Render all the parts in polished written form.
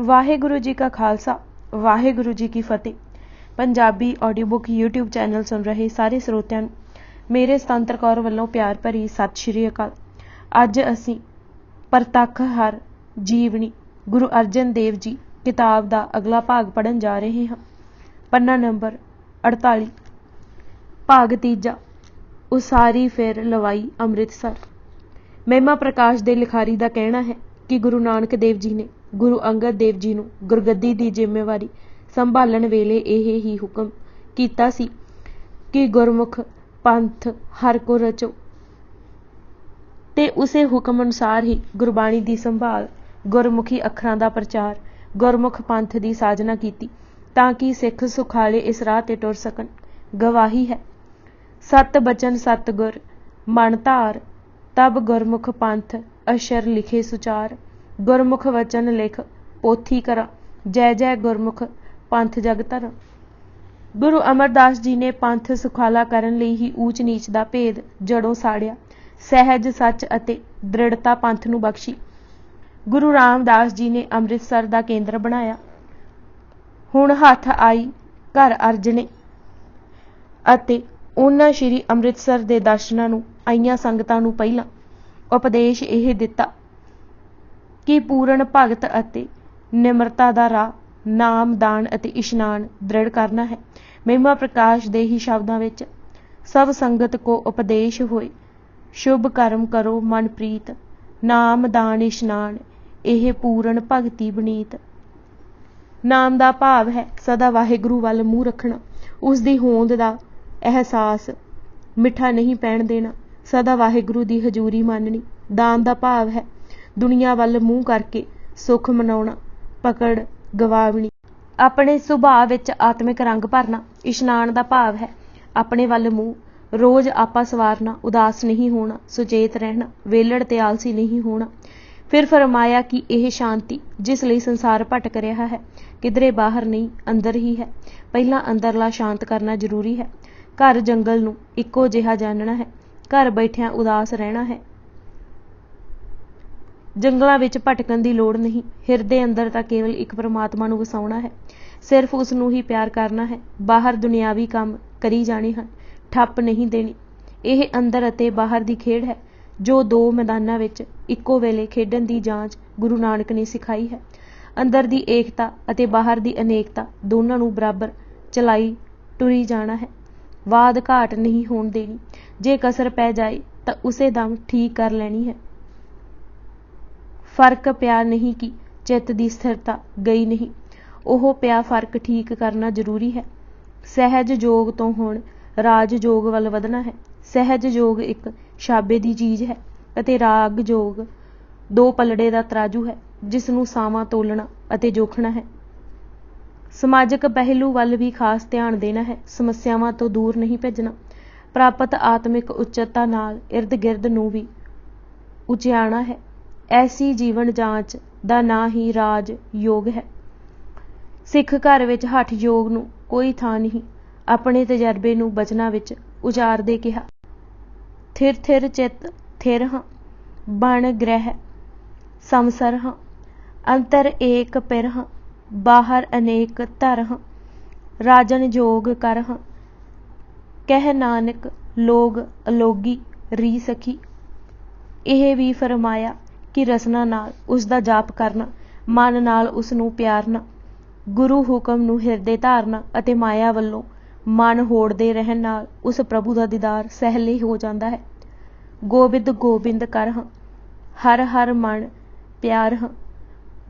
वाहेगुरु जी का खालसा वाहेगुरु जी की फतेह। Punjabi audio book YouTube channel सुन रहे सारे ਸਰੋਤਿਆਂ ਨੂੰ ਮੇਰੇ ਸੁਤੰਤਰ ਕੌਰ ਵੱਲੋਂ ਪਿਆਰ ਭਰੀ ਸਤਿ ਸ਼੍ਰੀ ਅਕਾਲ। ਅੱਜ ਅਸੀਂ ਪ੍ਰਤੱਖ ਹਰ ਜੀਵਨੀ ਗੁਰੂ ਅਰਜਨ ਦੇਵ ਜੀ ਕਿਤਾਬ ਦਾ ਅਗਲਾ ਭਾਗ ਪੜ੍ਹਨ ਜਾ ਰਹੇ ਹਾਂ। ਪੰਨਾ ਨੰਬਰ 48, ਭਾਗ ਤੀਜਾ, ਉਸਾਰੀ ਫਿਰ ਲਵਾਈ ਅੰਮ੍ਰਿਤਸਰ। ਮਹਿਮਾ ਪ੍ਰਕਾਸ਼ ਦੇ ਲਿਖਾਰੀ ਦਾ ਕਹਿਣਾ ਹੈ ਕਿ ਗੁਰੂ ਨਾਨਕ ਦੇਵ ਜੀ ਨੇ ਗੁਰੂ ਅੰਗਦ ਦੇਵ ਜੀ ਨੂੰ ਗੁਰਗੱਦੀ ਦੀ ਜ਼ਿੰਮੇਵਾਰੀ ਸੰਭਾਲਣ ਵੇਲੇ ਇਹ ਹੀ ਹੁਕਮ ਕੀਤਾ ਸੀ ਕਿ ਗੁਰਮੁਖ ਪੰਥ ਹਰ ਕੋ ਰਚੋ, ਤੇ ਉਸੇ ਹੁਕਮ ਅਨੁਸਾਰ ਹੀ ਗੁਰਬਾਣੀ ਦੀ ਸੰਭਾਲ, ਗੁਰਮੁਖੀ ਅੱਖਰਾਂ ਦਾ ਪ੍ਰਚਾਰ, ਗੁਰਮੁਖ ਪੰਥ ਦੀ ਸਾਜਨਾ ਕੀਤੀ ਤਾਂ ਕਿ ਸਿੱਖ ਸੁਖਾਲੇ ਇਸ ਰਾਹ ਤੇ ਟੁਰ ਸਕਣ। ਗਵਾਹੀ ਹੈ ਸਤ ਬਚਨ ਸਤਗੁਰ ਮਨ ਧਾਰ, ਤਬ ਗੁਰਮੁਖ ਪੰਥ ਅਸ਼ਰ ਲਿਖੇ ਸੁਚਾਰ। ਗੁਰਮੁਖ ਵਚਨ ਲਿਖ ਪੋਥੀ ਕਰਾਂ, ਜੈ ਜੈ ਗੁਰਮੁਖ ਪੰਥ ਜਗ ਧਰਾਂ। ਗੁਰੂ ਅਮਰਦਾਸ ਜੀ ਨੇ ਪੰਥ ਸੁਖਾਲਾ ਕਰਨ ਲਈ ਹੀ ਊਚ ਨੀਚ ਦਾ ਭੇਦ ਜੜੋਂ ਸਾੜਿਆ, ਸਹਿਜ ਸੱਚ ਅਤੇ ਦ੍ਰਿੜਤਾ ਪੰਥ ਨੂੰ ਬਖਸ਼ੀ। ਗੁਰੂ ਰਾਮਦਾਸ ਜੀ ਨੇ ਅੰਮ੍ਰਿਤਸਰ ਦਾ ਕੇਂਦਰ ਬਣਾਇਆ। ਹੁਣ ਹੱਥ ਆਈ ਘਰ ਅਰਜਣੇ ਅਤੇ ਉਹਨਾਂ ਸ਼੍ਰੀ ਅੰਮ੍ਰਿਤਸਰ ਦੇ ਦਰਸ਼ਨਾਂ ਨੂੰ ਆਈਆਂ ਸੰਗਤਾਂ ਨੂੰ ਪਹਿਲਾਂ ਉਪਦੇਸ਼ ਇਹ ਦਿੱਤਾ ਕਿ ਪੂਰਨ ਭਗਤ ਅਤੇ ਨਿਮਰਤਾ ਦਾ ਰਾਹ ਨਾਮ, ਦਾਨ ਅਤੇ ਇਸ਼ਨਾਨ ਦ੍ਰਿੜ ਕਰਨਾ ਹੈ। ਮਹਿਮਾ ਪ੍ਰਕਾਸ਼ ਦੇ ਹੀ ਸ਼ਬਦਾਂ ਵਿੱਚ ਸਭ ਸੰਗਤ ਕੋ ਉਪਦੇਸ਼ ਹੋਏ, ਸ਼ੁਭ ਕਰਮ ਕਰੋ ਮਨ ਪ੍ਰੀਤ, ਨਾਮ ਦਾਨ ਇਸ਼ਨਾਨ ਇਹ ਪੂਰਨ ਭਗਤੀ ਬਨੀਤ। ਨਾਮ ਦਾ ਭਾਵ ਹੈ ਸਦਾ ਵਾਹਿਗੁਰੂ ਵੱਲ ਮੂੰਹ ਰੱਖਣਾ, ਉਸ ਦੀ ਹੋਂਦ ਦਾ ਅਹਿਸਾਸ ਮਿੱਠਾ ਨਹੀਂ ਪੈਣ ਦੇਣਾ, ਸਦਾ ਵਾਹਿਗੁਰੂ ਦੀ ਹਜ਼ੂਰੀ ਮੰਨਣੀ। ਦਾਨ ਦਾ ਭਾਵ ਹੈ ਦੁਨੀਆ ਵੱਲ ਮੂੰਹ ਕਰਕੇ ਸੁੱਖ ਮਨਾਉਣਾ, ਪਕੜ ਗਵਾਵਣੀ, ਆਪਣੇ ਸੁਭਾਅ ਵਿੱਚ ਆਤਮਿਕ ਰੰਗ ਭਰਨਾ। ਇਸ਼ਨਾਨ ਦਾ ਭਾਵ ਹੈ ਆਪਣੇ ਵੱਲ ਮੂੰਹ, ਰੋਜ਼ ਆਪਾ ਸਵਾਰਨਾ, ਉਦਾਸ ਨਹੀਂ ਹੋਣਾ, ਸੁਚੇਤ ਰਹਿਣਾ, ਵੇਲੜ ਤੇ ਆਲਸੀ ਨਹੀਂ ਹੋਣਾ। ਫਿਰ ਫਰਮਾਇਆ ਕਿ ਇਹ ਸ਼ਾਂਤੀ ਜਿਸ ਲਈ ਸੰਸਾਰ ਭਟਕ ਰਿਹਾ ਹੈ ਕਿਧਰੇ ਬਾਹਰ ਨਹੀਂ, ਅੰਦਰ ਹੀ ਹੈ। ਪਹਿਲਾਂ ਅੰਦਰਲਾ ਸ਼ਾਂਤ ਕਰਨਾ ਜ਼ਰੂਰੀ ਹੈ। ਘਰ ਜੰਗਲ ਨੂੰ ਇੱਕੋ ਜਿਹਾ ਜਾਣਨਾ ਹੈ, ਘਰ ਬੈਠਿਆਂ ਉਦਾਸ ਰਹਿਣਾ ਹੈ। ਜੰਗਲਾਂ ਵਿੱਚ ਭਟਕਣ ਦੀ ਲੋੜ ਨਹੀਂ, ਹਿਰਦੇ ਅੰਦਰ ਤਾਂ ਕੇਵਲ ਇੱਕ ਪਰਮਾਤਮਾ ਨੂੰ ਵਸਾਉਣਾ ਹੈ, ਸਿਰਫ ਉਸ ਨੂੰ ਹੀ ਪਿਆਰ ਕਰਨਾ ਹੈ। ਬਾਹਰ ਦੁਨਿਆਵੀ ਕੰਮ ਕਰੀ ਜਾਣੇ ਹਨ, ਠੱਪ ਨਹੀਂ ਦੇਣੀ। ਇਹ ਅੰਦਰ ਅਤੇ ਬਾਹਰ ਦੀ ਖੇਡ ਹੈ ਜੋ ਦੋ ਮੈਦਾਨਾਂ ਵਿੱਚ ਇੱਕੋ ਵੇਲੇ ਖੇਡਣ ਦੀ ਜਾਂਚ ਗੁਰੂ ਨਾਨਕ ਨੇ ਸਿਖਾਈ ਹੈ। ਅੰਦਰ ਦੀ ਏਕਤਾ ਅਤੇ ਬਾਹਰ ਦੀ ਅਨੇਕਤਾ ਦੋਨਾਂ ਨੂੰ ਬਰਾਬਰ ਚਲਾਈ ਟੁਰੀ ਜਾਣਾ ਹੈ, ਵਾਧ ਘਾਟ ਨਹੀਂ ਹੋਣ ਦੇਣੀ। ਜੇ ਕਸਰ ਪੈ ਜਾਏ ਤਾਂ ਉਸੇ ਦਮ ਠੀਕ ਕਰ ਲੈਣੀ ਹੈ। ਫਰਕ ਪਿਆ ਨਹੀਂ ਕਿ ਚਿੱਤ ਦੀ ਸਥਿਰਤਾ ਗਈ ਨਹੀਂ, ਉਹ ਪਿਆ ਫਰਕ ਠੀਕ ਕਰਨਾ ਜ਼ਰੂਰੀ ਹੈ। ਸਹਿਜ ਯੋਗ ਤੋਂ ਹੁਣ ਰਾਜ ਯੋਗ ਵੱਲ ਵਧਣਾ ਹੈ। ਸਹਿਜ ਯੋਗ ਇੱਕ ਛਾਬੇ ਦੀ ਚੀਜ਼ ਹੈ ਅਤੇ ਰਾਗ ਯੋਗ ਦੋ ਪਲੜੇ ਦਾ ਤਰਾਜੂ ਹੈ ਜਿਸ ਨੂੰ ਸਾਵਾਂ ਤੋਲਣਾ ਅਤੇ ਜੋਖਣਾ ਹੈ। ਸਮਾਜਿਕ ਪਹਿਲੂ ਵੱਲ ਵੀ ਖਾਸ ਧਿਆਨ ਦੇਣਾ ਹੈ, ਸਮੱਸਿਆਵਾਂ ਤੋਂ ਦੂਰ ਨਹੀਂ ਭੱਜਣਾ। ਪ੍ਰਾਪਤ ਆਤਮਿਕ ਉੱਚਤਾ ਨਾਲ ਇਰਦ ਗਿਰਦ ਨੂੰ ਵੀ ਉਚਿਆਣਾ ਹੈ। ਐਸੀ ਜੀਵਨ ਜਾਂਚ ਦਾ ਨਾਂ ਹੀ ਰਾਜ ਯੋਗ ਹੈ। ਸਿੱਖ ਘਰ ਵਿੱਚ ਹਠ ਯੋਗ ਨੂੰ ਕੋਈ ਥਾਂ ਨਹੀਂ। ਆਪਣੇ ਤਜਰਬੇ ਨੂੰ ਬਚਨਾਂ ਵਿੱਚ ਉਚਾਰਦੇ ਕਿਹਾ, ਥਿਰ ਥਿਰ ਚਿੱਤ ਥਿਰ ਹਾਂ, ਬਣ ਗ੍ਰਹਿ ਸਮਸਰ ਹਾਂ, ਅੰਤਰ ਏਕ ਪਿਰ ਹਾਂ, ਬਾਹਰ ਅਨੇਕ ਧਰ ਹਾਂ, ਰਾਜਨ ਜੋਗ ਕਰ ਹਾਂ, ਕਹਿ ਨਾਨਕ ਲੋਗ ਅਲੋਗੀ ਰੀ ਸਖੀ। ਇਹ ਵੀ ਫਰਮਾਇਆ ਕਿ ਰਸਨਾ ਨਾਲ ਉਸ ਦਾ ਜਾਪ ਕਰਨਾ, ਮਨ ਨਾਲ ਉਸ ਨੂੰ ਪਿਆਰਨਾ, ਗੁਰੂ ਹੁਕਮ ਨੂੰ ਹਿਰਦੇ ਧਾਰਨਾ ਅਤੇ ਮਾਇਆ ਵੱਲੋਂ ਮਨ ਹੋੜਦੇ ਰਹਿਣ ਨਾਲ ਉਸ ਪ੍ਰਭੂ ਦਾ ਦੀਦਾਰ ਸਹਿਲੇ ਹੋ ਜਾਂਦਾ ਹੈ। ਗੋਬਿੰਦ ਗੋਬਿੰਦ ਕਰ ਹਾਂ, ਹਰ ਹਰ ਮਨ ਪਿਆਰ ਹਾਂ,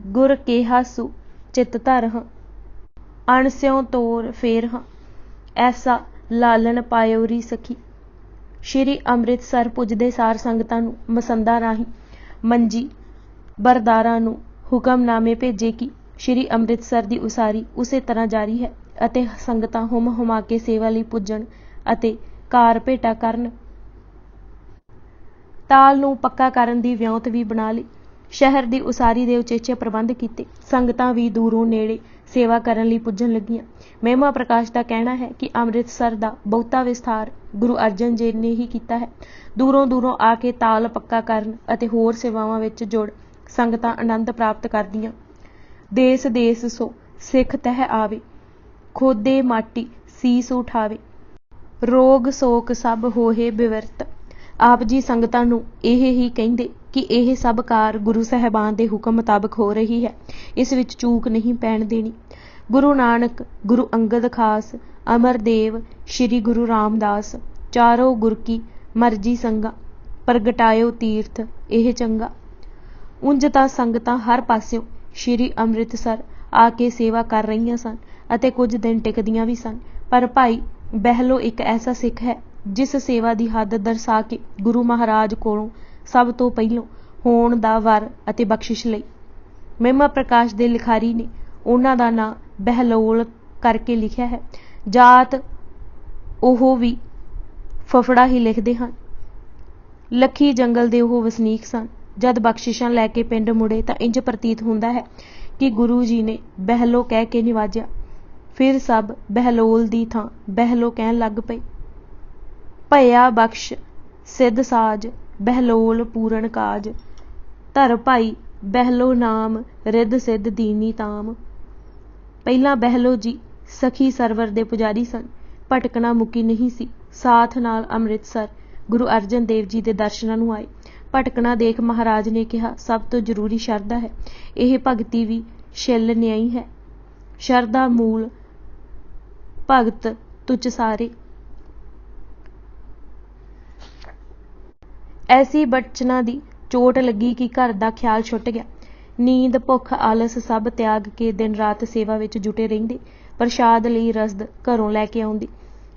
ਗੁਰ ਕੇਹਾ ਸੁ ਚਿੱਤ ਧਰ ਹਾਂ, ਅਣਸਿਉ ਤੋਰ ਫੇਰ ਹਾਂ, ਐਸਾ ਲਾਲਨ ਪਾਇਓ ਰੀ ਸਖੀ। ਸ਼੍ਰੀ ਅੰਮ੍ਰਿਤਸਰ ਪੁੱਜਦੇ ਸਾਰ ਸੰਗਤਾਂ ਨੂੰ ਮਸੰਦਾਂ ਰਾਹੀਂ ਮੰਜੀ ਬਰਦਾਰਾਂ ਨੂੰ ਹੁਕਮਨਾਮੇ ਭੇਜੇ ਕਿ ਸ਼੍ਰੀ ਅੰਮ੍ਰਿਤਸਰ ਦੀ ਉਸਾਰੀ ਉਸੇ ਤਰ੍ਹਾਂ ਜਾਰੀ ਹੈ ਅਤੇ ਸੰਗਤਾਂ ਹੁਮ ਹੁਮਾ ਕੇ ਸੇਵਾ ਲਈ ਪੁੱਜਣ ਅਤੇ ਕਾਰ ਭੇਟਾ ਕਰਨ। ਤਾਲ ਨੂੰ ਪੱਕਾ ਕਰਨ ਦੀ ਵਿਉਂਤ ਵੀ ਬਣਾ ਲਈ। ਸ਼ਹਿਰ ਦੀ ਉਸਾਰੀ ਦੇ ਉਚੇਚੇ ਪ੍ਰਬੰਧ ਕੀਤੇ। ਸੰਗਤਾਂ ਵੀ ਦੂਰੋਂ ਨੇੜੇ ਸੇਵਾ ਕਰਨ ਲਈ ਪੁੱਜਣ ਲੱਗੀਆਂ। ਮਹਿਮਾ ਪ੍ਰਕਾਸ਼ ਦਾ ਕਹਿਣਾ ਹੈ ਕਿ ਅੰਮ੍ਰਿਤਸਰ ਦਾ ਬਹੁਤਾ ਵਿਸਥਾਰ ਗੁਰੂ ਅਰਜਨ ਦੇਵ ਨੇ ਹੀ ਕੀਤਾ ਹੈ। ਦੂਰੋਂ ਦੂਰੋਂ ਆ ਕੇ ਤਾਲ ਪੱਕਾ ਕਰਨ ਅਤੇ ਹੋਰ ਸੇਵਾਵਾਂ ਵਿੱਚ ਜੁੜ ਸੰਗਤਾਂ ਆਨੰਦ ਪ੍ਰਾਪਤ ਕਰਦੀਆਂ। देस देस सो सिख तह आवे, खोदे माटी सीस उठावे, रोग सोक सब होए बिवरत। आप जी संगतां नूं ਇਹ ही ਕਹਿੰਦੇ कि ਇਹ सब कार गुरु साहिबान दे हुक्म मुताबिक हो रही है, इस विच चूक नहीं पैण देनी। गुरु नानक, गुरु अंगद खास, अमरदेव, श्री गुरु रामदास, चारों गुर की मर्जी संगा, प्रगटायो तीर्थ ਇਹ ਚੰਗਾ। ਉਂਝ ਤਾਂ ਸੰਗਤਾਂ ਹਰ ਪਾਸਿਓਂ ਸ਼੍ਰੀ ਅੰਮ੍ਰਿਤਸਰ ਆ ਕੇ ਸੇਵਾ ਕਰ ਰਹੀਆਂ ਸਨ ਅਤੇ ਕੁਝ ਦਿਨ ਟਿਕਦੀਆਂ ਵੀ ਸਨ, ਪਰ ਭਾਈ ਬਹਿਲੋ ਇੱਕ ਐਸਾ ਸਿੱਖ ਹੈ ਜਿਸ ਸੇਵਾ ਦੀ ਹੱਦ ਦਰਸਾ ਕੇ ਗੁਰੂ ਮਹਾਰਾਜ ਕੋਲੋਂ ਸਭ ਤੋਂ ਪਹਿਲੋਂ ਹੋਣ ਦਾ ਵਰ ਅਤੇ ਬਖਸ਼ਿਸ਼ ਲਈ। ਮਹਿਮਾ ਪ੍ਰਕਾਸ਼ ਦੇ ਲਿਖਾਰੀ ਨੇ ਉਹਨਾਂ ਦਾ ਨਾਂ ਬਹਿਲੋਲ ਕਰਕੇ ਲਿਖਿਆ ਹੈ। ਜਾਤ ਉਹ ਵੀ ਫਫੜਾ ਹੀ ਲਿਖਦੇ ਹਨ। ਲੱਖੀ ਜੰਗਲ ਦੇ ਉਹ ਵਸਨੀਕ ਸਨ। ਜਦ ਬਖਸ਼ਿਸ਼ਾਂ ਲੈ ਕੇ ਪਿੰਡ ਮੁੜੇ ਤਾਂ ਇੰਜ ਪ੍ਰਤੀਤ ਹੁੰਦਾ ਹੈ ਕਿ ਗੁਰੂ ਜੀ ਨੇ ਬਹਿਲੋ ਕਹਿ ਕੇ ਨਿਵਾਜਿਆ। ਫਿਰ ਸਭ ਬਹਿਲੋਲ ਦੀ ਥਾਂ ਬਹਿਲੋ ਕਹਿਣ ਲੱਗ ਪਏ। ਭਇਆ ਬਖਸ਼ ਸਿੱਧ ਸਾਜ, ਬਹਿਲੋਲ ਪੂਰਨ ਕਾਜ, ਧਰ ਭਾਈ ਬਹਿਲੋ ਨਾਮ, ਰਿੱਧ ਸਿੱਧ ਦੀਨੀ ਤਾਮ। ਪਹਿਲਾਂ ਬਹਿਲੋ ਜੀ ਸਖੀ ਸਰਵਰ ਦੇ ਪੁਜਾਰੀ ਸਨ। ਭਟਕਣਾ ਮੁੱਕੀ ਨਹੀਂ ਸੀ। ਸਾਥ ਨਾਲ ਅੰਮ੍ਰਿਤਸਰ ਗੁਰੂ ਅਰਜਨ ਦੇਵ ਜੀ ਦੇ ਦਰਸ਼ਨਾਂ ਨੂੰ ਆਏ। ਭਟਕਣਾ ਦੇਖ ਮਹਾਰਾਜ ਨੇ ਕਿਹਾ, ਸਭ ਤੋਂ ਜ਼ਰੂਰੀ ਸ਼ਰਧਾ ਹੈ। ਇਹ ਭਗਤੀ ਵੀ ਛਿੱਲ ਨਿਆਈ ਹੈ। ਸ਼ਰਧਾ ਮੂਲ ਭਗਤ ਤੁਚ ਸਾਰੇ। ਐਸੀ ਬਚਨਾਂ ਦੀ ਚੋਟ ਲੱਗੀ ਕਿ ਘਰ ਦਾ ਖਿਆਲ ਛੁੱਟ ਗਿਆ। ਨੀਂਦ, ਭੁੱਖ, ਆਲਸ ਸਭ ਤਿਆਗ ਕੇ ਦਿਨ ਰਾਤ ਸੇਵਾ ਵਿੱਚ ਜੁਟੇ ਰਹਿੰਦੇ। ਪ੍ਰਸ਼ਾਦ ਲਈ ਰਸਦ ਘਰੋਂ ਲੈ ਕੇ ਆਉਂਦੇ।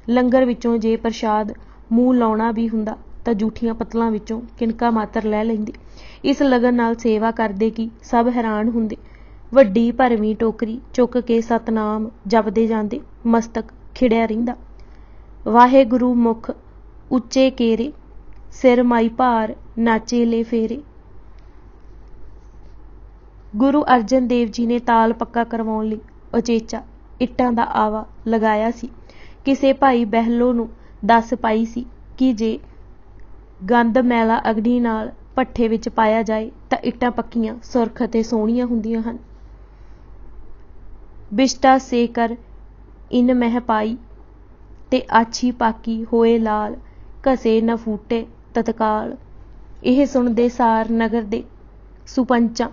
ਲੰਗਰ ਵਿੱਚੋਂ ਜੇ ਪ੍ਰਸ਼ਾਦ ਮੂੰਹ ਲਾਉਣਾ ਵੀ ਹੁੰਦਾ ਤਾਂ ਜੂਠੀਆਂ ਪੱਤਲਾਂ ਵਿੱਚੋਂ ਕਿਣਕਾ ਮਾਤਰ ਲੈ ਲੈਂਦੇ। ਇਸ ਲਗਨ ਨਾਲ ਸੇਵਾ ਕਰਦੇ ਕਿ ਸਭ ਹੈਰਾਨ ਹੁੰਦੇ। ਵੱਡੀ ਭਰਵੀਂ ਟੋਕਰੀ ਚੁੱਕ ਕੇ ਸਤਨਾਮ ਜਪਦੇ ਜਾਂਦੇ। ਮਸਤਕ ਖਿੜਿਆ ਰਹਿੰਦਾ। ਵਾਹਿਗੁਰੂ ਮੁਖ ਉੱਚੇ ਕੇਰੇ, ਸਿਰ ਮਾਈ ਭਾਰ ਨਾਚੇ ਲੈ ਫੇਰੇ। ਗੁਰੂ ਅਰਜਨ ਦੇਵ ਜੀ ਨੇ ਤਾਲ ਪੱਕਾ ਕਰਵਾਉਣ ਲਈ ਉਚੇਚਾ ਇੱਟਾਂ ਦਾ ਆਵਾ ਲਗਾਇਆ ਸੀ। ਕਿਸੇ ਭਾਈ ਬਹਿਲੋ ਨੂੰ ਦੱਸ ਪਾਈ ਸੀ ਕਿ ਜੇ ਗੰਦ ਮੈਲਾ ਅਗਨੀ ਨਾਲ ਭੱਠੇ ਵਿੱਚ ਪਾਇਆ ਜਾਏ ਤਾਂ ਇੱਟਾਂ ਪੱਕੀਆਂ ਸੁਰਖ ਅਤੇ ਸੋਹਣੀਆਂ ਹੁੰਦੀਆਂ ਹਨ। ਬਿਸ਼ਟਾ ਸੇ ਕਰ ਇਨ ਮਹਿ ਪਾਈ, ਤੇ ਆਛੀ ਪਾਕੀ ਹੋਏ ਲਾਲ, ਘਸੇ ਨ ਫੂਟੇ ਤਤਕਾਲ। ਇਹ ਸੁਣਦੇ ਸਾਰ ਨਗਰ ਦੇ ਸੁਪੰਚਾਂ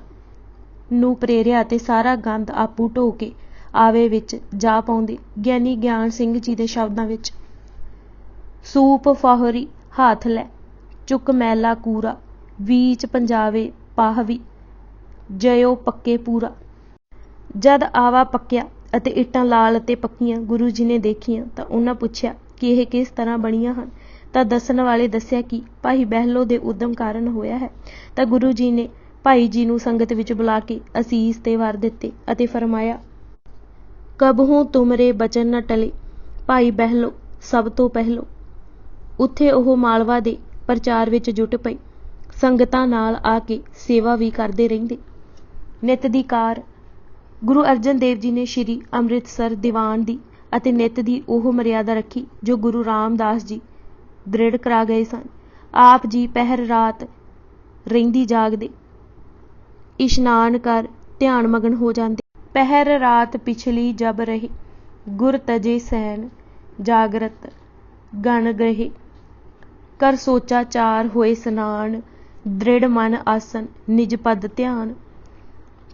ਨੂੰ ਪ੍ਰੇਰਿਆ ਅਤੇ ਸਾਰਾ ਗੰਦ ਆਪੂ ਢੋ ਕੇ ਆਵੇ ਵਿੱਚ ਜਾ ਪਾਉਂਦੇ। ਗਿਆਨੀ ਗਿਆਨ ਸਿੰਘ ਜੀ ਦੇ ਸ਼ਬਦਾਂ ਵਿੱਚ, ਸੂਪ ਫਾਹਰੀ ਹੱਥ ਲੈ, ਚੁੱਕ ਮੈਲਾ ਕੂਰਾ, ਵੀਚ ਪੰਜਾਵੇ ਪਾਹਵੀ, ਜਯੋ ਪੱਕੇ ਪੂਰਾ। ਜਦ ਆਵਾ ਪੱਕਿਆ ਅਤੇ ਇੱਟਾਂ ਲਾਲ ਅਤੇ ਪੱਕੀਆਂ ਗੁਰੂ ਜੀ ਨੇ ਦੇਖੀਆਂ ਤਾਂ ਉਹਨਾਂ ਪੁੱਛਿਆ ਕਿ ਇਹ ਕਿਸ ਤਰ੍ਹਾਂ ਬਣੀਆਂ ਹਨ। ਤਾਂ ਦੱਸਣ ਵਾਲੇ ਦੱਸਿਆ ਕਿ ਭਾਈ ਬਹਿਲੋ ਦੇ ਉਦਮ ਕਾਰਨ ਹੋਇਆ ਹੈ। ਤਾਂ ਗੁਰੂ ਜੀ ਨੇ ਭਾਈ ਜੀ ਨੂੰ ਸੰਗਤ ਵਿੱਚ ਬੁਲਾ ਕੇ ਅਸੀਸ ਤੇ ਵਰ ਦਿੱਤੇ ਅਤੇ ਫਰਮਾਇਆ, ਕਬਹੂ ਤੁਮਰੇ ਬਚਨ ਨ ਟਲੇ, ਭਾਈ ਬਹਿਲੋ ਸਭ ਤੋਂ ਪਹਿਲੋ। ਉੱਥੇ ਉਹ ਮਾਲਵਾ ਦੇ ਪ੍ਰਚਾਰ ਵਿੱਚ ਜੁਟ ਪਏ। ਸੰਗਤਾਂ ਨਾਲ ਆ ਕੇ ਸੇਵਾ ਵੀ ਕਰਦੇ ਰਹਿੰਦੇ। ਨਿੱਤ ਦੀ ਕਾਰ ਗੁਰੂ ਅਰਜਨ ਦੇਵ ਜੀ ਨੇ ਸ਼੍ਰੀ ਅੰਮ੍ਰਿਤਸਰ ਦੀਵਾਨ ਦੀ ਅਤੇ ਨਿੱਤ ਦੀ ਉਹ ਮਰਿਆਦਾ ਰੱਖੀ ਜੋ ਗੁਰੂ ਰਾਮਦਾਸ ਜੀ ਦ੍ਰਿੜ ਕਰਾ ਗਏ ਸਨ। ਆਪ ਜੀ ਪਹਿਰ ਰਾਤ ਰਹਿੰਦੀ ਜਾਗਦੇ, ਇਸ਼ਨਾਨ ਕਰ ਧਿਆਨ ਮਗਨ ਹੋ ਜਾਂਦੇ। ਪਹਿਰ ਰਾਤ ਪਿਛਲੀ ਜਬ ਰਹੇ, ਗੁਰ ਤਜੇ ਸੈਨ ਜਾਗਰਤ ਗਣ ਗ੍ਰਹਿ। ਕਰ ਸੋਚਾ ਚਾਰ ਹੋਏ ਸਨਾਨ, ਦ੍ਰਿੜ ਮਨ ਆਸਨ ਨਿਜ ਪਦ ਧਿਆਨ।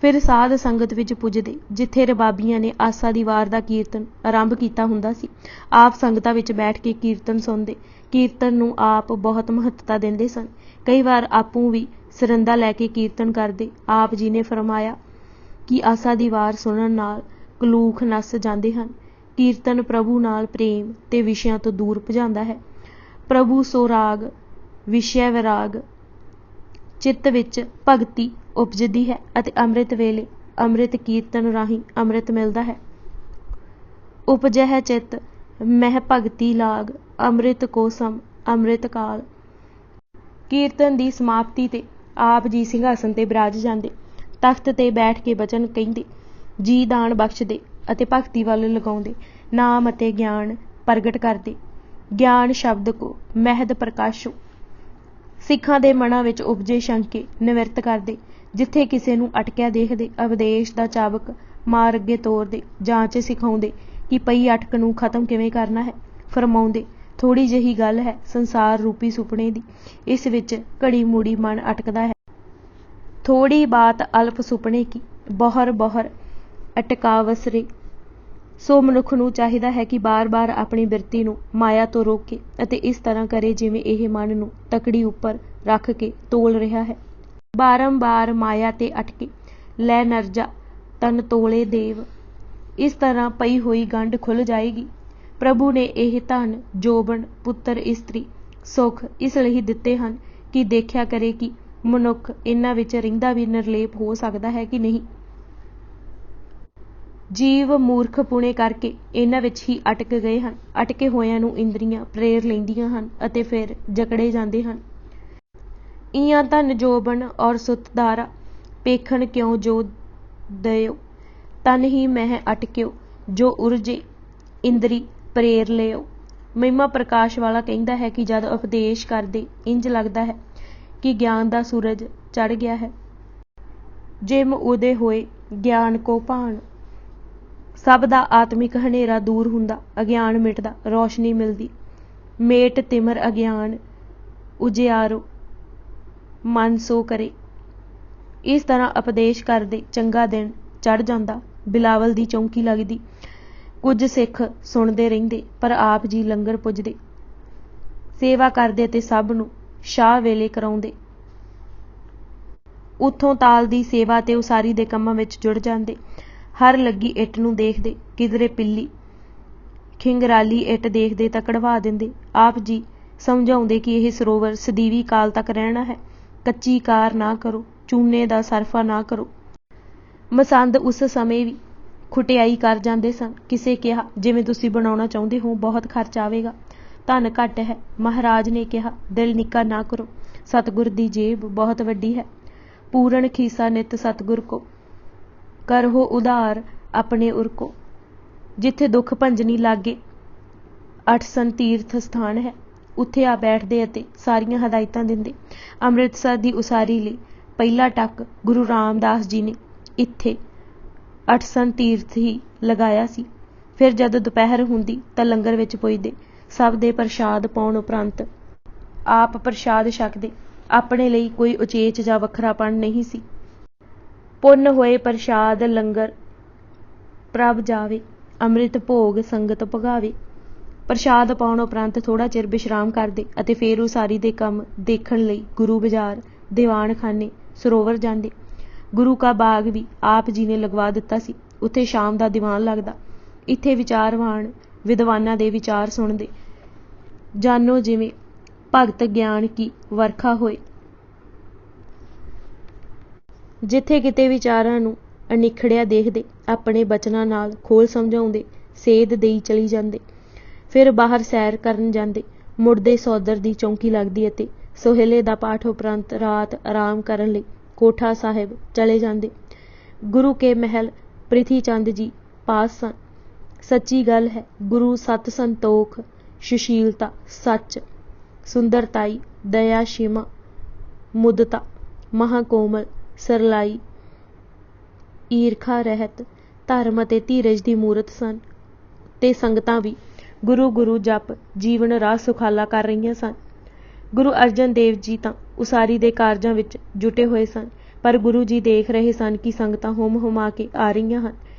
ਫਿਰ ਸਾਧ ਸੰਗਤ ਵਿੱਚ ਪੁੱਜਦੇ ਜਿੱਥੇ ਰਬਾਬੀਆਂ ਨੇ ਆਸਾ ਦੀ ਵਾਰ ਦਾ ਕੀਰਤਨ ਆਰੰਭ ਕੀਤਾ ਹੁੰਦਾ ਸੀ। ਆਪ ਸੰਗਤਾਂ ਵਿੱਚ ਬੈਠ ਕੇ ਕੀਰਤਨ ਸੁਣਦੇ। ਕੀਰਤਨ ਨੂੰ ਆਪ ਬਹੁਤ ਮਹੱਤਤਾ ਦਿੰਦੇ ਸਨ। ਕਈ ਵਾਰ ਆਪੂ ਵੀ ਸਰੰਦਾ ਲੈ ਕੇ ਕੀਰਤਨ ਕਰਦੇ। ਆਪ ਜੀ ਨੇ ਫਰਮਾਇਆ ਕਿ ਆਸਾ ਦੀ ਵਾਰ ਸੁਣਨ ਨਾਲ ਕਲੂਖ ਨੱਸ ਜਾਂਦੇ ਹਨ। ਕੀਰਤਨ ਪ੍ਰਭੂ ਨਾਲ ਪ੍ਰੇਮ ਤੇ ਵਿਸ਼ਿਆਂ ਤੋਂ ਦੂਰ ਭਜਾਉਂਦਾ ਹੈ। ਪ੍ਰਭੂ ਸੋ ਰਾਗ, ਵਿਸ਼ੇ ਵਿਰਾਗ। ਚਿੱਤ ਵਿੱਚ ਭਗਤੀ ਉਪਜਦੀ ਹੈ ਅਤੇ ਅੰਮ੍ਰਿਤ ਵੇਲੇ ਅੰਮ੍ਰਿਤ ਕੀਰਤਨ ਰਾਹੀਂ ਅੰਮ੍ਰਿਤ ਮਿਲਦਾ ਹੈ। ਉਪਜਹਿ ਚਿੱਤ ਮਹਿ ਭਗਤੀ ਲਾਗ, ਅੰਮ੍ਰਿਤ ਕੋ ਸਮ ਅੰਮ੍ਰਿਤ ਕਾਲ। ਕੀਰਤਨ ਦੀ ਸਮਾਪਤੀ ਤੇ ਆਪ ਜੀ ਸਿੰਘਾਸਨ ਤੇ ਬਿਰਾਜ ਜਾਂਦੇ। ਤਖਤ ਤੇ ਬੈਠ ਕੇ ਬਚਨ ਕਹਿੰਦੇ, ਜੀ ਦਾਨ ਬਖਸ਼ਦੇ ਅਤੇ ਭਗਤੀ ਵੱਲ ਲਗਾਉਂਦੇ। ਨਾਮ ਅਤੇ ਗਿਆਨ ਪ੍ਰਗਟ ਕਰਦੇ। ਗਿਆਨ ਸ਼ਬਦ ਕੋ ਮਹਿਦ ਪ੍ਰਕਾਸ਼ੋ। ਸਿੱਖਾਂ ਦੇ ਮਨਾਂ ਵਿੱਚ ਉਪਜੇ ਸ਼ੰਕੇ ਨਿਵਰਤ ਕਰਦੇ। ਜਿੱਥੇ ਕਿਸੇ ਨੂੰ ਅਟਕਿਆ ਦੇਖਦੇ ਉਪਦੇਸ਼ ਦਾ ਚਾਬਕ ਮਾਰ ਅੱਗੇ ਤੋਰਦੇ, ਜਾਂਚ ਸਿਖਾਉਂਦੇ ਕਿ ਪਈ ਅਟਕ ਨੂੰ ਖਤਮ ਕਿਵੇਂ ਕਰਨਾ ਹੈ। ਫਰਮਾਉਂਦੇ, ਥੋੜ੍ਹੀ ਜਿਹੀ ਗੱਲ ਹੈ ਸੰਸਾਰ ਰੂਪੀ ਸੁਪਨੇ ਦੀ, ਇਸ ਵਿੱਚ ਘੜੀ ਮੂੜੀ ਮਨ ਅਟਕਦਾ ਹੈ। ਥੋੜੀ ਬਾਤ ਅਲਪ ਸੁਪਨੇ ਕੀ, ਬਹਰ ਬਹਰ ਅਟਕਾਵਸ ਰੇ। ਸੋ ਮਨੁੱਖ ਨੂੰ ਚਾਹੀਦਾ ਹੈ ਕਿ ਬਾਰ-ਬਾਰ ਆਪਣੀ ਬਿਰਤੀ ਨੂੰ ਮਾਇਆ ਤੋਂ ਰੋਕੇ ਅਤੇ ਇਸ ਤਰ੍ਹਾਂ ਕਰੇ ਜਿਵੇਂ ਇਹ ਮਨ ਨੂੰ ਤਕੜੀ ਉੱਪਰ ਰੱਖ ਕੇ ਤੋਲ ਰਿਹਾ ਹੈ। ਬਾਰੰਬਾਰ ਮਾਇਆ ਤੇ ਅਟਕੇ, ਲੈ ਨਰਜਾ ਤਨ ਤੋਲੇ ਦੇਵ। ਇਸ ਤਰ੍ਹਾਂ ਪਈ ਹੋਈ ਗੰਢ ਖੁੱਲ੍ਹ ਜਾਏਗੀ। ਪ੍ਰਭੂ ਨੇ ਇਹ ਧਨ, ਜੋਬਨ, ਪੁੱਤਰ, ਇਸਤਰੀ, ਸੁੱਖ ਇਸ ਲਈ ਦਿੱਤੇ ਹਨ ਕਿ ਦੇਖਿਆ ਕਰੇ ਕਿ ਮਨੁੱਖ ਇਹਨਾਂ ਵਿੱਚ ਰਹਿੰਦਾ ਵੀ ਨਿਰਲੇਪ ਹੋ ਸਕਦਾ ਹੈ ਕਿ ਨਹੀਂ। ਜੀਵ ਮੂਰਖ ਪੁਣੇ ਕਰਕੇ ਇਹਨਾਂ ਵਿੱਚ ਹੀ ਅਟਕ ਗਏ ਹਨ। ਅਟਕੇ ਹੋਇਆਂ ਨੂੰ ਇੰਦਰੀਆਂ ਪ੍ਰੇਰ ਲੈਂਦੀਆਂ ਹਨ ਅਤੇ ਫਿਰ ਜਕੜੇ ਜਾਂਦੇ ਹਨ। ਇਆਂ ਧਨ ਜੋਬਨ ਔਰ ਸੁਤਦਾਰਾ ਪੇਖਣ ਕਿਉਂ ਜੋ ਦਇਓ, ਤਨ ਹੀ ਮਹਿ ਅਟਕਿਓ ਜੋ ਉਰਜੇ ਇੰਦਰੀ ਪ੍ਰੇਰ ਲਿਓ। ਮਹਿਮਾ ਪ੍ਰਕਾਸ਼ ਵਾਲਾ ਕਹਿੰਦਾ ਹੈ ਕਿ ਜਦ ਉਪਦੇਸ਼ ਕਰਦੇ ਇੰਜ ਲੱਗਦਾ ਹੈ ਕਿ ਗਿਆਨ ਦਾ ਸੂਰਜ ਚੜ੍ਹ ਗਿਆ ਹੈ। ਜਿਮ ਉਦੇ ਹੋਏ ਗਿਆਨ ਕੋ ਭਾਣ, ਸਭ ਦਾ ਆਤਮਿਕ ਹਨੇਰਾ ਦੂਰ ਹੁੰਦਾ, ਅਗਿਆਨ ਮਿਟਦਾ, ਰੌਸ਼ਨੀ ਮਿਲਦੀ। ਮੇਟ ਤਿਮਰ ਅਗਿਆਨ ਉਜਿਆਰੋ ਮਨ ਸੋ ਕਰੇ। ਇਸ ਤਰ੍ਹਾਂ ਉਪਦੇਸ਼ ਕਰਦੇ ਚੰਗਾ ਦਿਨ ਚੜ੍ਹ ਜਾਂਦਾ, ਬਿਲਾਵਲ ਦੀ ਚੌਂਕੀ ਲੱਗਦੀ। ਕੁਝ ਸਿੱਖ ਸੁਣਦੇ ਰਹਿੰਦੇ ਪਰ ਆਪ ਜੀ ਲੰਗਰ ਪੁੱਜਦੇ, ਸੇਵਾ ਕਰਦੇ ਅਤੇ ਸਭ ਨੂੰ ਸ਼ਾਹ ਵੇਲੇ ਕਰਾਉਂਦੇ। ਉੱਥੋਂ ਤਾਲ ਦੀ ਸੇਵਾ ਤੇ ਉਸਾਰੀ ਦੇ ਕੰਮਾਂ ਵਿੱਚ ਜੁੜ ਜਾਂਦੇ। ਹਰ ਲੱਗੀ ਇੱਟ ਨੂੰ ਦੇਖਦੇ, ਕਿਧਰੇ ਪਿੱਲੀ ਖਿੰਗਰਾਲੀ ਇੱਟ ਦੇਖਦੇ ਤਾਂ ਕਢਵਾ ਦਿੰਦੇ। ਆਪ ਜੀ ਸਮਝਾਉਂਦੇ ਕਿ ਇਹ ਸਰੋਵਰ ਸਦੀਵੀ ਕਾਲ ਤੱਕ ਰਹਿਣਾ ਹੈ, ਕੱਚੀ ਕਾਰ ਨਾ ਕਰੋ, ਚੂਨੇ ਦਾ ਸਰਫਾ ਨਾ ਕਰੋ। ਮਸੰਦ ਉਸ ਸਮੇਂ ਵੀ ਖੁਟਿਆਈ ਕਰ ਜਾਂਦੇ ਸਨ। ਕਿਸੇ ਕਿਹਾ, ਜਿਵੇਂ ਤੁਸੀਂ ਬਣਾਉਣਾ ਚਾਹੁੰਦੇ ਹੋ ਬਹੁਤ ਖਰਚ ਆਵੇਗਾ, ਧਨ ਘੱਟ ਹੈ। ਮਹਾਰਾਜ ਨੇ ਕਿਹਾ, ਦਿਲ ਨਿੱਕਾ ਨਾ ਕਰੋ, ਸਤਿਗੁਰ ਦੀ ਜੇਬ ਬਹੁਤ ਵੱਡੀ ਹੈ। ਪੂਰਨ ਖੀਸਾ ਨਿਤ ਸਤਿਗੁਰ ਕੋ, ਕਰਹੁ ਉਧਾਰ ਆਪਣੇ ਉਰ ਕੋ। ਜਿੱਥੇ ਦੁੱਖ ਭੰਜਨੀ ਲਾਗੇ ਅਠਸਨ ਤੀਰਥ ਸਥਾਨ ਹੈ, ਉੱਥੇ ਆ ਬੈਠਦੇ ਅਤੇ ਸਾਰੀਆਂ ਹਦਾਇਤਾਂ ਦਿੰਦੇ। ਅੰਮ੍ਰਿਤਸਰ ਦੀ ਉਸਾਰੀ ਲਈ ਪਹਿਲਾ ਟੱਕ ਗੁਰੂ ਰਾਮਦਾਸ ਜੀ ਨੇ ਇੱਥੇ ਅਠਸਨ ਤੀਰਥ ਹੀ ਲਗਾਇਆ ਸੀ। ਫਿਰ ਜਦ ਦੁਪਹਿਰ ਹੁੰਦੀ ਤਾਂ ਲੰਗਰ ਵਿੱਚ ਪੁੱਜਦੇ। ਸਭ ਦੇ ਪ੍ਰਸ਼ਾਦ ਪਾਉਣ ਉਪਰੰਤ ਆਪ ਪ੍ਰਸ਼ਾਦ ਛਕਦੇ। ਆਪਣੇ ਲਈ ਕੋਈ ਉਚੇਚ ਜਾਂ ਵੱਖਰਾਪਣ ਨਹੀਂ ਸੀ। ਪੁੰਨ ਹੋਏ ਪ੍ਰਸ਼ਾਦ ਲੰਗਰ ਪ੍ਰਭ ਜਾਵੇ, ਅੰਮ੍ਰਿਤ ਭੋਗ ਸੰਗਤ ਭਗਾਵੇ। ਪ੍ਰਸ਼ਾਦ ਪਾਉਣ ਉਪਰੰਤ ਥੋੜ੍ਹਾ ਚਿਰ ਵਿਸ਼ਰਾਮ ਕਰਦੇ ਅਤੇ ਫਿਰ ਉਸਾਰੀ ਦੇ ਕੰਮ ਦੇਖਣ ਲਈ ਗੁਰੂ ਬਾਜ਼ਾਰ, ਦੀਵਾਨ ਖਾਨੇ, ਸਰੋਵਰ ਜਾਂਦੇ। ਗੁਰੂ ਕਾ ਬਾਗ ਵੀ ਆਪ ਜੀ ਨੇ ਲਗਵਾ ਦਿੱਤਾ ਸੀ। ਉੱਥੇ ਸ਼ਾਮ ਦਾ ਦੀਵਾਨ ਲੱਗਦਾ। ਇੱਥੇ ਵਿਚਾਰਵਾਨ ਵਿਦਵਾਨਾਂ ਦੇ ਵਿਚਾਰ ਸੁਣਦੇ, ਜਾਨੋ ਜਿਵੇਂ ਭਗਤ ਗਿਆਨ ਕੀ ਵਰਖਾ ਹੋਏ। ਜਿੱਥੇ ਕਿਤੇ ਵਿਚਾਰਾਂ ਨੂੰ ਅਨਿਖੜਿਆ ਦੇਖਦੇ, ਆਪਣੇ ਬਚਨਾਂ ਨਾਲ ਖੋਲ ਸਮਝਾਉਂਦੇ, ਸੇਧ ਦੇਈ ਚਲੀ ਜਾਂਦੇ। ਫਿਰ ਬਾਹਰ ਸੈਰ ਕਰਨ ਜਾਂਦੇ। ਮੁੜਦੇ ਸੌਦਰ ਦੀ ਚੌਂਕੀ ਲੱਗਦੀ ਅਤੇ ਸੋਹਿਲੇ ਦਾ ਪਾਠ ਉਪਰੰਤ ਰਾਤ ਆਰਾਮ ਕਰਨ ਲਈ ਕੋਠਾ ਸਾਹਿਬ ਚਲੇ ਜਾਂਦੇ। ਗੁਰੂ ਕੇ ਮਹਿਲ ਪ੍ਰਿਥੀ ਚੰਦ ਜੀ ਪਾਸ ਸਨ। ਸੱਚੀ ਗੱਲ ਹੈ, ਗੁਰੂ ਸਤ ਸੰਤੋਖ, ਸੁਸ਼ੀਲਤਾ, ਸੱਚ, ਸੁੰਦਰਤਾਈ, ਦਇਆ, ਸ਼ਿਮਾ, ਮੁਦਤਾ, ਮਹਾਕੋਮਲ, ਸਰਲਾਈ, ਈਰਖਾ ਰਹਿਤ, ਧਰਮ ਅਤੇ ਧੀਰਜ ਦੀ ਮੂਰਤ ਸਨ। ਤੇ ਸੰਗਤਾਂ ਵੀ ਗੁਰੂ ਗੁਰੂ ਜਪ ਜੀਵਨ ਰਾਹ ਸੁਖਾਲਾ ਕਰ ਰਹੀਆਂ ਸਨ। ਗੁਰੂ ਅਰਜਨ ਦੇਵ ਜੀ ਤਾਂ ਉਸਾਰੀ ਦੇ ਕਾਰਜਾਂ ਵਿੱਚ ਜੁਟੇ ਹੋਏ ਸਨ, ਪਰ ਗੁਰੂ ਜੀ ਦੇਖ ਰਹੇ ਸਨ ਕਿ ਸੰਗਤਾਂ ਹੁਮ ਹੁਮਾ ਕੇ ਆ ਰਹੀਆਂ ਹਨ।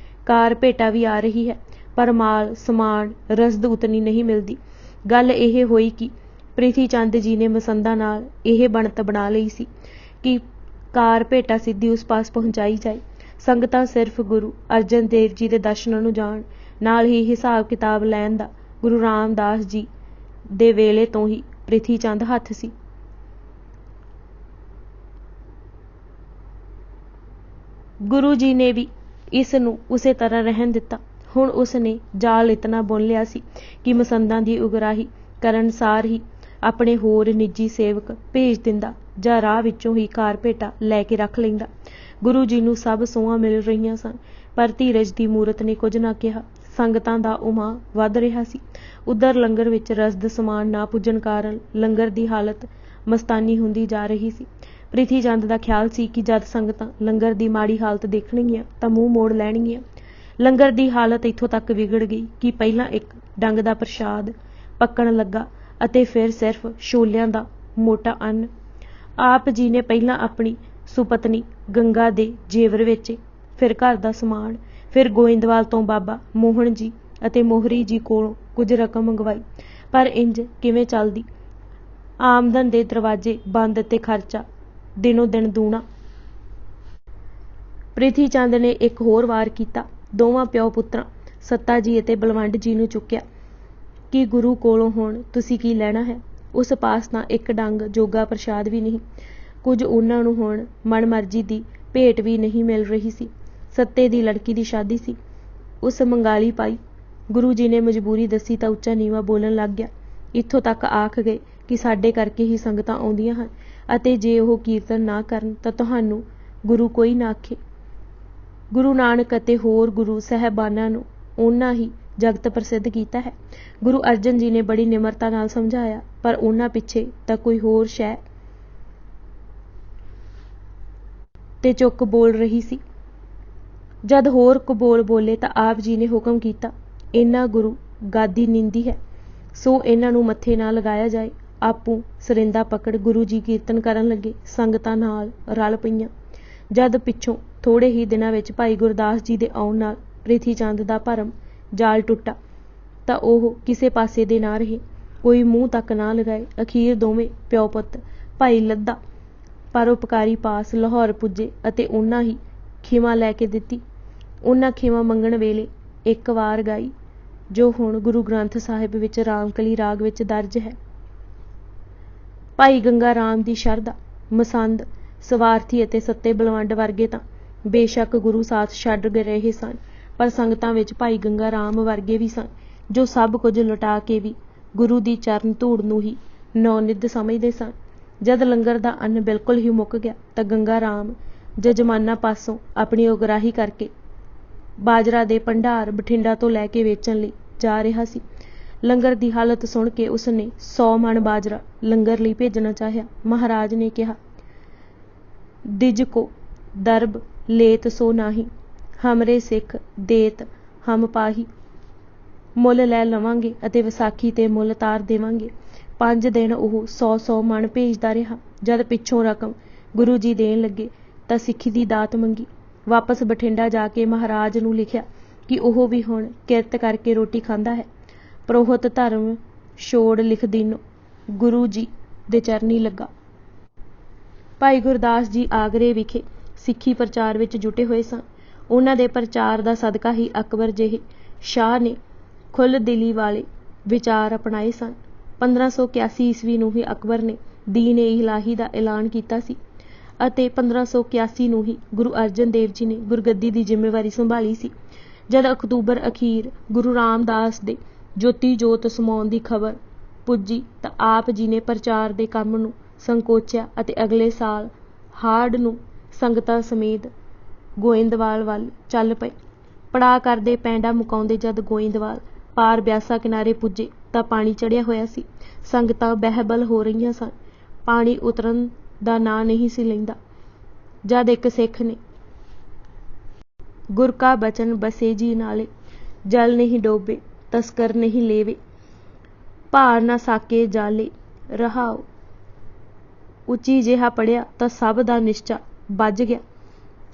ਕਾਰ ਭੇਟਾ ਵੀ ਆ ਰਹੀ ਹੈ, ਪਰ ਮਾਲ ਸਮਾਨ ਰਸਦ ਉਤਨੀ ਨਹੀਂ ਮਿਲਦੀ। ਗੱਲ ਇਹ ਹੋਈ ਕਿ ਪ੍ਰਿਥੀ ਚੰਦ ਜੀ ਨੇ ਮਸੰਦਾਂ ਨਾਲ ਇਹ ਬਣਤ ਬਣਾ ਲਈ ਸੀ ਕਿ ਕਾਰ ਭੇਟਾ ਸਿੱਧੀ ਉਸ ਪਾਸ ਪਹੁੰਚਾਈ ਜਾਏ। ਸੰਗਤਾਂ ਸਿਰਫ ਗੁਰੂ ਅਰਜਨ ਦੇਵ ਜੀ ਦੇ ਦਰਸ਼ਨਾਂ ਨੂੰ ਜਾਣ, ਨਾਲ ਹੀ ਹਿਸਾਬ ਕਿਤਾਬ ਲੈਣ ਦਾ ਗੁਰੂ ਰਾਮਦਾਸ ਜੀ ਦੇ ਵੇਲੇ ਤੋਂ ਹੀ ਪ੍ਰਿਥੀ ਚੰਦ ਹੱਥ ਸੀ। ਗੁਰੂ ਜੀ ਨੇ ਵੀ ਇਸ ਨੂੰ ਉਸੇ ਤਰ੍ਹਾਂ ਰਹਿਣ ਦਿੱਤਾ। ਹੁਣ ਉਸ ਨੇ ਜਾਲ ਇਤਨਾ ਬੁਣ ਲਿਆ ਸੀ ਕਿ ਮਸੰਦਾਂ ਦੀ ਉਗਰਾਹੀ ਕਰਨ ਸਾਰ ਹੀ ਆਪਣੇ ਹੋਰ ਨਿੱਜੀ ਸੇਵਕ ਭੇਜ ਦਿੰਦਾ ਜਾਂ ਰਾਹ ਵਿੱਚੋਂ ਹੀ ਕਾਰ ਭੇਟਾ ਲੈ ਕੇ ਰੱਖ ਲੈਂਦਾ। ਗੁਰੂ ਜੀ ਨੂੰ ਸਭ ਸੋਹਾਂ ਮਿਲ ਰਹੀਆਂ ਸਨ, ਪਰ ਧੀਰਜ ਦੀ ਮੂਰਤ ਨੇ ਕੁਝ ਨਾ ਕਿਹਾ। ਸੰਗਤਾਂ ਦਾ ਉਮਾਂ ਵੱਧ ਰਿਹਾ ਸੀ। ਉੱਧਰ ਲੰਗਰ ਵਿੱਚ ਰਸਦ ਸਮਾਨ ਨਾ ਪੁੱਜਣ ਕਾਰਨ ਲੰਗਰ ਦੀ ਹਾਲਤ ਮਸਤਾਨੀ ਹੁੰਦੀ ਜਾ ਰਹੀ ਸੀ। ਪ੍ਰਿਥੀ ਚੰਦ ਦਾ ਖਿਆਲ ਸੀ ਕਿ ਜਦ ਸੰਗਤਾਂ ਲੰਗਰ ਦੀ ਮਾੜੀ ਹਾਲਤ ਦੇਖਣਗੀਆਂ ਤਾਂ ਮੂੰਹ ਮੋੜ ਲੈਣਗੀਆਂ। ਲੰਗਰ ਦੀ ਹਾਲਤ ਇੱਥੋਂ ਤੱਕ ਵਿਗੜ ਗਈ ਕਿ ਪਹਿਲਾਂ ਇੱਕ ਡੰਗ ਦਾ ਪ੍ਰਸ਼ਾਦ ਪੱਕਣ ਲੱਗਾ ਅਤੇ ਫਿਰ ਸਿਰਫ ਛੋਲਿਆਂ ਦਾ ਮੋਟਾ ਅੰਨ। ਆਪ ਜੀ ਨੇ ਪਹਿਲਾਂ ਆਪਣੀ ਸੁਪਤਨੀ ਗੰਗਾ ਦੇ ਜੇਵਰ ਵੇਚੇ, ਫਿਰ ਘਰ ਦਾ ਸਮਾਨ, ਫਿਰ ਗੋਇੰਦਵਾਲ ਤੋਂ ਬਾਬਾ ਮੋਹਨ ਜੀ ਅਤੇ ਮੋਹਰੀ ਜੀ ਕੋਲੋਂ ਕੁਝ ਰਕਮ ਮੰਗਵਾਈ। ਪਰ ਇੰਜ ਕਿਵੇਂ ਚੱਲਦੀ? ਆਮਦਨ ਦੇ ਦਰਵਾਜ਼ੇ ਬੰਦ ਤੇ ਖਰਚਾ ਦਿਨੋਂ ਦਿਨ ਦੂਣਾ। ਪ੍ਰਿਥੀ ਚੰਦ ਨੇ ਇੱਕ ਹੋਰ ਵਾਰ ਕੀਤਾ। ਦੋਵਾਂ ਪਿਓ ਪੁੱਤਰਾਂ ਸੱਤਾ ਜੀ ਅਤੇ ਬਲਵੰਡ ਜੀ ਨੂੰ ਚੁੱਕਿਆ ਕਿ ਗੁਰੂ ਕੋਲੋਂ ਹੁਣ ਤੁਸੀਂ ਕੀ ਲੈਣਾ ਹੈ। ਉਸ ਪਾਸ ਤਾਂ ਇੱਕ ਡੰਗ ਜੋਗਾ ਪ੍ਰਸ਼ਾਦ ਵੀ ਨਹੀਂ। ਕੁਝ ਉਹਨਾਂ ਨੂੰ ਹੁਣ ਮਨਮਰਜ਼ੀ ਦੀ ਭੇਟ ਵੀ ਨਹੀਂ ਮਿਲ ਰਹੀ ਸੀ। ਸੱਤੇ ਦੀ ਲੜਕੀ ਦੀ ਸ਼ਾਦੀ ਸੀ। ਉਸ ਮੰਗਾਲੀ ਪਾਈ। ਗੁਰੂ ਜੀ ਨੇ ਮਜਬੂਰੀ ਦੱਸੀ ਤਾਂ ਉੱਚਾ ਨੀਵਾਂ ਬੋਲਣ ਲੱਗ ਗਿਆ। ਇੱਥੋਂ ਤੱਕ ਆਖ ਗਏ ਕਿ ਸਾਡੇ ਕਰਕੇ ਹੀ ਸੰਗਤਾਂ ਆਉਂਦੀਆਂ ਹਨ ਅਤੇ ਜੇ ਉਹ ਕੀਰਤਨ ਨਾ ਕਰਨ ਤਾਂ ਤੁਹਾਨੂੰ ਗੁਰੂ ਕੋਈ ਨਾ ਆਖੇ। ਗੁਰੂ ਨਾਨਕ ਅਤੇ ਹੋਰ ਗੁਰੂ ਸਾਹਿਬਾਨਾਂ ਨੂੰ ਉਹਨਾਂ ਹੀ ਜਗਤ ਪ੍ਰਸਿੱਧ ਕੀਤਾ ਹੈ। ਗੁਰੂ ਅਰਜਨ ਜੀ ਨੇ ਬੜੀ ਨਿਮਰਤਾ ਨਾਲ ਸਮਝਾਇਆ, ਪਰ ਉਹਨਾਂ ਪਿੱਛੇ ਤਾਂ ਕੋਈ ਹੋਰ ਸ਼ੈ ਤੇ ਚੁੱਕ ਬੋਲ ਰਹੀ ਸੀ। ਜਦ ਹੋਰ ਕਬੋਲ ਬੋਲੇ ਤਾਂ ਆਪ ਜੀ ਨੇ ਹੁਕਮ ਕੀਤਾ, ਇਹਨਾਂ ਗੁਰੂ ਗਾਦੀ ਨੀਂਦੀ ਹੈ, ਸੋ ਇਹਨਾਂ ਨੂੰ ਮੱਥੇ ਨਾ ਲਗਾਇਆ ਜਾਏ। ਆਪੂ ਸਰਿੰਦਾ ਪਕੜ ਗੁਰੂ ਜੀ ਕੀਰਤਨ ਕਰਨ ਲੱਗੇ। ਸੰਗਤਾਂ ਨਾਲ ਰਲ ਪਈਆਂ। ਜਦ ਪਿੱਛੋਂ ਥੋੜੇ ਹੀ ਦਿਨਾਂ ਵਿੱਚ ਭਾਈ ਗੁਰਦਾਸ ਜੀ ਦੇ ਆਉਣ ਨਾਲ ਪ੍ਰਿਥੀ ਚੰਦ ਦਾ ਭਰਮ ਜਾਲ ਟੁੱਟਾ ਤਾਂ ਉਹ ਕਿਸੇ ਪਾਸੇ ਦੇ ਨਾ ਰਹੇ, ਕੋਈ ਮੂੰਹ ਤੱਕ ਨਾ ਲਗਾਏ। ਅਖੀਰ ਦੋਵੇਂ ਪਿਓ ਪੁੱਤ ਭਾਈ ਲੱਦਾ ਪਰਉਪਕਾਰੀ ਪਾਸ ਲਾਹੌਰ ਪੁੱਜੇ ਅਤੇ ਉਹਨਾਂ ਹੀ ਖਿਮਾ ਲੈ ਕੇ ਦਿੱਤੀ। ਉਹਨਾਂ ਖਿਮਾ ਮੰਗਣ ਵੇਲੇ ਇੱਕ ਵਾਰ ਗਾਈ ਜੋ ਹੁਣ ਗੁਰੂ ਗ੍ਰੰਥ ਸਾਹਿਬ ਵਿੱਚ ਰਾਮਕਲੀ ਰਾਗ ਵਿੱਚ ਦਰਜ ਹੈ। ਭਾਈ ਗੰਗਾ ਰਾਮ ਦੀ ਸ਼ਰਧਾ, ਮਸੰਦ, ਸਵਾਰਥੀ ਅਤੇ ਸੱਤੇ ਬਲਵੰਡ ਵਰਗੇ ਤਾਂ ਬੇਸ਼ੱਕ ਗੁਰੂ ਸਾਥ ਛੱਡ ਰਹੇ ਸਨ, ਪਰ ਸੰਗਤਾਂ ਵਿੱਚ ਭਾਈ ਗੰਗਾ ਰਾਮ ਵਰਗੇ ਵੀ ਸਨ ਜੋ ਸਭ ਕੁਝ ਲੁਟਾ ਕੇ ਵੀ ਗੁਰੂ ਦੀ ਚਰਨ ਧੂੜ ਨੂੰ ਹੀ ਨੌਨਿੱਧ ਸਮਝਦੇ ਸਨ। ਜਦ ਲੰਗਰ ਦਾ ਅੰਨ ਬਿਲਕੁਲ ਹੀ ਮੁੱਕ ਗਿਆ ਤਾਂ ਗੰਗਾ ਰਾਮ ਜਜਮਾਨਾਂ ਪਾਸੋਂ ਆਪਣੀ ਉਗਰਾਹੀ ਕਰਕੇ ਬਾਜਰਾ ਦੇ ਭੰਡਾਰ ਬਠਿੰਡਾ ਤੋਂ ਲੈ ਕੇ ਵੇਚਣ ਲਈ ਜਾ ਰਿਹਾ ਸੀ। ਲੰਗਰ ਦੀ ਹਾਲਤ ਸੁਣ ਕੇ ਉਸਨੇ 100 ਮਣ ਬਾਜਰਾ ਲੰਗਰ ਲਈ ਭੇਜਣਾ ਚਾਹਿਆ। ਮਹਾਰਾਜ ਨੇ ਕਿਹਾ, ਦਿਜ ਕੋ ਦਰਬ ਲੇਤ ਸੋ ਨਾਹੀ, ਹਮਰੇ ਸਿੱਖ ਦੇਤ ਹਮ ਪਾਹੀ। ਮੁੱਲ ਲੈ ਲਵਾਂਗੇ ਅਤੇ ਵਿਸਾਖੀ ਤੇ ਮੁੱਲ ਤਾਰ ਦੇਵਾਂਗੇ। 5 ਦਿਨ ਉਹ 100 ਮਣ ਭੇਜਦਾ ਰਿਹਾ। ਜਦ ਪਿੱਛੋਂ ਰਕਮ ਗੁਰੂ ਜੀ ਦੇਣ ਲੱਗੇ ਤਾਂ ਸਿੱਖੀ ਦੀ ਦਾਤ ਮੰਗੀ। ਵਾਪਸ ਬਠਿੰਡਾ ਜਾ ਕੇ ਮਹਾਰਾਜ ਨੂੰ ਲਿਖਿਆ ਕਿ ਉਹ ਵੀ ਹੁਣ ਕਿਰਤ ਕਰਕੇ ਰੋਟੀ ਖਾਂਦਾ ਹੈ। ਪ੍ਰੋਹਤ ਧਰਮ ਛੋੜ ਲਿਖ ਦੀਨੋ, ਗੁਰੂ ਜੀ ਦੇ ਚਰਨੀ ਲੱਗਾ। ਭਾਈ ਗੁਰਦਾਸ ਜੀ ਆਗਰੇ ਵਿਖੇ ਸਿੱਖੀ ਪ੍ਰਚਾਰ ਵਿੱਚ ਜੁਟੇ ਹੋਏ ਸਨ। ਉਹਨਾਂ ਦੇ ਪ੍ਰਚਾਰ ਦਾ ਸਦਕਾ ਹੀ ਅਕਬਰ ਜਿਹੇ ਸ਼ਾਹ ਨੇ ਖੁੱਲ੍ਹ ਦਿਲੀ ਵਾਲੇ ਵਿਚਾਰ ਅਪਣਾਏ ਸਨ। 1581 ਈਸਵੀ ਨੂੰ ਹੀ ਅਕਬਰ ਨੇ ਦੀਨ ਏ ਇਲਾਹੀ ਦਾ ਐਲਾਨ ਕੀਤਾ ਸੀ ਅਤੇ 1581 ਨੂੰ ਹੀ ਗੁਰੂ ਅਰਜਨ ਦੇਵ ਜੀ ਨੇ ਗੁਰਗੱਦੀ ਦੀ ਜ਼ਿੰਮੇਵਾਰੀ ਸੰਭਾਲੀ ਸੀ। ਜਦ ਅਕਤੂਬਰ ਅਖੀਰ ਗੁਰੂ ਰਾਮਦਾਸ ਦੇ ਜੋਤੀ ਜੋਤ ਸਮਾਉਣ ਦੀ ਖਬਰ ਪੁੱਜੀ ਤਾਂ ਆਪ ਜੀ ਨੇ ਪ੍ਰਚਾਰ ਦੇ ਕੰਮ ਨੂੰ ਸੰਕੋਚਿਆ ਅਤੇ ਅਗਲੇ ਸਾਲ ਹਾੜ ਨੂੰ ਸੰਗਤਾਂ ਸਮੇਤ ਗੋਇੰਦਵਾਲ ਵੱਲ ਚੱਲ ਪਏ। ਪੜਾਅ ਕਰਦੇ ਪੈਂਡਾ ਮੁਕਾਉਂਦੇ ਜਦ ਗੋਇੰਦਵਾਲ ਪਾਰ ਬਿਆਸਾ ਕਿਨਾਰੇ ਪੁੱਜੇ ਤਾਂ ਪਾਣੀ ਚੜ੍ਹਿਆ ਹੋਇਆ ਸੀ। ਸੰਗਤਾਂ ਬਹਿਬਲ ਹੋ ਰਹੀਆਂ ਸਨ। ਪਾਣੀ ਉਤਰਨ ਦਾ ਨਾਂ ਨਹੀਂ ਸੀ ਲੈਂਦਾ। ਜਦ ਇੱਕ ਸਿੱਖ ਨੇ ਗੁਰ ਕਾ ਬਚਨ ਬਸੇ ਜੀ ਨਾਲੇ, ਜਲ ਨਹੀਂ ਡੋਬੇ ਤਸਕਰ ਨਹੀਂ ਲੇਵੇ, ਭਾਰ ਨਾ ਸਾਕੇ ਜਾਲੇ ਰਹਾਓ, ਉੱਚੀ ਜਿਹਾ ਪੜਿਆ ਤਾਂ ਸਭ ਦਾ ਨਿਸ਼ਚਾ ਬੱਝ ਗਿਆ।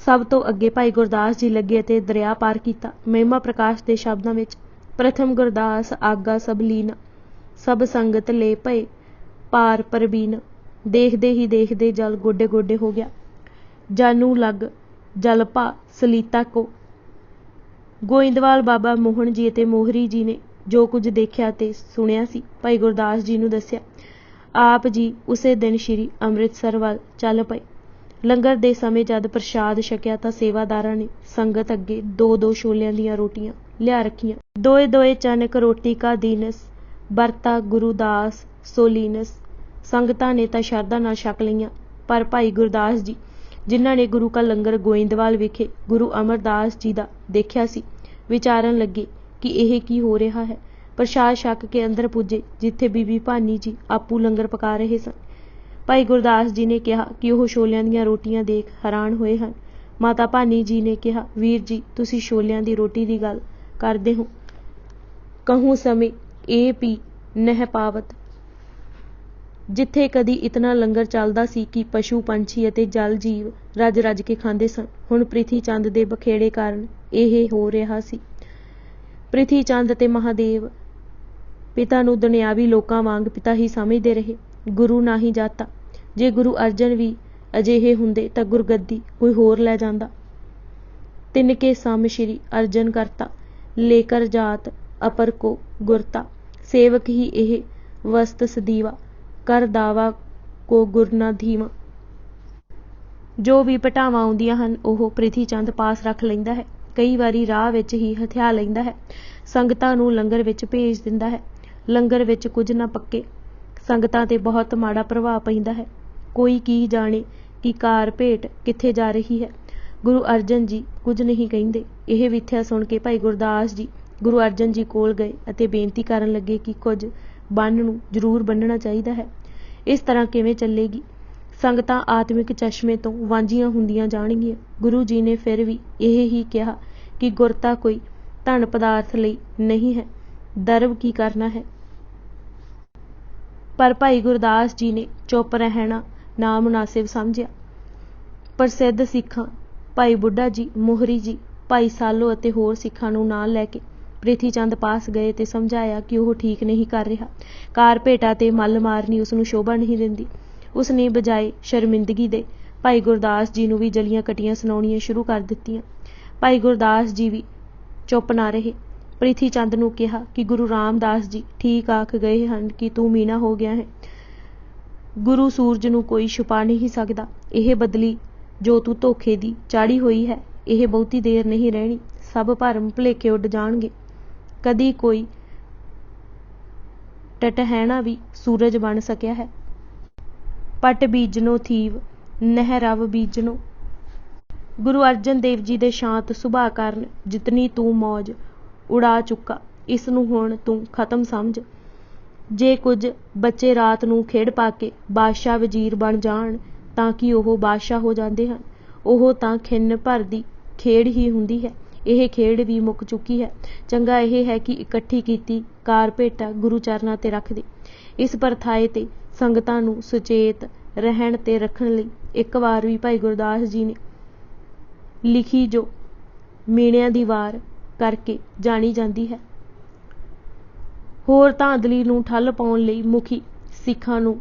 ਸਭ ਤੋਂ ਅੱਗੇ ਭਾਈ ਗੁਰਦਾਸ ਜੀ ਲੱਗੇ ਅਤੇ ਦਰਿਆ ਪਾਰ ਕੀਤਾ। ਮਹਿਮਾ ਪ੍ਰਕਾਸ਼ ਦੇ ਸ਼ਬਦਾਂ ਵਿੱਚ, ਪ੍ਰਥਮ ਗੁਰਦਾਸ ਆਗਾ ਸਭ ਲੀਨਾ, ਸਭ ਸੰਗਤ ਲੈ ਪਏ ਪਾਰ ਪਰਬੀਨ। ਦੇਖਦੇ ਹੀ ਦੇਖਦੇ ਜਲ ਗੋਡੇ ਗੋਡੇ ਹੋ ਗਿਆ। ਜਾਨੂ ਲੱਗ ਜਲਪਾ ਸਲੀਤਾ ਕੋ। ਗੋਇੰਦਵਾਲ ਬਾਬਾ ਮੋਹਨ ਜੀ ਅਤੇ ਮੋਹਰੀ ਜੀ ਨੇ ਜੋ ਕੁਝ ਦੇਖਿਆ ਤੇ ਸੁਣਿਆ ਸੀ ਭਾਈ ਗੁਰਦਾਸ ਜੀ ਨੂੰ ਦੱਸਿਆ। ਆਪ ਜੀ ਉਸੇ ਦਿਨ ਸ਼੍ਰੀ ਅੰਮ੍ਰਿਤਸਰ ਵੱਲ ਚੱਲ ਪਏ। ਲੰਗਰ ਦੇ ਸਮੇਂ ਜਦ ਪ੍ਰਸ਼ਾਦ ਛਕਿਆ ਤਾਂ ਸੇਵਾਦਾਰਾਂ ਨੇ ਸੰਗਤ ਅੱਗੇ 2-2 ਛੋਲਿਆਂ ਦੀਆਂ ਰੋਟੀਆਂ ਲਿਆ ਰੱਖੀਆਂ। ਦੋਏ ਦੋਏ ਚਨਕ ਰੋਟੀ ਕਾ ਦੀਨਸ, ਵਰਤਾ ਗੁਰੂਦਾਸ ਸੋਲੀਨਸ। ਸੰਗਤਾਂ ਨੇ ਤਾਂ ਸ਼ਰਧਾ ਨਾਲ ਛਕ ਲਈਆਂ, ਪਰ ਭਾਈ ਗੁਰਦਾਸ ਜੀ ਜਿਨ੍ਹਾਂ ਨੇ ਗੁਰੂ ਕਾ ਲੰਗਰ ਗੋਇੰਦਵਾਲ ਵਿਖੇ ਗੁਰੂ ਅਮਰਦਾਸ ਜੀ ਦਾ ਦੇਖਿਆ ਸੀ, ਵਿਚਾਰਨ ਲੱਗੇ ਕਿ ਇਹ ਕੀ ਹੋ ਰਿਹਾ ਹੈ। ਪ੍ਰਸ਼ਾਦ ਛਕ ਕੇ ਅੰਦਰ ਪੁੱਜੇ ਜਿੱਥੇ ਬੀਬੀ ਭਾਨੀ ਜੀ ਆਪੂ ਲੰਗਰ ਪਕਾ ਰਹੇ ਸਨ। ਭਾਈ ਗੁਰਦਾਸ ਜੀ ਨੇ ਕਿਹਾ ਕਿ ਉਹ ਛੋਲਿਆਂ ਦੀਆਂ ਰੋਟੀਆਂ ਦੇਖ ਹੈਰਾਨ ਹੋਏ ਹਨ। ਮਾਤਾ ਭਾਨੀ ਜੀ ਨੇ ਕਿਹਾ, ਵੀਰ ਜੀ ਤੁਸੀਂ ਛੋਲਿਆਂ ਦੀ ਰੋਟੀ ਦੀ ਗੱਲ ਕਰਦੇ ਹੋ। ਕਹੂੰ ਸਮੇਂ ਇਹ ਪੀ ਨਹਿ ਪਾਵਤ। ਜਿੱਥੇ ਕਦੀ ਇਤਨਾ ਲੰਗਰ ਚੱਲਦਾ ਸੀ ਕਿ ਪਸ਼ੂ ਪੰਛੀ ਅਤੇ ਜਲ ਜੀਵ ਰੱਜ ਰੱਜ ਕੇ ਖਾਂਦੇ ਸਨ, ਹੁਣ ਪ੍ਰਿਥੀ ਚੰਦ ਦੇ ਬਖੇੜੇ ਕਾਰਨ ਇਹ ਹੋ ਰਿਹਾ ਸੀ। ਪ੍ਰਿਥੀ ਚੰਦ ਅਤੇ ਮਹਾਦੇਵ ਪਿਤਾ ਨੂੰ ਦੁਨਿਆਵੀ ਲੋਕਾਂ ਵਾਂਗ ਪਿਤਾ ਹੀ ਸਮਝਦੇ ਰਹੇ, ਗੁਰੂ ਨਾ ਹੀ ਜਾਤਾ। ਜੇ ਗੁਰੂ ਅਰਜਨ ਵੀ ਅਜਿਹੇ ਹੁੰਦੇ ਤਾਂ ਗੁਰਗੱਦੀ ਕੋਈ ਹੋਰ ਲੈ ਜਾਂਦਾ। ਤਿਨਕੇ ਸਮ ਸ਼੍ਰੀ ਅਰਜਨ ਕਰਤਾ, ਲੇਕਰ ਜਾਤ ਅਪਰ ਕੋ ਗੁਰਤਾ। ਸੇਵਕ ਹੀ ਇਹ ਵਸਤ ਸਦੀਵਾ, ਕਰ ਦਾਵਾ ਕੋ ਗੁਰ ਨਾ ਧੀਵਾ। ਜੋ ਵੀ ਭਟਾਵਾਂ ਆਉਂਦੀਆਂ ਹਨ ਉਹ ਪ੍ਰਿਥੀ ਚੰਦ ਪਾਸ ਰੱਖ ਲੈਂਦਾ ਹੈ। ਕਈ ਵਾਰੀ ਰਾਹ ਵਿੱਚ ਹੀ ਹਥਿਆ ਲੈਂਦਾ ਹੈ। ਸੰਗਤਾਂ ਨੂੰ ਲੰਗਰ ਵਿੱਚ ਭੇਜ ਦਿੰਦਾ ਹੈ। ਲੰਗਰ ਵਿੱਚ ਕੁਝ ਨਾ ਪੱਕੇ, ਸੰਗਤਾਂ ਤੇ ਬਹੁਤ ਮਾੜਾ ਪ੍ਰਭਾਵ ਪੈਂਦਾ ਹੈ। ਕੋਈ ਕੀ ਜਾਣੇ ਕਿ ਕਾਰ ਭੇਟ ਕਿੱਥੇ ਜਾ ਰਹੀ ਹੈ। ਗੁਰੂ ਅਰਜਨ ਜੀ ਕੁਝ ਨਹੀਂ ਕਹਿੰਦੇ। ਇਹ ਵਿਥਿਆ ਸੁਣ ਕੇ ਭਾਈ ਗੁਰਦਾਸ ਜੀ ਗੁਰੂ ਅਰਜਨ ਜੀ ਕੋਲ ਗਏ ਅਤੇ ਬੇਨਤੀ ਕਰਨ ਲੱਗੇ ਕਿ ਕੁਝ ਬੰਨ ਨੂੰ ਜ਼ਰੂਰ ਬੰਨਣਾ ਚਾਹੀਦਾ ਹੈ। ਇਸ ਤਰ੍ਹਾਂ ਕਿਵੇਂ ਚੱਲੇਗੀ? ਸੰਗਤਾਂ ਆਤਮਿਕ ਚਸ਼ਮੇ ਤੋਂ ਵਾਂਝੀਆਂ ਹੁੰਦੀਆਂ ਜਾਣਗੀਆਂ। ਗੁਰੂ ਜੀ ਨੇ ਫਿਰ ਵੀ ਇਹ ਹੀ ਕਿਹਾ ਕਿ ਗੁਰਤਾ ਕੋਈ ਧਨ ਪਦਾਰਥ ਲਈ ਨਹੀਂ ਹੈ, ਦਰਬ ਕੀ ਕਰਨਾ ਹੈ। ਪਰ ਭਾਈ ਗੁਰਦਾਸ ਜੀ ਨੇ ਚੁੱਪ ਰਹਿਣਾ ਨਾ ਮੁਨਾਸਿਬ ਸਮਝਿਆ। ਪ੍ਰਸਿੱਧ ਸਿੱਖਾਂ ਭਾਈ ਬੁੱਢਾ ਜੀ, ਮੋਹਰੀ ਜੀ, ਭਾਈ ਸਾਲੋ ਅਤੇ ਹੋਰ ਸਿੱਖਾਂ ਨੂੰ ਨਾਲ ਲੈ ਕੇ ਪ੍ਰਿਥੀ ਚੰਦ ਪਾਸ ਗਏ ਤੇ ਸਮਝਾਇਆ ਕਿ ਉਹ ਠੀਕ ਨਹੀਂ ਕਰ ਰਿਹਾ। ਕਾਰ ਭੇਟਾ ਤੇ ਮੱਲ ਮਾਰਨੀ ਉਸ ਨੂੰ ਸ਼ੋਭਾ ਨਹੀਂ ਦਿੰਦੀ। ਉਸ ਨੇ ਬਜਾਏ ਸ਼ਰਮਿੰਦਗੀ ਦੇ ਭਾਈ ਗੁਰਦਾਸ ਜੀ ਨੂੰ ਵੀ ਜਲੀਆਂ ਕਟੀਆਂ ਸੁਣਾਉਣੀਆਂ ਸ਼ੁਰੂ ਕਰ ਦਿੱਤੀਆਂ। ਭਾਈ ਗੁਰਦਾਸ ਜੀ ਵੀ ਚੁੱਪ ਨਾ ਰਹੇ। ਪ੍ਰਿਥੀ ਚੰਦ ਨੂੰ ਕਿਹਾ ਕਿ ਗੁਰੂ ਰਾਮਦਾਸ ਜੀ ਠੀਕ ਆਖ ਗਏ ਹਨ ਕਿ ਤੂੰ ਮੀਣਾ ਹੋ ਗਿਆ ਹੈ। ਗੁਰੂ ਸੂਰਜ ਨੂੰ ਕੋਈ ਛੁਪਾ ਨਹੀਂ ਸਕਦਾ। ਇਹ ਬਦਲੀ ਜੋ ਤੂੰ ਧੋਖੇ ਦੀ ਚਾੜੀ ਹੋਈ ਹੈ, ਇਹ ਬਹੁਤੀ ਦੇਰ ਨਹੀਂ ਰਹਿਣੀ। ਸਭ ਭਰਮ ਭੁਲੇਖੇ ਉੱਡ ਜਾਣਗੇ। ਕਦੀ ਕੋਈ ਟਟਹਿਣਾ ਵੀ ਸੂਰਜ ਬਣ ਸਕਿਆ ਹੈ। ਪਟ ਬੀਜਨੋ ਥੀਵ ਨਹਿ ਰਵ ਬੀਜਨੋ। ਗੁਰੂ ਅਰਜਨ ਦੇਵ ਜੀ ਦੇ ਸ਼ਾਂਤ ਸੁਭਾਅ ਕਾਰਨ ਜਿਤਨੀ ਤੂੰ ਮੌਜ ਉਡਾ ਚੁੱਕਾ, ਇਸ ਨੂੰ ਹੁਣ ਤੂੰ ਖਤਮ ਸਮਝ। ਜੇ ਕੁਝ ਬੱਚੇ ਰਾਤ ਨੂੰ ਖੇਡ ਪਾ ਕੇ ਬਾਦਸ਼ਾਹ ਵਜ਼ੀਰ ਬਣ ਜਾਣ ਤਾਂ ਕਿ ਉਹ ਬਾਦਸ਼ਾਹ ਹੋ ਜਾਂਦੇ ਹਨ। ਉਹ ਤਾਂ ਖਿੰਨ ਭਰ ਦੀ ਖੇਡ ਹੀ ਹੁੰਦੀ ਹੈ। ਇਹ ਖੇਡ ਵੀ ਮੁੱਕ ਚੁੱਕੀ ਹੈ। ਚੰਗਾ ਇਹ ਹੈ ਕਿ ਇਕੱਠੀ ਕੀਤੀ ਕਾਰ ਭੇਟਾ ਗੁਰੂ ਚਰਨਾਂ ਤੇ ਰੱਖ ਦੇ। ਇਸ ਪਰਥਾਏ ਤੇ ਸੰਗਤਾਂ ਨੂੰ ਸੁਚੇਤ ਰਹਿਣ ਤੇ ਰੱਖਣ ਲਈ ਇੱਕ ਵਾਰ ਵੀ ਭਾਈ ਗੁਰਦਾਸ ਜੀ ਨੇ ਲਿਖੀ ਜੋ ਮੀਣਿਆਂ ਦੀ ਵਾਰ ਕਰਕੇ ਜਾਣੀ ਜਾਂਦੀ ਹੈ। ਹੋਰ ਧਾਂਦਲੀ ਨੂੰ ਠੱਲ ਪਾਉਣ ਲਈ ਮੁਖੀ ਸਿੱਖਾਂ ਨੂੰ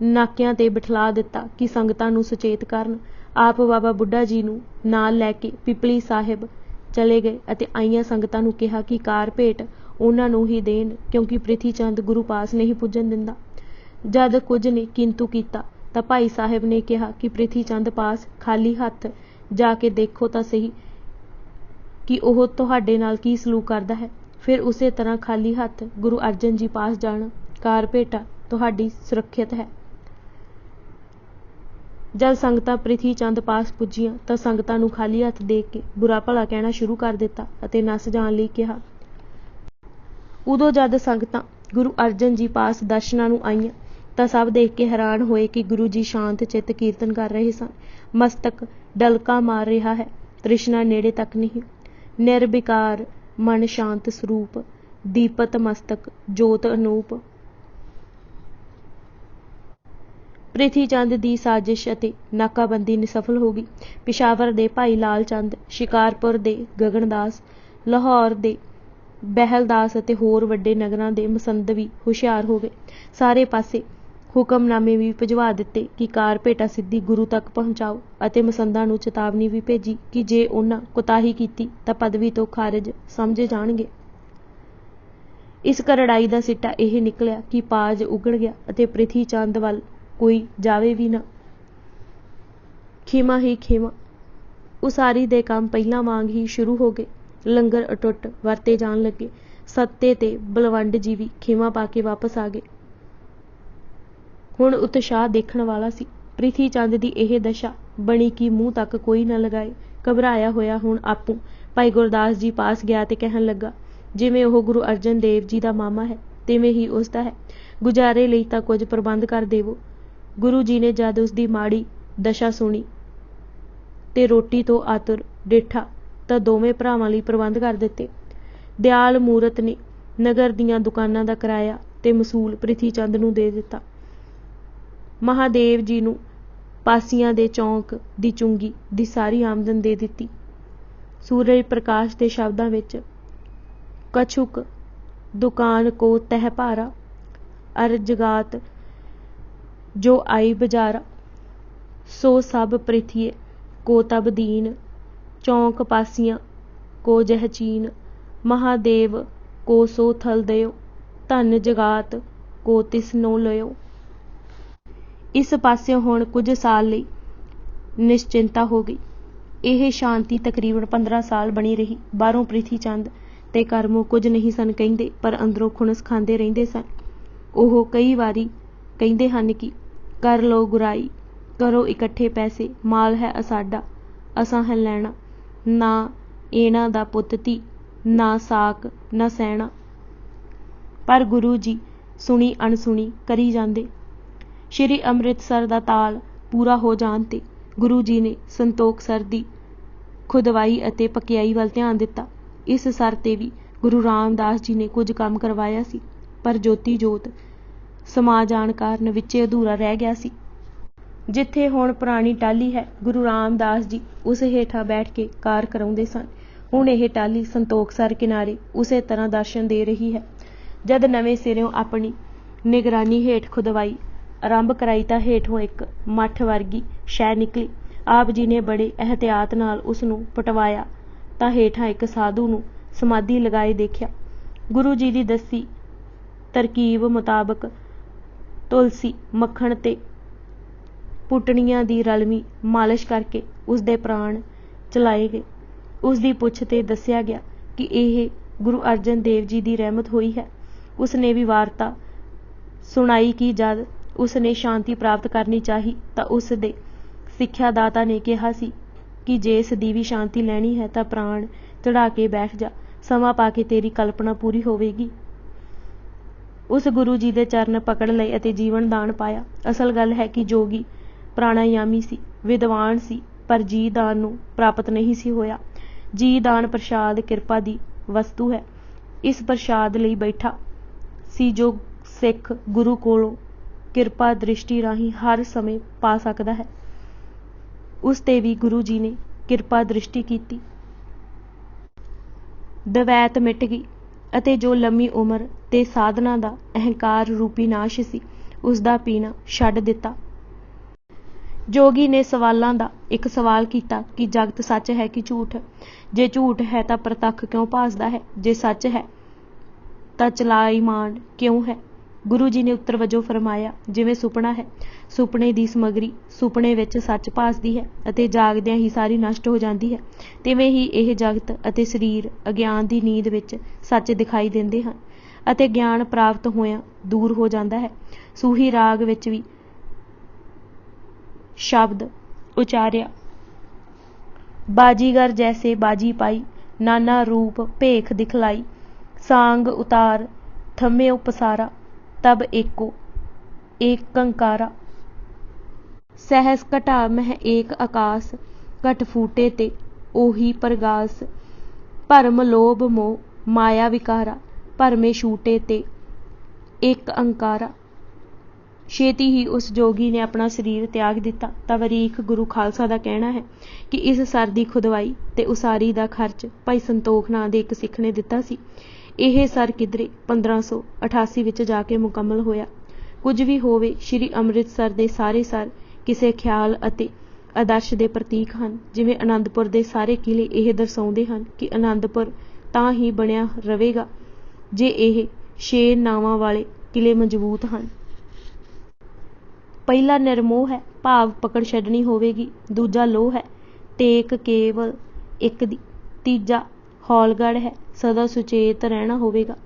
ਨਾਕਿਆਂ ਤੇ ਬਿਠਲਾ ਦਿੱਤਾ ਕਿ ਸੰਗਤਾਂ ਨੂੰ ਸੁਚੇਤ ਕਰਨ। ਆਪ ਬਾਬਾ ਬੁੱਢਾ ਜੀ ਨੂੰ ਨਾਲ ਲੈ ਕੇ ਪਿਪਲੀ ਸਾਹਿਬ ਚਲੇ ਗਏ ਅਤੇ ਆਈਆਂ ਸੰਗਤਾਂ ਨੂੰ ਕਿਹਾ ਕਿ ਕਾਰ ਭੇਟ ਉਹਨਾਂ ਨੂੰ ਹੀ ਦੇਣ, ਕਿਉਂਕਿ ਪ੍ਰਿਥੀ ਚੰਦ ਗੁਰੂ ਪਾਸ ਨਹੀਂ ਪੁੱਜਣ ਦਿੰਦਾ। ਜਦ ਕੁਝ ਨੇ ਕਿੰਤੂ ਕੀਤਾ ਤਾਂ ਭਾਈ ਸਾਹਿਬ ਨੇ ਕਿਹਾ ਕਿ ਪ੍ਰਿਥੀ ਚੰਦ ਪਾਸ ਖਾਲੀ ਹੱਥ ਜਾ ਕੇ ਦੇਖੋ ਤਾਂ ਸਹੀ ਕਿ ਉਹ ਤੁਹਾਡੇ ਨਾਲ ਕੀ ਸਲੂਕ ਕਰਦਾ ਹੈ। ਫਿਰ ਉਸੇ ਤਰ੍ਹਾਂ ਖਾਲੀ ਹੱਥ ਗੁਰੂ ਅਰਜਨ ਜੀ ਪਾਸ ਜਾਣਾ। ਕਾਰ ਭੇਟਾ ਤੁਹਾਡੀ ਸੁਰੱਖਿਅਤ ਹੈ। ਜਦ ਸੰਗਤਾਂ ਪ੍ਰਿਥੀ ਚੰਦ ਪਾਸ ਪੁੱਜੀਆਂ ਤਾਂ ਸੰਗਤਾਂ ਨੂੰ ਖਾਲੀ ਹੱਥ ਦੇਖ ਕੇ ਬੁਰਾ ਭਲਾ ਕਹਿਣਾ ਸ਼ੁਰੂ ਕਰ ਦਿੱਤਾ ਅਤੇ ਨੱਸ ਜਾਣ ਲਈ ਕਿਹਾ। ਉਦੋਂ ਜਦ ਸੰਗਤਾਂ ਗੁਰੂ ਅਰਜਨ ਜੀ ਪਾਸ ਦਰਸ਼ਨਾਂ ਨੂੰ ਆਈਆਂ ਤਾਂ ਸਭ ਦੇਖ ਕੇ ਹੈਰਾਨ ਹੋਏ ਕਿ ਗੁਰੂ ਜੀ ਸ਼ਾਂਤ ਚਿੱਤ ਕੀਰਤਨ ਕਰ ਰਹੇ ਸਨ। ਮਸਤਕ ਡਲਕਾ ਮਾਰ ਰਿਹਾ ਹੈ, ਤ੍ਰਿਸ਼ਨਾ ਨੇੜੇ ਤੱਕ ਨਹੀਂ। ਨਿਰਵਿਕਾਰ ਮਨ ਸ਼ਾਂਤ ਸਰੂਪ, ਦੀਪਤ ਮਸਤਕ ਜੋਤ ਅਨੂਪ। ਪ੍ਰਿਥੀ ਚੰਦ ਦੀ ਸਾਜ਼ਿਸ਼ ਅਤੇ ਨਾਕਾਬੰਦੀ ਨਿਸਫਲ ਹੋ ਗਈ। ਪਿਸ਼ਾਵਰ ਦੇ ਭਾਈ ਲਾਲ ਚੰਦ, ਸ਼ਿਕਾਰਪੁਰ ਦੇ ਗਗਨਦਾਸ, ਲਾਹੌਰ ਦੇ ਬਹਿਲਦਾਸ ਅਤੇ ਹੋਰ ਵੱਡੇ ਨਗਰਾਂ ਦੇ ਮਸੰਦ ਵੀ ਹੁਸ਼ਿਆਰ ਹੋ ਗਏ। ਸਾਰੇ ਪਾਸੇ ਹੁਕਮਨਾਮੇ ਵੀ ਭਿਜਵਾ ਦਿੱਤੇ ਕਿ ਕਾਰ ਭੇਟਾ ਸਿੱਧੀ ਗੁਰੂ ਤੱਕ ਪਹੁੰਚਾਓ ਅਤੇ ਮਸੰਦਾਂ ਨੂੰ ਚੇਤਾਵਨੀ ਵੀ ਭੇਜੀ ਕਿ ਜੇ ਉਹਨਾਂ ਕੁਤਾਹੀ ਕੀਤੀ ਤਾਂ ਪਦਵੀ ਤੋਂ ਖਾਰਿਜ ਸਮਝੇ ਜਾਣਗੇ। ਇਸ ਕਰੜਾਈ ਦਾ ਸਿੱਟਾ ਇਹ ਨਿਕਲਿਆ ਕਿ ਪਾਜ ਉਗੜ ਗਿਆ ਅਤੇ ਪ੍ਰਿਥੀ ਚੰਦ ਵੱਲ ਕੋਈ ਜਾਵੇ ਵੀ ਨਾ। ਖੇਮਾ ਹੀ ਖੇਮਾ। ਉਸਾਰੀ ਦੇ ਕੰਮ ਪਹਿਲਾਂ ਵਾਂਗ ਹੀ ਸ਼ੁਰੂ ਹੋ ਗਏ। ਲੰਗਰ ਅਟੁੱਟ ਵਰਤੇ ਜਾਣ ਲੱਗੇ। ਸੱਤੇ ਤੇ ਬਲਵੰਡ ਜੀ ਵੀ ਖੇਮਾ ਪਾ ਕੇ ਵਾਪਸ ਆ ਗਏ। ਹੁਣ ਉਤਸ਼ਾਹ ਦੇਖਣ ਵਾਲਾ ਸੀ। ਪ੍ਰਿਥੀ ਚੰਦ ਦੀ ਇਹ ਦਸ਼ਾ ਬਣੀ ਕਿ ਮੂੰਹ ਤੱਕ ਕੋਈ ਨਾ ਲਗਾਏ। ਘਬਰਾਇਆ ਹੋਇਆ ਹੁਣ ਆਪੂ ਭਾਈ ਗੁਰਦਾਸ ਜੀ ਪਾਸ ਗਿਆ ਤੇ ਕਹਿਣ ਲੱਗਾ, ਜਿਵੇਂ ਉਹ ਗੁਰੂ ਅਰਜਨ ਦੇਵ ਜੀ ਦਾ ਮਾਮਾ ਹੈ ਤਿਵੇਂ ਹੀ ਉਸਦਾ ਹੈ। ਗੁਜ਼ਾਰੇ ਲਈ ਤਾਂ ਕੁਝ ਪ੍ਰਬੰਧ ਕਰ ਦੇਵੋ। ਗੁਰੂ ਜੀ ਨੇ ਜਦ ਉਸ ਦੀ ਮਾੜੀ ਦਸ਼ਾ ਸੁਣੀ ਤੇ ਰੋਟੀ ਤੋਂ ਆਤੁਰ ਡਿੱਠਾ ਤਾਂ ਦੋਵੇਂ ਭਰਾਵਾਂ ਲਈ ਪ੍ਰਬੰਧ ਕਰ ਦਿੱਤੇ। ਦਿਆਲ ਮੂਰਤ ਨੇ ਨਗਰ ਦੀਆਂ ਦੁਕਾਨਾਂ ਦਾ ਕਿਰਾਇਆ ਤੇ ਮਸੂਲ ਪ੍ਰਿਥੀ ਚੰਦ ਨੂੰ ਦੇ ਦਿੱਤਾ। ਮਹਾਦੇਵ ਜੀ ਨੂੰ ਪਾਸੀਆਂ ਦੇ ਚੌਂਕ ਦੀ ਚੁੰਗੀ ਦੀ ਸਾਰੀ ਆਮਦਨ ਦੇ ਦਿੱਤੀ। ਸੂਰਜ ਪ੍ਰਕਾਸ਼ ਦੇ ਸ਼ਬਦਾਂ ਵਿੱਚ ਕਛੁਕ ਦੁਕਾਨ ਕੋ ਤਹਿ ਭਾਰਾ ਅਰ ਜਗਾਤ ਜੋ ਆਈ ਬਜ਼ਾਰਾ ਸੋ ਸਭ ਪ੍ਰਿਥੀਏ ਕੋ ਤਬ ਦੀਨ ਚੌਂਕ ਪਾਸੀਆਂ ਕੋ ਜਹ ਚੀਨ ਮਹਾਦੇਵ ਕੋ ਸੋ ਥਲ ਦਿਓ ਧਨ ਜਗਾਤ ਕੋ ਤਿਸ ਨੋ ਲਿਓ। ਇਸ ਪਾਸਿਓਂ ਹੁਣ ਕੁਝ ਸਾਲ ਲਈ ਨਿਸ਼ਚਿੰਤਾ ਹੋ ਗਈ। ਇਹ ਸ਼ਾਂਤੀ ਤਕਰੀਬਨ 15 ਸਾਲ ਬਣੀ ਰਹੀ। ਬਾਹਰੋਂ ਪ੍ਰਿਥੀ ਚੰਦ ਤੇ ਕਰਮੋਂ ਕੁਝ ਨਹੀਂ ਸਨ ਕਹਿੰਦੇ, ਪਰ ਅੰਦਰੋਂ ਖੁਣਸ ਖਾਂਦੇ ਰਹਿੰਦੇ ਸਨ। ਉਹ ਕਈ ਵਾਰੀ ਕਹਿੰਦੇ ਹਨ ਕਿ ਕਰ ਲਓ ਗੁਰਾਈ, ਕਰੋ ਇਕੱਠੇ ਪੈਸੇ, ਮਾਲ ਹੈ ਅਸਾਡਾ, ਅਸਾਂ ਹੈ ਲੈਣਾ, ਨਾ ਇਹਨਾਂ ਦਾ ਪੁੱਤ ਧੀ, ਨਾ ਸਾਕ ਨਾ ਸਹਿਣਾ। ਪਰ ਗੁਰੂ ਜੀ ਸੁਣੀ ਅਣਸੁਣੀ ਕਰੀ ਜਾਂਦੇ। ਸ਼੍ਰੀ ਅੰਮ੍ਰਿਤਸਰ ਦਾ ਤਾਲ ਪੂਰਾ ਹੋ ਜਾਣ ਤੇ ਗੁਰੂ ਜੀ ਨੇ ਸੰਤੋਖ ਸਰ ਦੀ ਖੁਦਵਾਈ ਅਤੇ ਪਕਿਆਈ ਵੱਲ ਧਿਆਨ ਦਿੱਤਾ। ਇਸ ਸਰ ਤੇ ਵੀ ਗੁਰੂ ਰਾਮਦਾਸ ਜੀ ਨੇ ਕੁਝ ਕੰਮ ਕਰਵਾਇਆ ਸੀ, ਪਰ ਜੋਤੀ ਜੋਤ ਸਮਾ ਜਾਣ ਕਾਰਨ ਵਿੱਚੇ ਅਧੂਰਾ ਰਹਿ ਗਿਆ ਸੀ। ਜਿੱਥੇ ਹੁਣ ਪੁਰਾਣੀ ਟਾਹਲੀ ਹੈ, ਗੁਰੂ ਰਾਮਦਾਸ ਜੀ ਉਸ ਹੇਠਾਂ ਬੈਠ ਕੇ ਕਾਰ ਕਰਾਉਂਦੇ ਸਨ। ਹੁਣ ਇਹ ਟਾਹਲੀ ਸੰਤੋਖ ਸਰ ਕਿਨਾਰੇ ਉਸੇ ਤਰ੍ਹਾਂ ਦਰਸ਼ਨ ਦੇ ਰਹੀ ਹੈ। ਜਦ ਨਵੇਂ ਸਿਰਿਓਂ ਆਪਣੀ ਨਿਗਰਾਨੀ ਹੇਠ ਖੁਦਵਾਈ ਆਰੰਭ ਕਰਾਈ ਤਾਂ ਹੇਠੋਂ ਇੱਕ ਮੱਠ ਵਰਗੀ ਸ਼ੈ ਨਿਕਲੀ। ਆਪ ਜੀ ਨੇ ਬੜੇ ਇਹਤਿਆਤ ਨਾਲ ਉਸ ਨੂੰ ਪਟਵਾਇਆ ਤਾਂ ਹੇਠਾਂ ਇੱਕ ਸਾਧੂ ਨੂੰ ਸਮਾਧੀ ਲਗਾਏ ਦੇਖਿਆ। ਗੁਰੂ ਜੀ ਦੀ ਦੱਸੀ ਤਰਕੀਬ ਮੁਤਾਬਕ ਤੁਲਸੀ ਮੱਖਣ ਤੇ ਪੁੱਟਣੀਆਂ ਦੀ ਰਲਵੀਂ ਮਾਲਿਸ਼ ਕਰਕੇ ਉਸ ਦੇ ਪ੍ਰਾਣ ਚਲਾਏ ਗਏ। ਉਸ ਦੀ ਪੁੱਛ ਤੇ ਦੱਸਿਆ ਗਿਆ ਕਿ ਇਹ ਗੁਰੂ ਅਰਜਨ ਦੇਵ ਜੀ ਦੀ ਰਹਿਮਤ ਹੋਈ ਹੈ। ਉਸ ਨੇ ਵੀ ਵਾਰਤਾ ਸੁਣਾਈ ਕਿ ਜਦ ਉਸ ਨੇ ਸ਼ਾਂਤੀ ਪ੍ਰਾਪਤ ਕਰਨੀ ਚਾਹੀ ਤਾਂ ਉਸ ਦੇ ਸਿੱਖਿਆ ਦਾਤਾ ਨੇ ਕਿਹਾ ਸੀ ਕਿ ਜੇ ਇਸ ਦੀ ਵੀ ਸ਼ਾਂਤੀ ਲੈਣੀ ਹੈ ਤਾਂ ਪ੍ਰਾਣ ਚੜਾ ਕੇ ਬੈਠ ਜਾ, ਸਮਾਂ ਪਾ ਕੇ ਤੇਰੀ ਕਲਪਨਾ ਪੂਰੀ ਹੋਵੇਗੀ। ਉਸ ਗੁਰੂ ਜੀ ਦੇ ਚਰਨ ਪਕੜ ਲਏ ਅਤੇ ਜੀਵਨ ਦਾਨ ਪਾਇਆ। ਅਸਲ ਗੱਲ ਹੈ ਕਿ ਜੋਗੀ ਪ੍ਰਾਣਾਯਾਮੀ ਸੀ, ਵਿਦਵਾਨ ਸੀ, ਪਰ ਜੀ ਦਾਨ ਨੂੰ ਪ੍ਰਾਪਤ ਨਹੀਂ ਸੀ ਹੋਇਆ। ਜੀ ਦਾਨ ਪ੍ਰਸ਼ਾਦ ਕਿਰਪਾ ਦੀ ਵਸਤੂ ਹੈ। ਇਸ ਪ੍ਰਸ਼ਾਦ ਲਈ ਬੈਠਾ ਸੀ ਜੋ ਸਿੱਖ ਗੁਰੂ ਕੋਲੋਂ ਕਿਰਪਾ ਦ੍ਰਿਸ਼ਟੀ ਰਾਹੀਂ ਹਰ ਸਮੇਂ ਪਾ ਸਕਦਾ ਹੈ। ਉਸ ਤੇ ਵੀ ਗੁਰੂ ਜੀ ਨੇ ਕਿਰਪਾ ਦ੍ਰਿਸ਼ਟੀ ਕੀਤੀ। ਦਵੈਤ ਮਿਟ ਗਈ ਅਤੇ ਜੋ ਲੰਮੀ ਉਮਰ ਤੇ ਸਾਧਨਾ ਦਾ ਅਹੰਕਾਰ ਰੂਪੀ ਨਾਸ਼ ਸੀ, ਉਸ ਦਾ ਪੀਣਾ ਛੱਡ ਦਿੱਤਾ। ਜੋਗੀ ਨੇ ਸਵਾਲਾਂ ਦਾ ਇੱਕ ਸਵਾਲ ਕੀਤਾ ਕਿ ਜਗਤ ਸੱਚ ਹੈ ਕਿ ਝੂਠ? ਜੇ ਝੂਠ ਹੈ ਤਾਂ ਪ੍ਰਤੱਖ ਕਿਉਂ ਭਾਸਦਾ ਹੈ? ਜੇ ਸੱਚ ਹੈ ਤਾਂ ਚਲਾਈਮਾਨ ਕਿਉਂ ਹੈ? ਗੁਰੂ ਜੀ ਨੇ ਉੱਤਰ ਵਜੋਂ ਫਰਮਾਇਆ, ਜਿਵੇਂ ਸੁਪਨਾ ਹੈ, ਸੁਪਨੇ ਦੀ ਸਮੱਗਰੀ ਸੁਪਨੇ ਵਿੱਚ ਸੱਚ ਭਾਸਦੀ ਹੈ ਅਤੇ ਜਾਗਦਿਆਂ ਹੀ ਸਾਰੀ ਨਸ਼ਟ ਹੋ ਜਾਂਦੀ ਹੈ, ਤਿਵੇਂ ਹੀ ਇਹ ਜਗਤ ਅਤੇ ਸਰੀਰ ਅਗਿਆਨ ਦੀ ਨੀਂਦ ਵਿੱਚ ਸੱਚ ਦਿਖਾਈ ਦਿੰਦੇ ਹਨ ਅਤੇ ਗਿਆਨ ਪ੍ਰਾਪਤ ਹੋਇਆਂ ਦੂਰ ਹੋ ਜਾਂਦਾ ਹੈ। ਸੂਹੀ ਰਾਗ ਵਿੱਚ ਵੀ ਸ਼ਬਦ ਉਚਾਰਿਆ, ਬਾਜੀਗਰ ਜੈਸੇ ਬਾਜੀ ਪਾਈ, ਨਾਨਾ ਰੂਪ ਭੇਖ ਦਿਖਲਾਈ, ਸਾਂਗ ਉਤਾਰ ਥੰਮਿਓ ਪਸਾਰਾ, ਤਬ ਏਕੋ ਏਕੰਕਾਰਾ। ਸਹਿਸ ਘਟਾ ਮਹਿ ਏਕ ਆਕਾਸ, ਘਟ ਫੂਟੇ ਤੇ ਉਹੀ ਪ੍ਰਗਾਸ, ਭਰਮ ਲੋਭ ਮੋਹ ਮਾਇਆ ਵਿਕਾਰਾ, ਭਰਮੇ ਛੂਟੇ ਤੇ ਇੱਕ ਅੰਕਾਰਾ। ਛੇਤੀ ਹੀ ਉਸ ਜੋਗੀ ਨੇ ਆਪਣਾ ਸਰੀਰ ਤਿਆਗ ਦਿੱਤਾ। ਤਵਰੀਖ ਗੁਰੂ ਖਾਲਸਾ ਦਾ ਕਹਿਣਾ ਹੈ ਕਿ ਇਸ ਸਰ ਦੀ ਖੁਦਵਾਈ ਤੇ ਉਸਾਰੀ ਦਾ ਖਰਚ ਭਾਈ ਸੰਤੋਖ ਨਾਂ ਦੇ ਇੱਕ ਸਿੱਖ ਨੇ ਦਿੱਤਾ ਸੀ। ਇਹ ਸਰ ਕਿਧਰੇ 1588 ਵਿੱਚ ਜਾ ਕੇ ਮੁਕੰਮਲ ਹੋਇਆ। ਕੁਝ ਵੀ ਹੋਵੇ, ਸ਼੍ਰੀ ਅੰਮ੍ਰਿਤਸਰ ਦੇ ਸਾਰੇ ਸਰ ਕਿਸੇ ਖਿਆਲ ਅਤੇ ਆਦਰਸ਼ ਦੇ ਪ੍ਰਤੀਕ ਹਨ। ਜਿਵੇਂ ਆਨੰਦਪੁਰ ਦੇ ਸਾਰੇ ਕਿਲੇ ਇਹ ਦਰਸਾਉਂਦੇ ਹਨ ਕਿ ਆਨੰਦਪੁਰ ਤਾਂ ਹੀ ਬਣਿਆ ਰਹੇਗਾ ਜੇ ਇਹ 6 ਨਾਵਾਂ ਵਾਲੇ ਕਿਲੇ ਮਜ਼ਬੂਤ ਹਨ। ਪਹਿਲਾ ਨਿਰਮੋਹ ਹੈ, ਭਾਵ ਪਕੜ ਛੱਡਣੀ ਹੋਵੇਗੀ। ਦੂਜਾ ਲੋਹ ਹੈ, ਟੇਕ ਕੇਵਲ ਇੱਕ ਦੀ। ਤੀਜਾ ਹੌਲਗੜ੍ਹ ਹੈ, ਸਦਾ ਸੁਚੇਤ ਰਹਿਣਾ ਹੋਵੇਗਾ।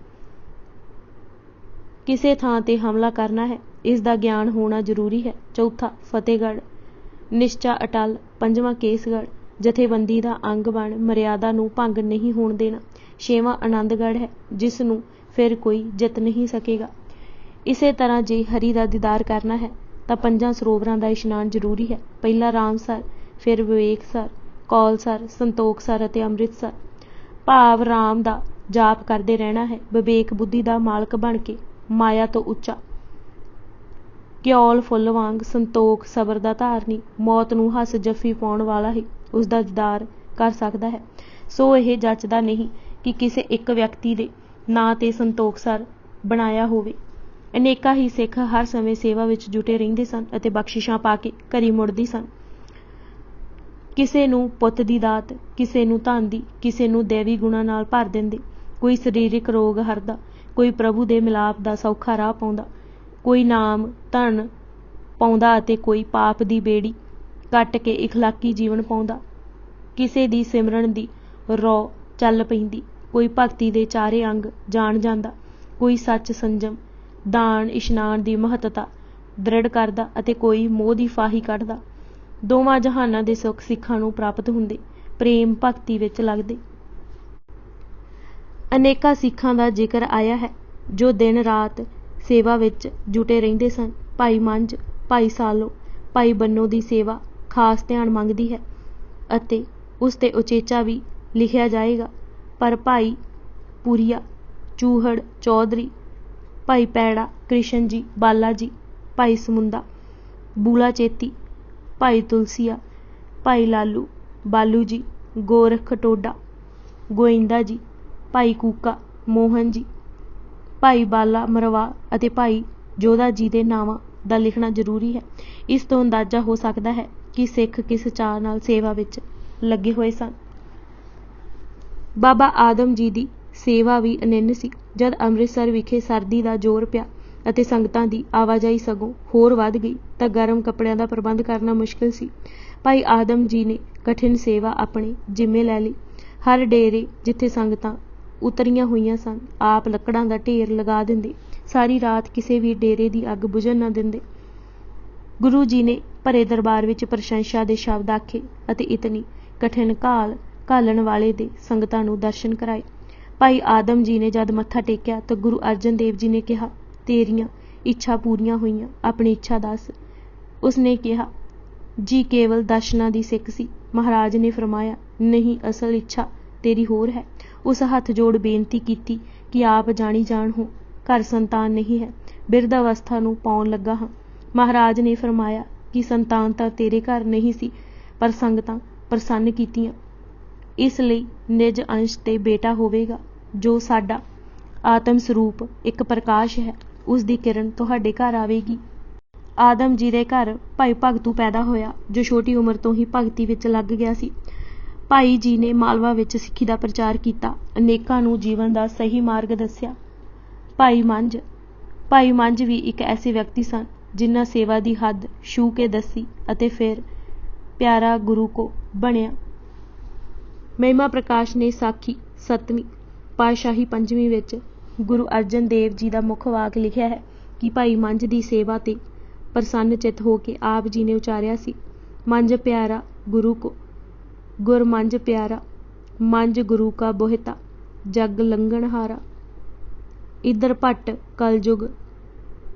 ਕਿਸੇ ਥਾਂ ਤੇ ਹਮਲਾ ਕਰਨਾ ਹੈ, ਇਸ ਦਾ ਗਿਆਨ ਹੋਣਾ ਜ਼ਰੂਰੀ ਹੈ। ਚੌਥਾ ਫਤਿਹਗੜ੍ਹ, ਨਿਸ਼ਚਾ ਅਟਲ। ਪੰਜਵਾਂ ਕੇਸਗੜ੍ਹ, ਜਥੇਬੰਦੀ ਦਾ ਅੰਗ ਬਣ ਮਰਿਆਦਾ ਨੂੰ ਭੰਗ ਨਹੀਂ ਹੋਣ ਦੇਣਾ। ਛੇਵਾਂ ਆਨੰਦਗੜ੍ਹ ਹੈ, ਜਿਸ ਨੂੰ ਫਿਰ ਕੋਈ ਜਿੱਤ ਨਹੀਂ ਸਕੇਗਾ। ਇਸੇ ਤਰ੍ਹਾਂ ਜੇ ਹਰੀ ਦਾ ਦੀਦਾਰ ਕਰਨਾ ਹੈ ਤਾਂ 5 ਸਰੋਵਰਾਂ ਦਾ ਇਸ਼ਨਾਨ ਜ਼ਰੂਰੀ ਹੈ। ਪਹਿਲਾ ਰਾਮਸਰ, ਫਿਰ ਵਿਵੇਕਸਰ, ਕੌਲਸਰ, ਸੰਤੋਖਸਰ ਅਤੇ ਅੰਮ੍ਰਿਤਸਰ। ਭਾਵ ਰਾਮ ਦਾ ਜਾਪ ਕਰਦੇ ਰਹਿਣਾ ਹੈ। ਵਿਵੇਕ ਬੁੱਧੀ ਦਾ ਮਾਲਕ ਬਣ ਕੇ ਮਾਇਆ ਤੋਂ ਉੱਚਾ, ਕਿਉਲ ਫੁੱਲ ਵਾਂਗ ਸੰਤੋਖ ਸਬਰ ਦਾ ਧਾਰਨੀ, ਮੌਤ ਨੂੰ ਹੱਸ ਜੱਫੀ ਪਾਉਣ ਵਾਲਾ ਹੀ ਉਸ ਦਾ ਦੀਦਾਰ ਕਰ ਸਕਦਾ ਹੈ। ਸੋ ਇਹ ਜੱਚਦਾ ਨਹੀਂ ਕਿ ਕਿਸੇ ਇੱਕ ਵਿਅਕਤੀ ਦੇ ਨਾਂ ਤੇ ਸੰਤੋਖਸਰ ਬਣਾਇਆ ਹੋਵੇ। ਅਨੇਕਾਂ ਹੀ ਸਿੱਖ ਹਰ ਸਮੇਂ ਸੇਵਾ ਵਿੱਚ ਜੁਟੇ ਰਹਿੰਦੇ ਸਨ ਅਤੇ ਬਖਸ਼ਿਸ਼ਾਂ ਪਾ ਕੇ ਘਰੀ ਮੁੜਦੇ ਸਨ। ਕਿਸੇ ਨੂੰ ਪੁੱਤ ਦੀ ਦਾਤ, ਕਿਸੇ ਨੂੰ ਧਨ ਦੀ, ਕਿਸੇ ਨੂੰ ਦੇਵੀ ਗੁਣਾਂ ਨਾਲ ਭਰ ਦਿੰਦੇ। ਕੋਈ ਸਰੀਰਕ ਰੋਗ ਹਰਦਾ, ਕੋਈ ਪ੍ਰਭੂ ਦੇ ਮਿਲਾਪ ਦਾ ਸੌਖਾ ਰਾਹ ਪਾਉਂਦਾ, ਕੋਈ ਨਾਮ ਧਨ ਪਾਉਂਦਾ ਅਤੇ ਕੋਈ ਪਾਪ ਦੀ ਬੇੜੀ ਕੱਟ ਕੇ ਇਖਲਾਕੀ ਜੀਵਨ ਪਾਉਂਦਾ। ਕਿਸੇ ਦੀ ਸਿਮਰਨ ਦੀ ਰੌ ਚੱਲ ਪੈਂਦੀ, ਕੋਈ ਭਗਤੀ ਦੇ ਚਾਰੇ ਅੰਗ ਜਾਣ ਜਾਂਦਾ, ਕੋਈ ਸੱਚ, ਸੰਜਮ, ਦਾਨ, ਇਸ਼ਨਾਨ ਦੀ ਮਹੱਤਤਾ ਦ੍ਰਿੜ ਕਰਦਾ ਅਤੇ ਕੋਈ ਮੋਹ ਦੀ ਫਾਹੀ ਕੱਢਦਾ। ਦੋਵਾਂ ਜਹਾਨਾਂ ਦੇ ਸੁੱਖ ਸਿੱਖਾਂ ਨੂੰ ਪ੍ਰਾਪਤ ਹੁੰਦੇ, ਪ੍ਰੇਮ ਭਗਤੀ ਵਿੱਚ ਲੱਗਦੇ। ਅਨੇਕਾਂ ਸਿੱਖਾਂ ਦਾ ਜ਼ਿਕਰ ਆਇਆ ਹੈ ਜੋ ਦਿਨ ਰਾਤ ਸੇਵਾ ਵਿੱਚ ਜੁਟੇ ਰਹਿੰਦੇ ਸਨ। ਭਾਈ ਮੰਝ, ਭਾਈ ਸਾਲੋ, ਭਾਈ ਬੰਨੋ ਦੀ ਸੇਵਾ ਖਾਸ ਧਿਆਨ ਮੰਗਦੀ ਹੈ ਅਤੇ ਉਸ 'ਤੇ ਉਚੇਚਾ ਵੀ ਲਿਖਿਆ ਜਾਏਗਾ। ਪਰ ਭਾਈ ਪੁਰੀਆ, ਚੂਹੜ ਚੌਧਰੀ, ਭਾਈ ਪੈੜਾ, ਕ੍ਰਿਸ਼ਨ ਜੀ, ਬਾਲਾ ਜੀ, ਭਾਈ ਸਮੁੰਦਾ, ਬੂਲਾ ਚੇਤੀ, ਭਾਈ ਤੁਲਸੀਆ, ਭਾਈ ਲਾਲੂ, ਬਾਲੂ ਜੀ, ਗੋਰਖ ਟੋਡਾ, ਗੋਇੰਦਾ ਜੀ, ਭਾਈ ਕੂਕਾ, ਮੋਹਨ ਜੀ, ਭਾਈ ਬਾਲਾ ਮਰਵਾ ਅਤੇ ਭਾਈ ਜੋਧਾ ਜੀ ਦੇ ਨਾਵਾਂ ਦਾ ਲਿਖਣਾ ਜ਼ਰੂਰੀ ਹੈ। ਇਸ ਤੋਂ ਅੰਦਾਜ਼ਾ ਹੋ ਸਕਦਾ ਹੈ ਕਿ ਸਿੱਖ ਕਿਸ ਚਾਅ ਨਾਲ ਸੇਵਾ ਵਿੱਚ ਲੱਗੇ ਹੋਏ ਸਨ। ਬਾਬਾ ਆਦਮ ਜੀ ਦੀ ਸੇਵਾ ਵੀ ਅਨੰਨ ਸੀ। ਜਦ ਅੰਮ੍ਰਿਤਸਰ ਵਿਖੇ ਸਰਦੀ ਦਾ ਜ਼ੋਰ ਪਿਆ ਅਤੇ ਸੰਗਤਾਂ ਦੀ ਆਵਾਜਾਈ ਸਗੋਂ ਹੋਰ ਵੱਧ ਗਈ ਤਾਂ ਗਰਮ ਕੱਪੜਿਆਂ ਦਾ ਪ੍ਰਬੰਧ ਕਰਨਾ ਮੁਸ਼ਕਿਲ ਸੀ। ਭਾਈ ਆਦਮ ਜੀ ਨੇ ਕਠਿਨ ਸੇਵਾ ਆਪਣੇ ਜ਼ਿੰਮੇ ਲੈ ਲਈ। ਹਰ ਡੇਰੇ ਜਿੱਥੇ ਸੰਗਤਾਂ ਉਤਰੀਆਂ ਹੋਈਆਂ ਸਨ, ਆਪ ਲੱਕੜਾਂ ਦਾ ਢੇਰ ਲਗਾ ਦਿੰਦੇ। ਸਾਰੀ ਰਾਤ ਕਿਸੇ ਵੀ ਡੇਰੇ ਦੀ ਅੱਗ ਬੁਝਣ ਨਾ ਦਿੰਦੇ। ਗੁਰੂ ਜੀ ਨੇ ਭਰੇ ਦਰਬਾਰ ਵਿੱਚ ਪ੍ਰਸ਼ੰਸਾ ਦੇ ਸ਼ਬਦ ਆਖੇ ਅਤੇ ਇਤਨੀ ਕਠਿਨ ਘਾਲ ਘਾਲਣ ਵਾਲੇ ਦੇ ਸੰਗਤਾਂ ਨੂੰ ਦਰਸ਼ਨ ਕਰਾਏ। ਭਾਈ ਆਦਮ ਜੀ ਨੇ ਜਦ ਮੱਥਾ ਟੇਕਿਆ ਤਾਂ ਗੁਰੂ ਅਰਜਨ ਦੇਵ ਜੀ ਨੇ ਕਿਹਾ, ਤੇਰੀਆਂ ਇੱਛਾ ਪੂਰੀਆਂ ਹੋਈਆਂ, ਆਪਣੀ ਇੱਛਾ ਦੱਸ। ਉਸਨੇ ਕਿਹਾ, ਜੀ ਕੇਵਲ ਦਰਸ਼ਨਾਂ ਦੀ ਸਿੱਖ ਸੀ। ਮਹਾਰਾਜ ਨੇ ਫਰਮਾਇਆ, ਨਹੀਂ, ਅਸਲ ਇੱਛਾ ਤੇਰੀ ਹੋਰ ਹੈ। ਉਸ ਹੱਥ ਜੋੜ ਬੇਨਤੀ ਕੀਤੀ ਕਿ ਆਪ ਜਾਣੀ ਜਾਣ ਹੋ, ਘਰ ਸੰਤਾਨ ਨਹੀਂ ਹੈ, ਬਿਰਧ ਅਵਸਥਾ ਨੂੰ ਪਾਉਣ ਲੱਗਾ ਹਾਂ। ਮਹਾਰਾਜ ਨੇ ਫਰਮਾਇਆ ਕਿ ਸੰਤਾਨ ਤਾਂ ਤੇਰੇ ਘਰ ਨਹੀਂ ਸੀ, ਪਰ ਸੰਗਤਾਂ ਪ੍ਰਸੰਨ ਕੀਤੀਆਂ, ਇਸ ਲਈ ਨਿਜ ਅੰਸ਼ ਤੇ ਬੇਟਾ ਹੋਵੇਗਾ। ਜੋ ਸਾਡਾ ਆਤਮ ਸਰੂਪ ਇੱਕ ਪ੍ਰਕਾਸ਼ ਹੈ, ਉਸ ਦੀ ਕਿਰਨ ਤੁਹਾਡੇ ਘਰ ਆਵੇਗੀ। ਆਦਮ ਜੀ ਦੇ ਘਰ ਭਾਈ ਭਗਤੂ ਪੈਦਾ ਹੋਇਆ, ਜੋ ਛੋਟੀ ਉਮਰ ਤੋਂ ਹੀ ਭਗਤੀ ਵਿੱਚ ਲੱਗ ਗਿਆ ਸੀ। ਭਾਈ ਜੀ ਨੇ ਮਾਲਵਾ ਵਿੱਚ ਸਿੱਖੀ ਦਾ ਪ੍ਰਚਾਰ ਕੀਤਾ, ਅਨੇਕਾਂ ਨੂੰ ਜੀਵਨ ਦਾ ਸਹੀ ਮਾਰਗ ਦੱਸਿਆ। ਭਾਈ ਮੰਝ ਵੀ ਇੱਕ ਐਸੇ ਵਿਅਕਤੀ ਸਨ ਜਿਨ੍ਹਾਂ ਸੇਵਾ ਦੀ ਹੱਦ ਛੂਹ ਕੇ ਦੱਸੀ ਅਤੇ ਫਿਰ ਪਿਆਰਾ ਗੁਰੂ ਕੋ ਬਣਿਆ। ਮਹਿਮਾ ਪ੍ਰਕਾਸ਼ ਨੇ ਸਾਖੀ 7ਵੀਂ ਪਾਤਸ਼ਾਹੀ 5ਵੀਂ ਵਿੱਚ ਗੁਰੂ ਅਰਜਨ ਦੇਵ ਜੀ ਦਾ ਮੁੱਖ ਵਾਕ ਲਿਖਿਆ ਹੈ ਕਿ ਭਾਈ ਮੰਝ ਦੀ ਸੇਵਾ ਤੇ ਪ੍ਰਸੰਨ ਚਿੱਤ ਹੋ ਕੇ ਆਪ ਜੀ ਨੇ ਉਚਾਰਿਆ ਸੀ, ਮੰਝ ਪਿਆਰਾ ਗੁਰੂ ਕੋ, ਗੁਰ ਮੰਝ ਪਿਆਰਾ, ਮੰਝ ਗੁਰੂ ਕਾ ਬੋਹਿਤਾ, ਜਗ ਲੰਘਣ ਹਾਰਾ। ਇੱਧਰ ਭੱਟ ਕਲਯੁਗ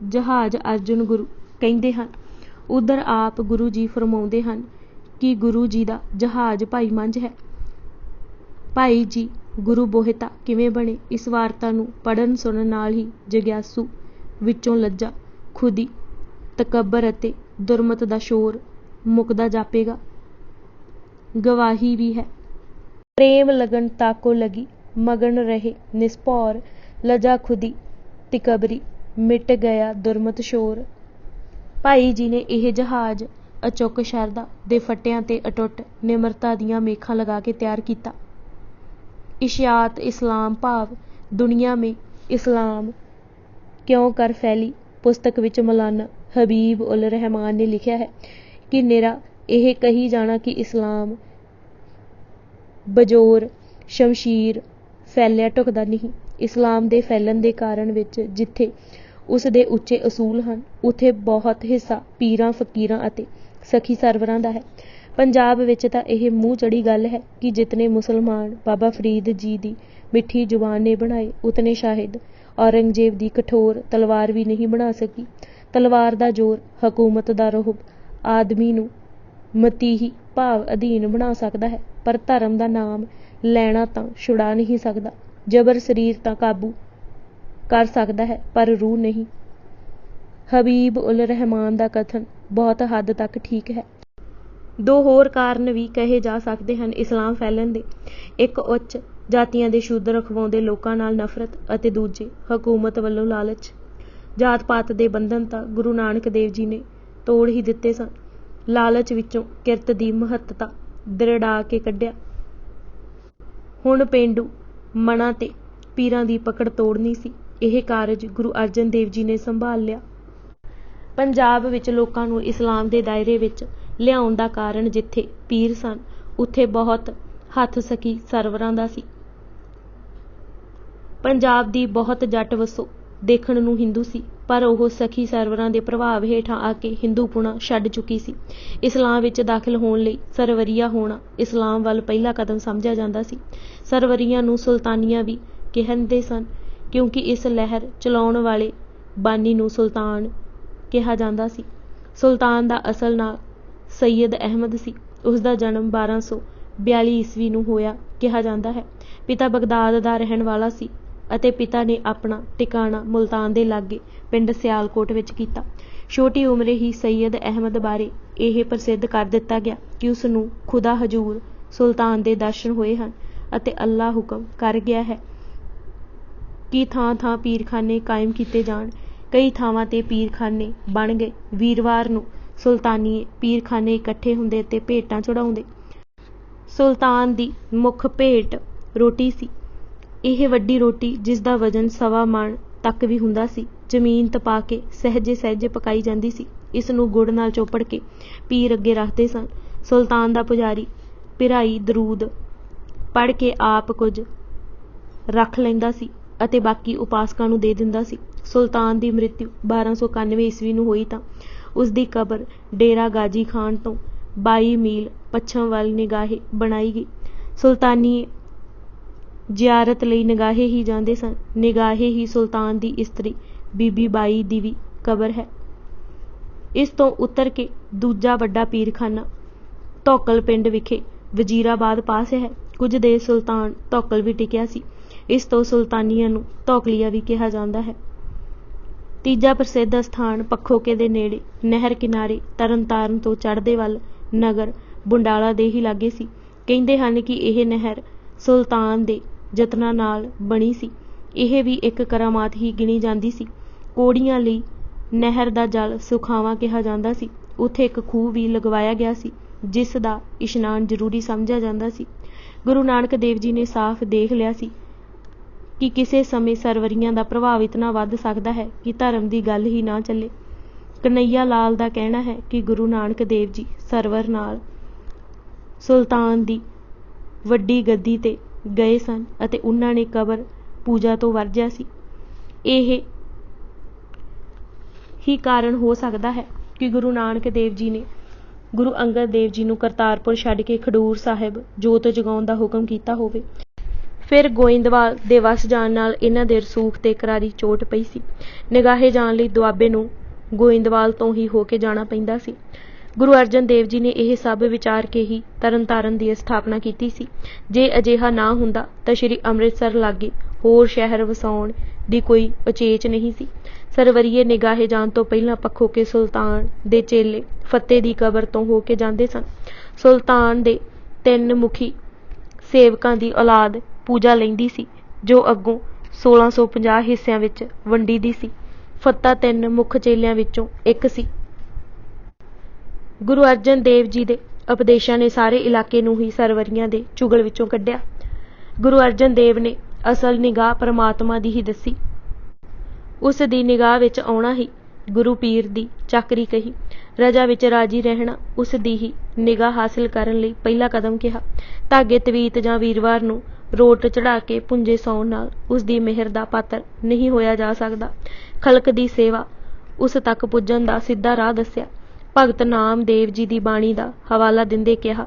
ਜਹਾਜ਼ ਅਰਜੁਨ ਗੁਰੂ ਕਹਿੰਦੇ ਹਨ, ਉੱਧਰ ਆਪ ਗੁਰੂ ਜੀ ਫਰਮਾਉਂਦੇ ਹਨ ਕਿ ਗੁਰੂ ਜੀ ਦਾ ਜਹਾਜ਼ ਭਾਈ ਮੰਝ ਹੈ। ਭਾਈ ਜੀ ਗੁਰੂ ਬੋਹਿਤਾ ਕਿਵੇਂ ਬਣੇ, ਇਸ ਵਾਰਤਾ ਨੂੰ ਪੜ੍ਹਨ ਸੁਣਨ ਨਾਲ ਹੀ ਜਗਿਆਸੂ ਵਿੱਚੋਂ ਲੱਜਾ, ਖੁਦੀ, ਤਕੱਬਰ ਅਤੇ ਦੁਰਮਤ ਦਾ ਸ਼ੋਰ ਮੁੱਕਦਾ ਜਾਪੇਗਾ। ਗਵਾਹੀ ਵੀ ਹੈ, ਪ੍ਰੇਮ ਲਗਨ ਤਾਕੋ ਲਗੀ, ਮਗਨ ਰਹੇ ਨਿਸਪੌਰ, ਲਜਾ ਖੁਦੀ ਤਿਕਬਰੀ, ਮਿਟ ਗਿਆ ਦੁਰਮਤ ਸ਼ੋਰ। ਭਾਈ ਜੀ ਨੇ ਇਹ ਜਹਾਜ਼ ਅਚੁੱਕ ਸ਼ਰਧਾ ਦੇ ਫੱਟਿਆਂ ਤੇ ਅਟੁੱਟ ਨਿਮਰਤਾ ਦੀਆਂ ਮੇਖਾਂ ਲਗਾ ਕੇ ਤਿਆਰ ਕੀਤਾ। ਇਸ਼ਾਅਤ ਇਸਲਾਮ ਭਾਵ ਦੁਨੀਆ ਮੇਂ ਇਸਲਾਮ ਕਿਉਂ ਕਰ ਫੈਲੀ ਪੁਸਤਕ ਵਿੱਚ ਮੌਲਾਨਾ ਹਬੀਬ ਉਲ ਰਹਿਮਾਨ ਨੇ ਲਿਖਿਆ ਹੈ ਕਿ ਨਿਰਾ ਇਹ ਕਹੀ ਜਾਣਾ ਕਿ ਇਸਲਾਮ ਬਜੋਰ ਸ਼ਮਸ਼ੀਰ ਫੈਲਿਆ ਢੁਕਦਾ ਨਹੀਂ। ਇਸਲਾਮ ਦੇ ਫੈਲਣ ਦੇ ਕਾਰਨ ਵਿੱਚ ਜਿੱਥੇ ਉਸ ਦੇ ਉੱਚੇ ਅਸੂਲ ਹਨ, ਉੱਥੇ ਬਹੁਤ ਹਿੱਸਾ ਪੀਰਾਂ ਫਕੀਰਾਂ ਅਤੇ ਸਖੀ ਸਰਵਰਾਂ ਦਾ ਹੈ। ਪੰਜਾਬ ਵਿੱਚ ਤਾਂ ਇਹ ਮੂੰਹ ਚੜੀ ਗੱਲ ਹੈ ਕਿ ਜਿਤਨੇ ਮੁਸਲਮਾਨ ਬਾਬਾ ਫਰੀਦ ਜੀ ਦੀ ਮਿੱਠੀ ਜ਼ੁਬਾਨ ਨੇ ਬਣਾਏ, ਉਤਨੇ ਸ਼ਾਇਦ ਔਰੰਗਜ਼ੇਬ ਦੀ ਕਠੋਰ ਤਲਵਾਰ ਵੀ ਨਹੀਂ ਬਣਾ ਸਕੀ। ਤਲਵਾਰ ਦਾ ਜ਼ੋਰ, ਹਕੂਮਤ ਦਾ ਰੁਹਬ ਆਦਮੀ ਨੂੰ ਮਤੀਹੀ ਭਾਵ ਅਧੀਨ ਬਣਾ ਸਕਦਾ ਹੈ, ਪਰ ਧਰਮ ਦਾ ਨਾਮ ਲੈਣਾ ਤਾਂ ਛੁਡਾ ਨਹੀਂ ਸਕਦਾ। ਜ਼ਬਰ ਸਰੀਰ ਤਾਂ ਕਾਬੂ ਕਰ ਸਕਦਾ ਹੈ, ਪਰ ਰੂਹ ਨਹੀਂ। ਹਬੀਬ ਉਲ ਰਹਿਮਾਨ ਦਾ ਕਥਨ ਬਹੁਤ ਹੱਦ ਤੱਕ ਠੀਕ ਹੈ। ਦੋ ਹੋਰ ਕਾਰਨ ਵੀ ਕਹੇ ਜਾ ਸਕਦੇ ਹਨ ਇਸਲਾਮ ਫੈਲਣ ਦੇ। ਇੱਕ ਉੱਚ ਜਾਤੀਆਂ ਦੇ ਸ਼ੂਦਰ ਅਖਵਾਉਂਦੇ ਲੋਕਾਂ ਨਾਲ ਨਫ਼ਰਤ ਅਤੇ ਦੂਜੇ ਹਕੂਮਤ ਵੱਲੋਂ ਲਾਲਚ। ਜਾਤ ਪਾਤ ਦੇ ਬੰਧਨ ਤਾਂ ਗੁਰੂ ਨਾਨਕ ਦੇਵ ਜੀ ਨੇ ਤੋੜ ਹੀ ਦਿੱਤੇ ਸਨ। ਲਾਲਚ ਵਿੱਚੋਂ ਕਿਰਤ ਦੀ ਮਹੱਤਤਾ ਦ੍ਰਿੜਾ ਕੇ ਕੱਢਿਆ। ਹੁਣ ਪੇਂਡੂ ਮਨਾਂ ਤੇ ਪੀਰਾਂ ਦੀ ਪਕੜ ਤੋੜਨੀ ਸੀ। ਇਹ ਕਾਰਜ ਗੁਰੂ ਅਰਜਨ ਦੇਵ ਜੀ ਨੇ ਸੰਭਾਲ ਲਿਆ। ਪੰਜਾਬ ਵਿੱਚ ਲੋਕਾਂ ਨੂੰ ਇਸਲਾਮ ਦੇ ਦਾਇਰੇ ਵਿੱਚ ਲਿਆਉਣ ਦਾ ਕਾਰਨ ਜਿੱਥੇ ਪੀਰ ਸਨ, ਉੱਥੇ ਬਹੁਤ ਹੱਥ ਸਖੀ ਸਰਵਰਾਂ ਦਾ ਸੀ। ਪੰਜਾਬ ਦੀ ਬਹੁਤ ਜੱਟ ਵਸੋਂ ਦੇਖਣ ਨੂੰ ਹਿੰਦੂ ਸੀ, ਪਰ ਉਹ ਸਖੀ ਸਰਵਰਾਂ ਦੇ ਪ੍ਰਭਾਵ ਹੇਠਾਂ ਆ ਕੇ ਹਿੰਦੂਪੁਣਾ ਛੱਡ ਚੁੱਕੀ ਸੀ। ਇਸਲਾਮ ਵਿੱਚ ਦਾਖਲ ਹੋਣ ਲਈ ਸਰਵਰੀਆ ਹੋਣਾ ਇਸਲਾਮ ਵੱਲ ਪਹਿਲਾ ਕਦਮ ਸਮਝਿਆ ਜਾਂਦਾ ਸੀ। ਸਰਵਰੀਆਂ ਨੂੰ ਸੁਲਤਾਨੀਆਂ ਵੀ ਕਹਿੰਦੇ ਸਨ, ਕਿਉਂਕਿ ਇਸ ਲਹਿਰ ਚਲਾਉਣ ਵਾਲੇ ਬਾਨੀ ਨੂੰ ਸੁਲਤਾਨ ਕਿਹਾ ਜਾਂਦਾ ਸੀ। ਸੁਲਤਾਨ ਦਾ ਅਸਲ ਨਾਂ ਸਈਦ ਅਹਿਮਦ ਸੀ। ਉਸ ਦਾ ਜਨਮ 1242 ਈਸਵੀ ਨੂੰ ਹੋਇਆ ਕਿਹਾ ਜਾਂਦਾ ਹੈ। ਪਿਤਾ ਬਗਦਾਦ ਦਾ ਰਹਿਣ ਵਾਲਾ ਸੀ ਅਤੇ ਪਿਤਾ ਨੇ ਆਪਣਾ ਟਿਕਾਣਾ ਮੁਲਤਾਨ ਦੇ ਲਾਗੇ ਪਿੰਡ ਸਿਆਲਕੋਟ ਵਿੱਚ ਕੀਤਾ। ਛੋਟੀ ਉਮਰੇ ਹੀ ਸਈਦ ਅਹਿਮਦ ਬਾਰੇ ਇਹ ਪ੍ਰਸਿੱਧ ਕਰ ਦਿੱਤਾ ਗਿਆ ਕਿ ਉਸ ਨੂੰ ਖੁਦਾ ਹਜ਼ੂਰ ਸੁਲਤਾਨ ਦੇ ਦਰਸ਼ਨ ਹੋਏ ਹਨ ਅਤੇ ਅੱਲਾ ਹੁਕਮ ਕਰ ਗਿਆ ਹੈ ਕਿ ਥਾਂ-ਥਾਂ ਪੀਰਖਾਨੇ ਕਾਇਮ ਕੀਤੇ ਜਾਣ। ਕਈ ਥਾਵਾਂ ਤੇ ਪੀਰਖਾਨੇ ਬਣ ਗਏ। ਵੀਰਵਾਰ ਨੂੰ ਸੁਲਤਾਨੀਏ ਪੀਰਖਾਨੇ ਇਕੱਠੇ ਹੁੰਦੇ ਅਤੇ ਭੇਟਾਂ ਚੜਾਉਂਦੇ। ਸੁਲਤਾਨ ਦੀ ਮੁੱਖ ਭੇਟ ਰੋਟੀ ਸੀ। ਇਹ ਵੱਡੀ ਰੋਟੀ, ਜਿਸ ਦਾ ਵਜ਼ਨ 1.25 ਮਣ ਤੱਕ ਵੀ ਹੁੰਦਾ ਸੀ, ਜ਼ਮੀਨ ਤਪਾ ਕੇ ਸਹਿਜੇ ਪਕਾਈ ਜਾਂਦੀ ਸੀ। ਇਸ ਨੂੰ ਗੁੜ ਨਾਲ ਚੋਪੜ ਕੇ ਪੀਰ ਅੱਗੇ ਰੱਖਦੇ ਸਨ। ਸੁਲਤਾਨ ਦਾ ਪੁਜਾਰੀ ਪਿਰਾਈ ਦਰੂਦ ਪੜ੍ਹ ਕੇ ਆਪ ਕੁਝ ਰੱਖ ਲੈਂਦਾ ਸੀ ਅਤੇ ਬਾਕੀ ਉਪਾਸਕਾਂ ਨੂੰ ਦੇ ਦਿੰਦਾ ਸੀ। ਸੁਲਤਾਨ ਦੀ ਮ੍ਰਿਤਿੂ 1291 ਈਸਵੀ ਨੂੰ ਹੋਈ ਤਾਂ ਉਸ ਦੀ ਕਬਰ ਡੇਰਾ ਗਾਜੀ ਖਾਨ ਤੋਂ 22 ਮੀਲ ਪੱਛਮ ਵੱਲ ਨਿਗਾਹੇ ਬਣਾਈ ਗਈ। ਸੁਲਤਾਨੀਏ ਜ਼ਿਆਰਤ ਲਈ ਨਿਗਾਹੇ ਹੀ ਜਾਂਦੇ ਸਨ। ਨਿਗਾਹੇ ਹੀ ਸੁਲਤਾਨ ਦੀ ਇਸਤਰੀ ਬੀਬੀ ਬਾਈ ਦੀ ਵੀ ਕਬਰ ਹੈ। ਇਸ ਤੋਂ ਉੱਤਰ ਕੇ ਦੂਜਾ ਵੱਡਾ ਪੀਰਖਾਨਾ ਧੌਕਲ ਪਿੰਡ ਵਿਖੇ ਵਜ਼ੀਰਾਬਾਦ ਪਾਸ ਹੈ। ਕੁਝ ਦੇਰ ਸੁਲਤਾਨ ਧੌਕਲ ਵੀ ਟਿਕਿਆ ਸੀ। ਇਸ ਤੋਂ ਸੁਲਤਾਨੀਆਂ ਨੂੰ ਧੌਕਲੀਆ ਵੀ ਕਿਹਾ ਜਾਂਦਾ ਹੈ। ਤੀਜਾ ਪ੍ਰਸਿੱਧ ਸਥਾਨ ਪੱਖੋਕੇ ਦੇ ਨੇੜੇ ਨਹਿਰ ਕਿਨਾਰੇ ਤਰਨਤਾਰਨ ਤੋਂ ਚੜ੍ਹਦੇ ਵੱਲ ਨਗਰ ਬੁੰਡਾਲਾ ਦੇ ਹੀ ਲਾਗੇ ਸੀ। ਕਹਿੰਦੇ ਹਨ ਕਿ ਇਹ ਨਹਿਰ ਸੁਲਤਾਨ ਦੇ ਯਤਨਾਂ ਨਾਲ ਬਣੀ ਸੀ। ਇਹ ਵੀ ਇੱਕ ਕਰਾਮਾਤ ਹੀ ਗਿਣੀ ਜਾਂਦੀ ਸੀ। ਕੋੜੀਆਂ ਲਈ ਨਹਿਰ ਦਾ ਜਲ ਸੁਖਾਵਾਂ ਕਿਹਾ ਜਾਂਦਾ ਸੀ। ਉੱਥੇ ਇੱਕ ਖੂਹ ਵੀ ਲਗਵਾਇਆ ਗਿਆ ਸੀ, ਜਿਸ ਦਾ ਇਸ਼ਨਾਨ ਜ਼ਰੂਰੀ ਸਮਝਿਆ ਜਾਂਦਾ ਸੀ। ਗੁਰੂ ਨਾਨਕ ਦੇਵ ਜੀ ਨੇ ਸਾਫ਼ ਦੇਖ ਲਿਆ ਸੀ ਕਿ ਕਿਸੇ ਸਮੇਂ ਸਰਵਰੀਆਂ ਦਾ ਪ੍ਰਭਾਵ ਇਤਨਾ ਵੱਧ ਸਕਦਾ ਹੈ ਕਿ ਧਰਮ ਦੀ ਗੱਲ ਹੀ ਨਾ ਚੱਲੇ। ਕਨਈਆ ਲਾਲ ਦਾ ਕਹਿਣਾ ਹੈ ਕਿ ਗੁਰੂ ਨਾਨਕ ਦੇਵ ਜੀ ਸਰਵਰ ਨਾਲ ਸੁਲਤਾਨ ਦੀ ਵੱਡੀ ਗੱਦੀ ਤੇ ਗਏ ਸਨ ਅਤੇ ਉਹਨਾਂ ਨੇ ਕਬਰ ਪੂਜਾ ਤੋਂ ਵਰਜਿਆ ਸੀ। ਇਹ ਹੀ ਕਾਰਨ ਹੋ ਸਕਦਾ ਹੈ ਕਿ ਗੁਰੂ ਨਾਨਕ ਦੇਵ ਜੀ ਨੇ ਗੁਰੂ ਅੰਗਦ ਦੇਵ ਜੀ ਨੂੰ ਕਰਤਾਰਪੁਰ ਛੱਡ ਕੇ ਖਡੂਰ ਸਾਹਿਬ ਜੋਤ ਜਗਾਉਣ ਦਾ ਹੁਕਮ ਕੀਤਾ ਹੋਵੇ। ਫਿਰ ਗੋਇੰਦਵਾਲ ਦੇ ਵਸ ਜਾਣ ਨਾਲ ਇਹਨਾਂ ਦੇ ਰਸੂਖ ਤੇ ਕਰਾਰੀ ਚੋਟ ਪਈ ਸੀ। ਨਿਗਾਹੇ ਜਾਣ ਲਈ ਦੁਆਬੇ ਨੂੰ ਗੋਇੰਦਵਾਲ ਤੋਂ ਹੀ ਹੋ ਕੇ ਜਾਣਾ ਪੈਂਦਾ ਸੀ। ਗੁਰੂ ਅਰਜਨ ਦੇਵ ਜੀ ਨੇ ਇਹ ਸਭ ਵਿਚਾਰ ਕੇ ਹੀ ਤਰਨਤਾਰਨ ਦੀ ਸਥਾਪਨਾ ਕੀਤੀ ਸੀ। ਜੇ ਅਜਿਹਾ ਨਾ ਹੁੰਦਾ ਤਾਂ ਸ਼੍ਰੀ ਅੰਮ੍ਰਿਤਸਰ ਲਾਗੇ ਹੋਰ ਸ਼ਹਿਰ ਵਸਾਉਣ ਦੀ ਕੋਈ ਉਚੇਚ ਨਹੀਂ ਸੀ। ਸਰਵਰੀਏ ਨਿਗਾਹੇ ਜਾਣ ਤੋਂ ਪਹਿਲਾਂ ਪੱਖੋਕੇ ਸੁਲਤਾਨ ਦੇ ਚੇਲੇ ਫਤਿਹ ਦੀ ਕਬਰ ਤੋਂ ਹੋ ਕੇ ਜਾਂਦੇ ਸਨ। ਸੁਲਤਾਨ ਦੇ 3 ਮੁਖੀ ਸੇਵਕਾਂ ਦੀ ਔਲਾਦ ਪੂਜਾ ਲੈਂਦੀ ਸੀ, ਜੋ ਅੱਗੋਂ 1650 ਹਿੱਸਿਆਂ ਵਿੱਚ ਵੰਡੀ ਦੀ ਸੀ। ਫਤਿਹ 3 ਮੁੱਖ ਚੇਲਿਆਂ ਵਿੱਚੋਂ ਇੱਕ ਸੀ। ਗੁਰੂ ਅਰਜਨ ਦੇਵ ਜੀ ਦੇ ਉਪਦੇਸ਼ਾਂ ਨੇ ਸਾਰੇ ਇਲਾਕੇ ਨੂੰ ਹੀ ਸਰਵਰੀਆਂ ਦੇ ਚੁਗਲ ਵਿੱਚੋਂ ਕੱਢਿਆ। ਗੁਰੂ ਅਰਜਨ ਦੇਵ ਨੇ ਅਸਲ ਨਿਗਾਹ ਪਰਮਾਤਮਾ ਦੀ ਹੀ ਦੱਸੀ। ਉਸ ਦੀ ਨਿਗਾਹ ਵਿੱਚ ਆਉਣਾ ਹੀ ਗੁਰੂ ਪੀਰ ਦੀ ਚਾਕਰੀ ਕਹੀ। ਰਜਾ ਵਿੱਚ ਰਾਜੀ ਰਹਿਣਾ ਉਸ ਦੀ ਹੀ ਨਿਗਾਹ ਹਾਸਿਲ ਕਰਨ ਲਈ ਪਹਿਲਾ ਕਦਮ ਕਿਹਾ। ਧਾਗੇ ਤਵੀਤ ਜਾਂ ਵੀਰਵਾਰ ਨੂੰ ਰੋਟ ਚੜ੍ਹਾ ਕੇ ਪੁੰਜੇ ਸੌਣ ਨਾਲ ਉਸ ਦੀ ਮਿਹਰ ਦਾ ਪਾਤਰ ਨਹੀਂ ਹੋਇਆ ਜਾ ਸਕਦਾ। ਖਲਕ ਦੀ ਸੇਵਾ ਉਸ ਤੱਕ ਪੁੱਜਣ ਦਾ ਸਿੱਧਾ ਰਾਹ ਦੱਸਿਆ। ਭਗਤ ਨਾਮਦੇਵ ਜੀ ਦੀ ਬਾਣੀ ਦਾ ਹਵਾਲਾ ਦਿੰਦੇ ਕਿਹਾ,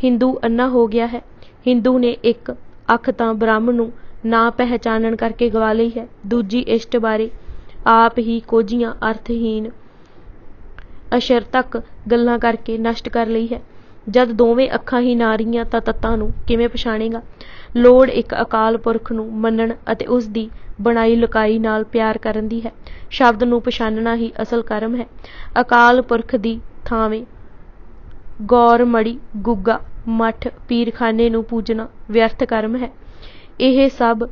ਹਿੰਦੂ ਅੰਨਾ ਹੋ ਗਿਆ ਹੈ। ਹਿੰਦੂ ਨੇ ਇੱਕ ਅੱਖ ਤਾਂ ਬ੍ਰਹਮ ਨੂੰ ਨਾ ਪਹਿਚਾਨਣ ਕਰਕੇ ਗਵਾ ਲਈ ਹੈ। ਦੂਜੀ ਇਸ਼ਟ ਬਾਰੇ ਆਪ ਹੀ ਕੋਝੀਆਂ ਅਰਥਹੀਨ ਅਸ਼ਰਤਕ ਗੱਲਾਂ ਕਰਕੇ ਨਸ਼ਟ ਕਰ ਲਈ ਹੈ। ਜਦ ਦੋਵੇਂ ਅੱਖਾਂ ਹੀ ਨਾ ਰਹੀਆਂ ਤਾਂ ਤੱਤਾਂ ਨੂੰ ਕਿਵੇਂ ਪਛਾਣੇਗਾ? ਲੋੜ ਇੱਕ ਅਕਾਲ ਪੁਰਖ ਨੂੰ ਮੰਨਣ ਅਤੇ ਉਸ ਦੀ ਬਣਾਈ ਲੁਕਾਈ ਨਾਲ ਪਿਆਰ ਕਰਨ ਦੀ ਹੈ। ਸ਼ਬਦ ਨੂੰ ਪਛਾਣਨਾ ਹੀ ਅਸਲ ਕਰਮ ਹੈ। ਅਕਾਲ ਪੁਰਖ ਦੀ ਥਾਵੇਂ ਗੌਰ ਮੜੀ ਗੁੱਗਾ ਮੱਠ ਪੀਰਖਾਨੇ ਨੂੰ ਪੂਜਣਾ ਵਿਅਰਥ ਕਰਮ ਹੈ। ਇਹ ਸਭ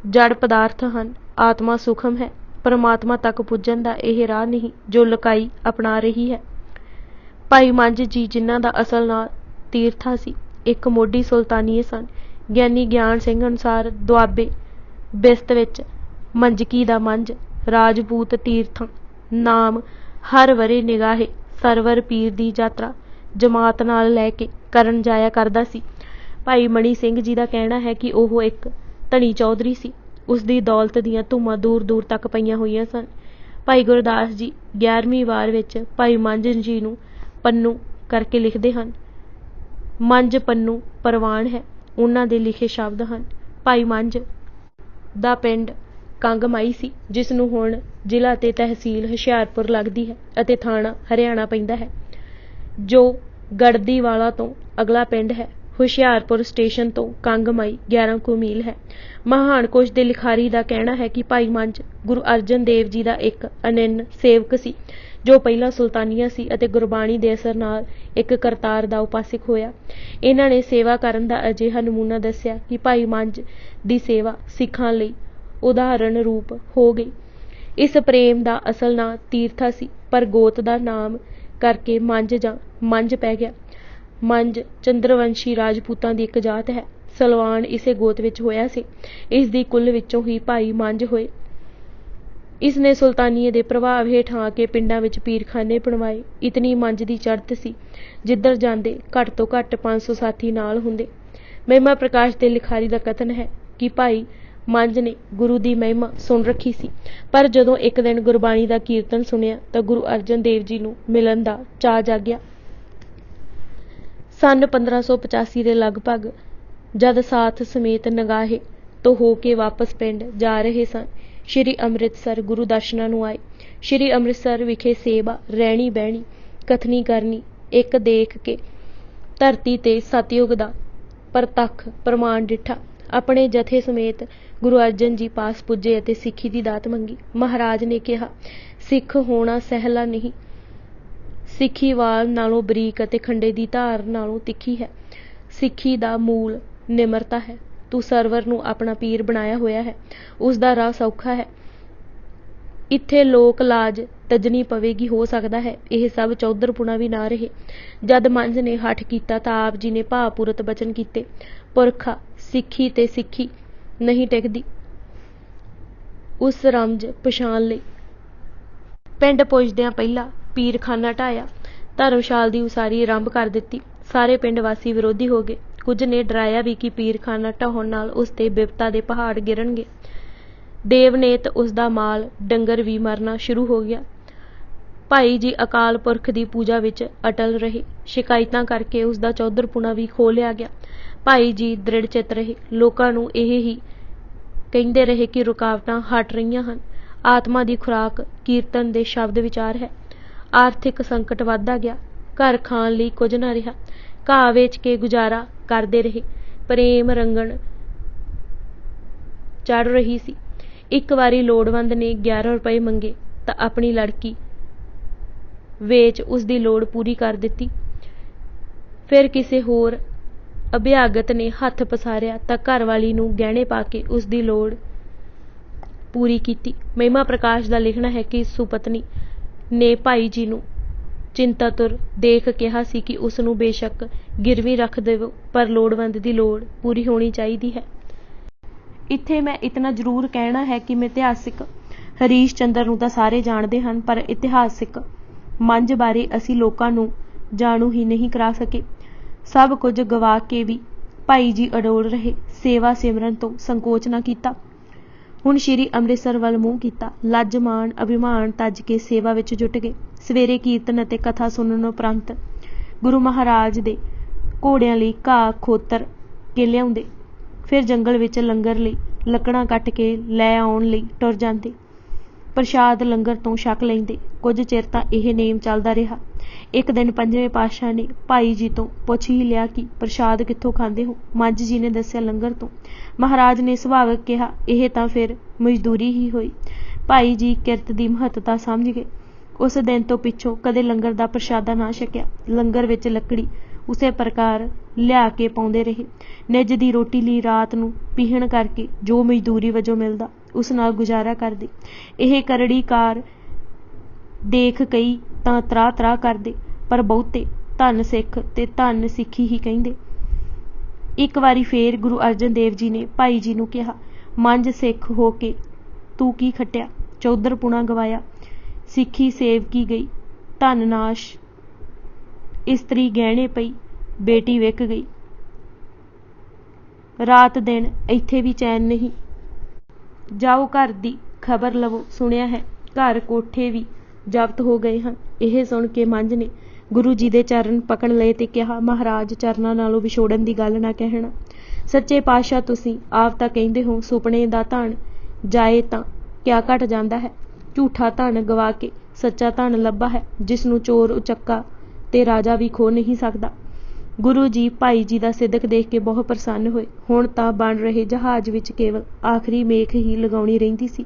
ਜੜ ਪਦਾਰਥ ਹਨ। ਆਤਮਾ ਸੂਖਮ ਹੈ। ਪਰਮਾਤਮਾ ਤੱਕ ਪੁੱਜਣ ਦਾ ਇਹ ਰਾਹ ਨਹੀਂ ਜੋ ਲੁਕਾਈ ਅਪਣਾ ਰਹੀ ਹੈ। ਭਾਈ ਮੰਝ ਜੀ, ਜਿਨ੍ਹਾਂ ਦਾ ਅਸਲ ਨਾਂ ਤੀਰਥਾ ਸੀ, ਇੱਕ ਮੋਢੀ ਸੁਲਤਾਨੀਏ ਸਨ। ਗਿਆਨੀ ਗਿਆਨ ਸਿੰਘ ਅਨੁਸਾਰ ਦੁਆਬੇ ਬਿਸਤ ਵਿੱਚ ਮੰਝਕੀ ਦਾ ਮੰਝ ਰਾਜਪੂਤ ਤੀਰਥਾਂ ਨਾਮ ਹਰ ਵਰੇ ਨਿਗਾਹੇ ਸਰਵਰ ਪੀਰ ਦੀ ਯਾਤਰਾ ਜਮਾਤ ਨਾਲ ਲੈ ਕੇ ਕਰਨ ਜਾਇਆ ਕਰਦਾ ਸੀ। ਭਾਈ ਮਣੀ ਸਿੰਘ ਜੀ ਦਾ ਕਹਿਣਾ ਹੈ ਕਿ ਉਹ ਇੱਕ ਧਨੀ ਚੌਧਰੀ ਸੀ। ਉਸ ਦੀ ਦੌਲਤ ਦੀਆਂ ਧੂਮਾਂ ਦੂਰ ਦੂਰ ਤੱਕ ਪਈਆਂ ਹੋਈਆਂ ਸਨ। ਭਾਈ ਗੁਰਦਾਸ ਜੀ 11ਵੀਂ ਵਾਰ ਵਿੱਚ ਭਾਈ ਮੰਝ ਜੀ ਨੂੰ ਪੰਨੂ ਕਰਕੇ ਲਿਖਦੇ ਹਨ। ਮੰਝ ਪੰਨੂ ਪ੍ਰਵਾਨ ਹੈ। ਉਹਨਾਂ ਦੇ ਲਿਖੇ ਸ਼ਬਦ ਹਨ। ਭਾਈ ਮੰਝ ਦਾ ਪਿੰਡ ਕੰਗਮਾਈ ਸੀ, ਜਿਸ ਨੂੰ ਹੁਣ ਜ਼ਿਲ੍ਹਾ ਤੇ ਤਹਿਸੀਲ ਹੁਸ਼ਿਆਰਪੁਰ ਲੱਗਦੀ ਹੈ ਅਤੇ ਥਾਣਾ ਹਰਿਆਣਾ ਪੈਂਦਾ ਹੈ, ਜੋ ਗੜਦੀਵਾਲਾ ਤੋਂ ਅਗਲਾ ਪਿੰਡ ਹੈ। ਹੁਸ਼ਿਆਰਪੁਰ ਸਟੇਸ਼ਨ ਤੋਂ ਕੰਗਮਾਈ 11 ਕੁ ਮੀਲ ਹੈ। ਮਹਾਨ ਕੋਸ਼ ਦੇ ਲਿਖਾਰੀ ਦਾ ਕਹਿਣਾ ਹੈ ਕਿ ਭਾਈ ਮੰਝ ਗੁਰੂ ਅਰਜਨ ਦੇਵ ਜੀ ਦਾ ਇੱਕ ਅਨੰਨ ਸੇਵਕ ਸੀ, ਜੋ ਪਹਿਲਾਂ ਸੁਲਤਾਨੀਆ ਸੀ ਅਤੇ ਗੁਰਬਾਣੀ ਦੇ ਅਸਰ ਨਾਲ ਇੱਕ ਕਰਤਾਰ ਦਾ ਉਪਾਸਕ ਹੋਇਆ। ਇਹਨਾਂ ਨੇ ਸੇਵਾ ਕਰਨ ਦਾ ਅਜਿਹਾ ਨਮੂਨਾ ਦੱਸਿਆ ਕਿ ਭਾਈ ਮੰਝ ਦੀ ਸੇਵਾ ਸਿੱਖਾਂ ਲਈ ਉਦਾਹਰਣ ਰੂਪ ਹੋ ਗਈ। ਇਸ ਪ੍ਰੇਮ ਦਾ ਅਸਲ ਨਾਂ ਤੀਰਥਾ ਸੀ, ਪਰ ਗੋਤ ਦਾ ਨਾਮ ਕਰਕੇ ਮੰਝ ਜਾਂ ਮੰਝ ਪੈ ਗਿਆ। ਮੰਝ ਚੰਦਰਵੰਸ਼ੀ ਰਾਜਪੂਤਾਂ ਦੀ ਇੱਕ ਜਾਤ ਹੈ। ਸਲਵਾਨ ਇਸੇ ਗੋਤ ਵਿੱਚ ਹੋਇਆ ਸੀ। ਇਸ ਦੀ ਕੁੱਲ ਵਿੱਚੋਂ ਹੀ ਭਾਈ ਮੰਝ ਹੋਏ। ਇਸ ਨੇ ਸੁਲਤਾਨੀਏ ਦੇ ਪ੍ਰਭਾਵ ਹੇਠ ਆ ਕੇ ਪਿੰਡਾਂ ਵਿੱਚ ਪੀਰਖਾਨੇ ਬਣਵਾਏ। ਇਤਨੀ ਮੰਝ ਦੀ ਚੜ੍ਹਤ ਸੀ, ਜਿੱਧਰ ਜਾਂਦੇ ਘੱਟ ਤੋਂ ਘੱਟ 500 ਸਾਥੀ ਨਾਲ ਹੁੰਦੇ। ਮਹਿਮਾ ਪ੍ਰਕਾਸ਼ ਦੇ ਲਿਖਾਰੀ ਦਾ ਕਥਨ ਹੈ ਕਿ ਭਾਈ ਮੰਝ ਨੇ ਗੁਰੂ ਦੀ ਮਹਿਮਾ ਸੁਣ ਰੱਖੀ ਸੀ, ਪਰ ਜਦੋਂ ਇੱਕ ਦਿਨ ਗੁਰਬਾਣੀ ਦਾ ਕੀਰਤਨ ਸੁਣਿਆ ਤਾਂ ਗੁਰੂ ਅਰਜਨ ਦੇਵ ਜੀ ਨੂੰ ਮਿਲਣ ਦਾ ਚਾਅ ਜਾਗਿਆ। ਸੰਨ 1585 ਦੇ ਲਗਭਗ ਜਦ ਸਾਥ ਸਮੇਤ ਨਗਾਹੇ ਤੋਂ ਹੋ ਕੇ ਵਾਪਸ ਪਿੰਡ ਜਾ ਰਹੇ ਸਨ, ਸ਼੍ਰੀ ਅੰਮ੍ਰਿਤਸਰ ਗੁਰੂ ਦਰਸ਼ਨਾਂ ਨੂੰ ਆਏ। ਸ਼੍ਰੀ ਅੰਮ੍ਰਿਤਸਰ ਵਿਖੇ ਸੇਵਾ, ਰਹਿਣੀ ਬਹਿਣੀ, ਕਥਨੀ ਕਰਨੀ ਇੱਕ ਦੇਖ ਕੇ ਧਰਤੀ ਤੇ ਸਤਿਯੁਗ ਦਾ ਪ੍ਰਤੱਖ ਪ੍ਰਮਾਣ ਡਿੱਠਾ। ਆਪਣੇ ਜਥੇ ਸਮੇਤ ਗੁਰੂ ਅਰਜਨ ਜੀ ਪਾਸ ਪੁੱਜੇ ਅਤੇ ਸਿੱਖੀ ਦੀ ਦਾਤ ਮੰਗੀ। ਮਹਾਰਾਜ ਨੇ ਕਿਹਾ, ਸਿੱਖ ਹੋਣਾ ਸਹਿਲਾ ਨਹੀਂ। ਸਿੱਖੀ ਵਾਲ ਨਾਲੋਂ ਬਰੀਕ ਅਤੇ ਖੰਡੇ ਦੀ ਧਾਰ ਨਾਲੋਂ ਤਿੱਖੀ ਹੈ। ਸਿੱਖੀ ਦਾ ਮੂਲ ਨਿਮਰਤਾ ਹੈ। ਤੂੰ ਸਰਵਰ ਨੂੰ ਆਪਣਾ ਪੀਰ ਬਣਾਇਆ ਹੋਇਆ ਹੈ। ਉਸ ਦਾ ਰਾਹ ਸੌਖਾ ਹੈ। ਇੱਥੇ ਲੋਕ ਲਾਜ ਤਜਣੀ ਪਵੇਗੀ। ਹੋ ਸਕਦਾ ਹੈ ਇਹ ਸਭ ਚੌਧਰਪੁਣਾ ਵੀ ਨਾ ਰਹੇ। ਜਦ ਮੰਝ ਨੇ ਹੱਠ ਕੀਤਾ ਤਾਂ ਆਪ ਜੀ ਨੇ ਭਾਵਪੂਰਤ ਬਚਨ ਕੀਤੇ, ਪੁਰਖਾ ਸਿੱਖੀ ਤੇ ਸਿੱਖੀ ਨਹੀਂ ਟਿਕਦੀ। ਉਸ ਰਮਜ ਪਛਾਣ ਲਈ। ਪਿੰਡ ਪੁੱਜਦਿਆਂ ਪਹਿਲਾਂ ਪੀਰਖਾਨਾ ਢਾਇਆ। ਧਰਮਸ਼ਾਲ ਦੀ ਉਸਾਰੀ ਆਰੰਭ ਕਰ ਦਿੱਤੀ। ਸਾਰੇ ਪਿੰਡ ਵਾਸੀ ਵਿਰੋਧੀ ਹੋ ਗਏ। ਕੁਝ ਨੇ ਡਰਾਇਆ ਵੀ ਕਿ ਪੀਰਖਾਨਾ ਢਾਹੁਣ ਨਾਲ ਉਸ ਤੇ ਬਿਪਤਾ ਦੇ ਪਹਾੜ ਗਿਰਨਗੇ। ਦੇਵਨੇਤ ਉਸ ਦਾ ਮਾਲ ਡੰਗਰ ਵੀ ਮਰਨਾ ਸ਼ੁਰੂ ਹੋ ਗਿਆ। ਭਾਈ ਜੀ ਅਕਾਲ ਪੁਰਖ ਦੀ ਪੂਜਾ ਵਿੱਚ ਅਟਲ ਰਹੇ। ਸ਼ਿਕਾਇਤਾਂ ਕਰਕੇ ਉਸ ਦਾ ਚੌਧਰਪੁਣਾ ਵੀ ਖੋਹ ਲਿਆ ਗਿਆ। ਭਾਈ ਜੀ ਦ੍ਰਿੜ ਚਿੱਤ ਰਹੇ। ਲੋਕਾਂ ਨੂੰ ਇਹ ਹੀ ਕਹਿੰਦੇ ਰਹੇ ਕਿ ਰੁਕਾਵਟਾਂ ਹਟ ਰਹੀਆਂ ਹਨ। ਆਤਮਾ ਦੀ ਖੁਰਾਕ ਕੀਰਤਨ ਦੇ ਸ਼ਬਦ ਵਿਚਾਰ ਹੈ। ਆਰਥਿਕ ਸੰਕਟ ਵੱਧਦਾ ਗਿਆ। ਘਰ ਖਾਣ ਲਈ ਕੁਝ ਨਾ ਰਿਹਾ। ਘਾਹ ਵੇਚ ਕੇ ਗੁਜ਼ਾਰਾ ਕਰਦੇ ਰਹੇ। ਪ੍ਰੇਮ ਰੰਗਣ ਚੜ੍ਹ ਰਹੀ ਸੀ। ਇੱਕ ਵਾਰੀ ਲੋੜਵੰਦ ਨੇ 11 ਰੁਪਏ ਮੰਗੇ ਤਾਂ ਆਪਣੀ ਲੜਕੀ ਵੇਚ ਉਸ ਦੀ ਲੋੜ ਪੂਰੀ ਕਰ ਦਿੱਤੀ। ਫਿਰ ਕਿਸੇ ਹੋਰ ਅਭਿਆਗਤ ਨੇ ਹੱਥ ਪਸਾਰਿਆ ਤਾਂ ਘਰਵਾਲੀ ਨੂੰ ਗਹਿਣੇ ਪਾ ਕੇ ਉਸ ਦੀ ਲੋੜ ਪੂਰੀ ਕੀਤੀ। ਮਹਿਮਾ ਪ੍ਰਕਾਸ਼ ਦਾ ਲਿਖਣਾ ਹੈ ਕਿ ਸੁਪਤਨੀ ਨੇ ਭਾਈ ਜੀ ਨੂੰ ਚਿੰਤਾਤੁਰ ਦੇਖ ਕਿਹਾ ਸੀ ਕਿ ਉਸ ਨੂੰ ਬੇਸ਼ੱਕ ਗਿਰਵੀ ਰੱਖ ਦੇਵੋ, ਪਰ ਲੋੜਵੰਦ ਦੀ ਲੋੜ ਪੂਰੀ ਹੋਣੀ ਚਾਹੀਦੀ ਹੈ। ਇੱਥੇ ਮੈਂ ਇਤਨਾ ਜ਼ਰੂਰ ਕਹਿਣਾ ਹੈ ਕਿ ਮਿਥਿਹਾਸਿਕ ਹਰੀਸ਼ ਚੰਦਰ ਨੂੰ ਤਾਂ ਸਾਰੇ ਜਾਣਦੇ ਹਨ, ਪਰ ਇਤਿਹਾਸਿਕ ਮੰਝ ਬਾਰੇ ਅਸੀਂ ਲੋਕਾਂ ਨੂੰ ਜਾਣੂ ਹੀ ਨਹੀਂ ਕਰਾ ਸਕੇ। ਸਭ ਕੁਝ ਗਵਾ ਕੇ ਵੀ ਭਾਈ ਜੀ ਅਡੋਲ ਰਹੇ। ਸੇਵਾ ਸਿਮਰਨ ਤੋਂ ਸੰਕੋਚ ਨਾ ਕੀਤਾ। ਹੁਣ ਸ਼੍ਰੀ ਅੰਮ੍ਰਿਤਸਰ ਵੱਲ ਮੂੰਹ ਕੀਤਾ। ਲੱਜ ਮਾਣ ਅਭਿਮਾਨ ਤੱਜ ਕੇ ਸੇਵਾ ਵਿੱਚ ਜੁਟ ਗਏ। ਸਵੇਰੇ ਕੀਰਤਨ ਅਤੇ ਕਥਾ ਸੁਣਨ ਉਪਰੰਤ ਗੁਰੂ ਮਹਾਰਾਜ ਦੇ ਘੋੜਿਆਂ ਲਈ ਘਾਹ ਖੋਤਰ ਕੇ ਲਿਆਉਂਦੇ। ਫਿਰ ਜੰਗਲ ਵਿੱਚ ਲੰਗਰ ਲਈ ਲੱਕੜਾਂ ਕੱਟ ਕੇ ਲੈ ਆਉਣ ਲਈ ਟੁਰ ਜਾਂਦੇ। ਪ੍ਰਸ਼ਾਦ ਲੰਗਰ ਤੋਂ ਛਕ ਲੈਂਦੇ। ਕੁਝ ਚਿਰ ਤਾਂ ਇਹ ਨੇਮ ਚੱਲਦਾ ਰਿਹਾ। ਇੱਕ ਦਿਨ ਪੰਜਵੇਂ ਪਾਤਸ਼ਾਹ ਨੇ ਭਾਈ ਜੀ ਤੋਂ ਪੁੱਛ ਹੀ ਲਿਆ ਕਿ ਪ੍ਰਸ਼ਾਦ ਕਿੱਥੋਂ ਖਾਂਦੇ ਹੋ। ਮੰਝ ਜੀ ਨੇ ਦੱਸਿਆ, ਲੰਗਰ ਤੋਂ। ਮਹਾਰਾਜ ਨੇ ਸੁਭਾਵਕ ਕਿਹਾ, ਇਹ ਤਾਂ ਫਿਰ ਮਜ਼ਦੂਰੀ ਹੀ ਹੋਈ। ਭਾਈ ਜੀ ਕਿਰਤ ਦੀ ਮਹੱਤਤਾ ਸਮਝ ਗਏ। ਉਸ ਦਿਨ ਤੋਂ ਪਿੱਛੋਂ ਕਦੇ ਲੰਗਰ ਦਾ ਪ੍ਰਸ਼ਾਦਾ ਨਾ ਛਕਿਆ। ਲੰਗਰ ਵਿੱਚ ਲੱਕੜੀ ਉਸੇ ਪ੍ਰਕਾਰ ਲਿਆ ਕੇ ਪਾਉਂਦੇ ਰਹੇ। ਨਿੱਜ ਦੀ ਰੋਟੀ ਲਈ ਰਾਤ ਨੂੰ ਪੀਹਣ ਕਰਕੇ ਜੋ ਮਜ਼ਦੂਰੀ ਵਜੋਂ ਮਿਲਦਾ, ਉਸ ਨਾਲ ਗੁਜ਼ਾਰਾ ਕਰਦੇ। ਇਹ ਕਰੜੀ ਕਾਰ ਦੇਖ ਕਈ ਤਾਂ ਤਰਾਹ ਕਰਦੇ, ਪਰ ਬਹੁਤੇ ਧੰਨ ਸਿੱਖ ਤੇ ਧੰਨ ਸਿੱਖੀ ਹੀ ਕਹਿੰਦੇ। ਇੱਕ ਵਾਰੀ ਫੇਰ ਗੁਰੂ ਅਰਜਨ ਦੇਵ ਜੀ ਨੇ ਭਾਈ ਜੀ ਨੂੰ ਕਿਹਾ, ਮੰਝ ਸਿੱਖ ਹੋ ਕੇ ਤੂੰ ਕੀ ਖੱਟਿਆ? ਚੌਧਰਪੁਣਾ ਗਵਾਇਆ, ਸਿੱਖੀ ਸੇਵਕੀ ਗਈ, ਧਨ ਨਾਸ਼, ਇਸਤਰੀ ਗਹਿਣੇ ਪਈ, ਬੇਟੀ ਵਿਕ ਗਈ। ਰਾਤ ਦਿਨ ਇੱਥੇ ਵੀ ਚੈਨ ਨਹੀਂ। ਜਾਓ ਘਰ ਦੀ ਖਬਰ ਲਵੋ, ਸੁਣਿਆ ਹੈ ਘਰ ਕੋਠੇ ਵੀ ਜ਼ਬਤ ਹੋ ਗਏ ਹਨ। ਇਹ ਸੁਣ ਕੇ ਮੰਝ ਨੇ ਗੁਰੂ ਜੀ ਦੇ ਚਰਨ ਪਕੜ ਲਏ ਤੇ ਕਿਹਾ, ਮਹਾਰਾਜ, ਚਰਨਾਂ ਨਾਲੋਂ ਵਿਛੋੜਨ ਦੀ ਗੱਲ ਨਾ ਕਹਿਣਾ। ਸੱਚੇ ਪਾਤਸ਼ਾਹ ਤੁਸੀਂ ਆਪ ਤਾਂ ਕਹਿੰਦੇ ਹੋ, ਸੁਪਨੇ ਦਾ ਧਨ ਜਾਏ ਤਾਂ ਕਿਆ ਘਟ ਜਾਂਦਾ ਹੈ। ਝੂਠਾ ਧਨ ਗਵਾ ਕੇ ਸੱਚਾ ਧਨ ਲੱਭਾ ਹੈ, ਜਿਸ ਨੂੰ ਚੋਰ ਉਚੱਕਾ ਤੇ ਰਾਜਾ ਵੀ ਖੋ ਨਹੀਂ ਸਕਦਾ। ਗੁਰੂ ਜੀ ਭਾਈ ਜੀ ਦਾ ਸਿਦਕ ਦੇਖ ਕੇ ਬਹੁਤ ਪ੍ਰਸੰਨ ਹੋਏ। ਹੁਣ ਤਾਂ ਬਣ ਰਹੇ ਜਹਾਜ਼ ਵਿੱਚ ਕੇਵਲ ਆਖਰੀ ਮੇਖ ਹੀ ਲਗਾਉਣੀ ਰਹਿੰਦੀ ਸੀ।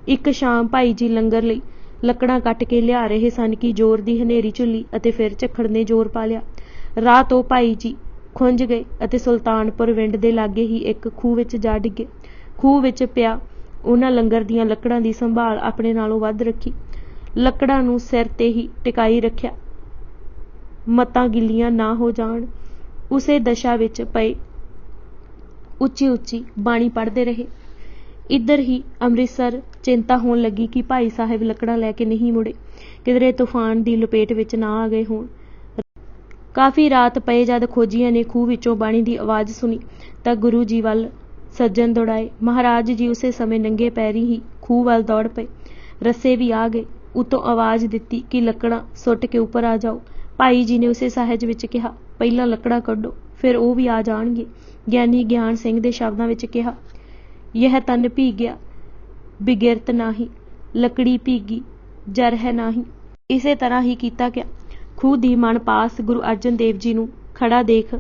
ਇੱਕ ਸ਼ਾਮ ਭਾਈ ਜੀ ਲੰਗਰ ਲਈ ਲੱਕੜਾਂ ਕੱਟ ਕੇ ਲਿਆ ਰਹੇ ਸਨ ਕਿ ਜ਼ੋਰ ਦੀ ਹਨੇਰੀ ਝੁੱਲੀ ਅਤੇ ਫਿਰ ਝੱਖੜ ਨੇ ਜ਼ੋਰ ਪਾ ਲਿਆ। ਰਾਹ ਤੋਂ ਭਾਈ ਜੀ ਖੁੰਝ ਗਏ ਅਤੇ ਸੁਲਤਾਨਪੁਰ ਵਿੰਡ ਦੇ ਲਾਗੇ ਹੀ ਇੱਕ ਖੂਹ ਵਿੱਚ ਜਾ ਡਿੱਗੇ। ਖੂਹ ਵਿੱਚ ਪਿਆ ਉਹਨਾਂ ਲੰਗਰ ਦੀਆਂ ਲੱਕੜਾਂ ਦੀ ਸੰਭਾਲ ਆਪਣੇ ਨਾਲੋਂ ਵੱਧ ਰੱਖੀ। ਲੱਕੜਾਂ ਨੂੰ ਸਿਰ ਤੇ ਹੀ ਟਿਕਾਈ ਰੱਖਿਆ, ਮੱਤਾਂ ਗਿੱਲੀਆਂ ਨਾ ਹੋ ਜਾਣ। ਉਸੇ ਦਸ਼ਾ ਵਿੱਚ ਪਏ ਉੱਚੀ ਉੱਚੀ ਬਾਣੀ ਪੜ੍ਹਦੇ ਰਹੇ। ਇੱਧਰ ਹੀ ਅੰਮ੍ਰਿਤਸਰ ਚਿੰਤਾ ਹੋਣ ਲੱਗੀ ਕਿ ਭਾਈ ਸਾਹਿਬ ਲੱਕੜਾਂ ਲੈ ਕੇ ਨਹੀਂ ਮੁੜੇ, ਕਿਧਰੇ ਤੂਫਾਨ ਦੀ ਲਪੇਟ ਵਿੱਚ ਨਾ ਆ ਗਏ ਹੋਣ। ਕਾਫੀ ਰਾਤ ਪਏ ਜਦ ਖੋਜੀਆਂ ਨੇ ਖੂਹ ਵਿੱਚੋਂ ਬਾਣੀ ਦੀ ਆਵਾਜ਼ ਸੁਣੀ ਤਾਂ ਗੁਰੂ ਜੀ ਵੱਲ ਸੱਜਣ ਦੌੜਾਏ। ਮਹਾਰਾਜ ਜੀ ਉਸੇ ਸਮੇਂ ਨੰਗੇ ਪੈਰੀ ਹੀ ਖੂਹ ਵੱਲ ਦੌੜ ਪਏ। ਰੱਸੇ ਵੀ ਆ ਗਏ। ਉਤੋਂ ਆਵਾਜ਼ ਦਿੱਤੀ ਕਿ ਲੱਕੜਾਂ ਸੁੱਟ ਕੇ ਉੱਪਰ ਆ ਜਾਓ। ਭਾਈ ਜੀ ਨੇ ਉਸੇ ਸਹਿਜ ਵਿੱਚ ਕਿਹਾ, ਪਹਿਲਾਂ ਲੱਕੜਾਂ ਕੱਢੋ, ਫਿਰ ਉਹ ਵੀ ਆ ਜਾਣਗੇ। ਗਿਆਨੀ ਗਿਆਨ ਸਿੰਘ ਦੇ ਸ਼ਬਦਾਂ ਵਿੱਚ ਕਿਹਾ, ਯਹ ਤਨ ਭੀਗਿਆ ਬਿਗਿਰਤ ਨਾਹੀ, ਲੱਕੜੀ ਭੀਗੀ ਜਰ ਹੈ ਨਾਹੀ। ਇਸੇ ਤਰ੍ਹਾਂ ਹੀ ਕੀਤਾ ਗਿਆ। ਖੂਹ ਦੀ ਮਣ ਪਾਸ ਗੁਰੂ ਅਰਜਨ ਦੇਵ ਜੀ ਨੂੰ ਖੜਾ ਦੇਖ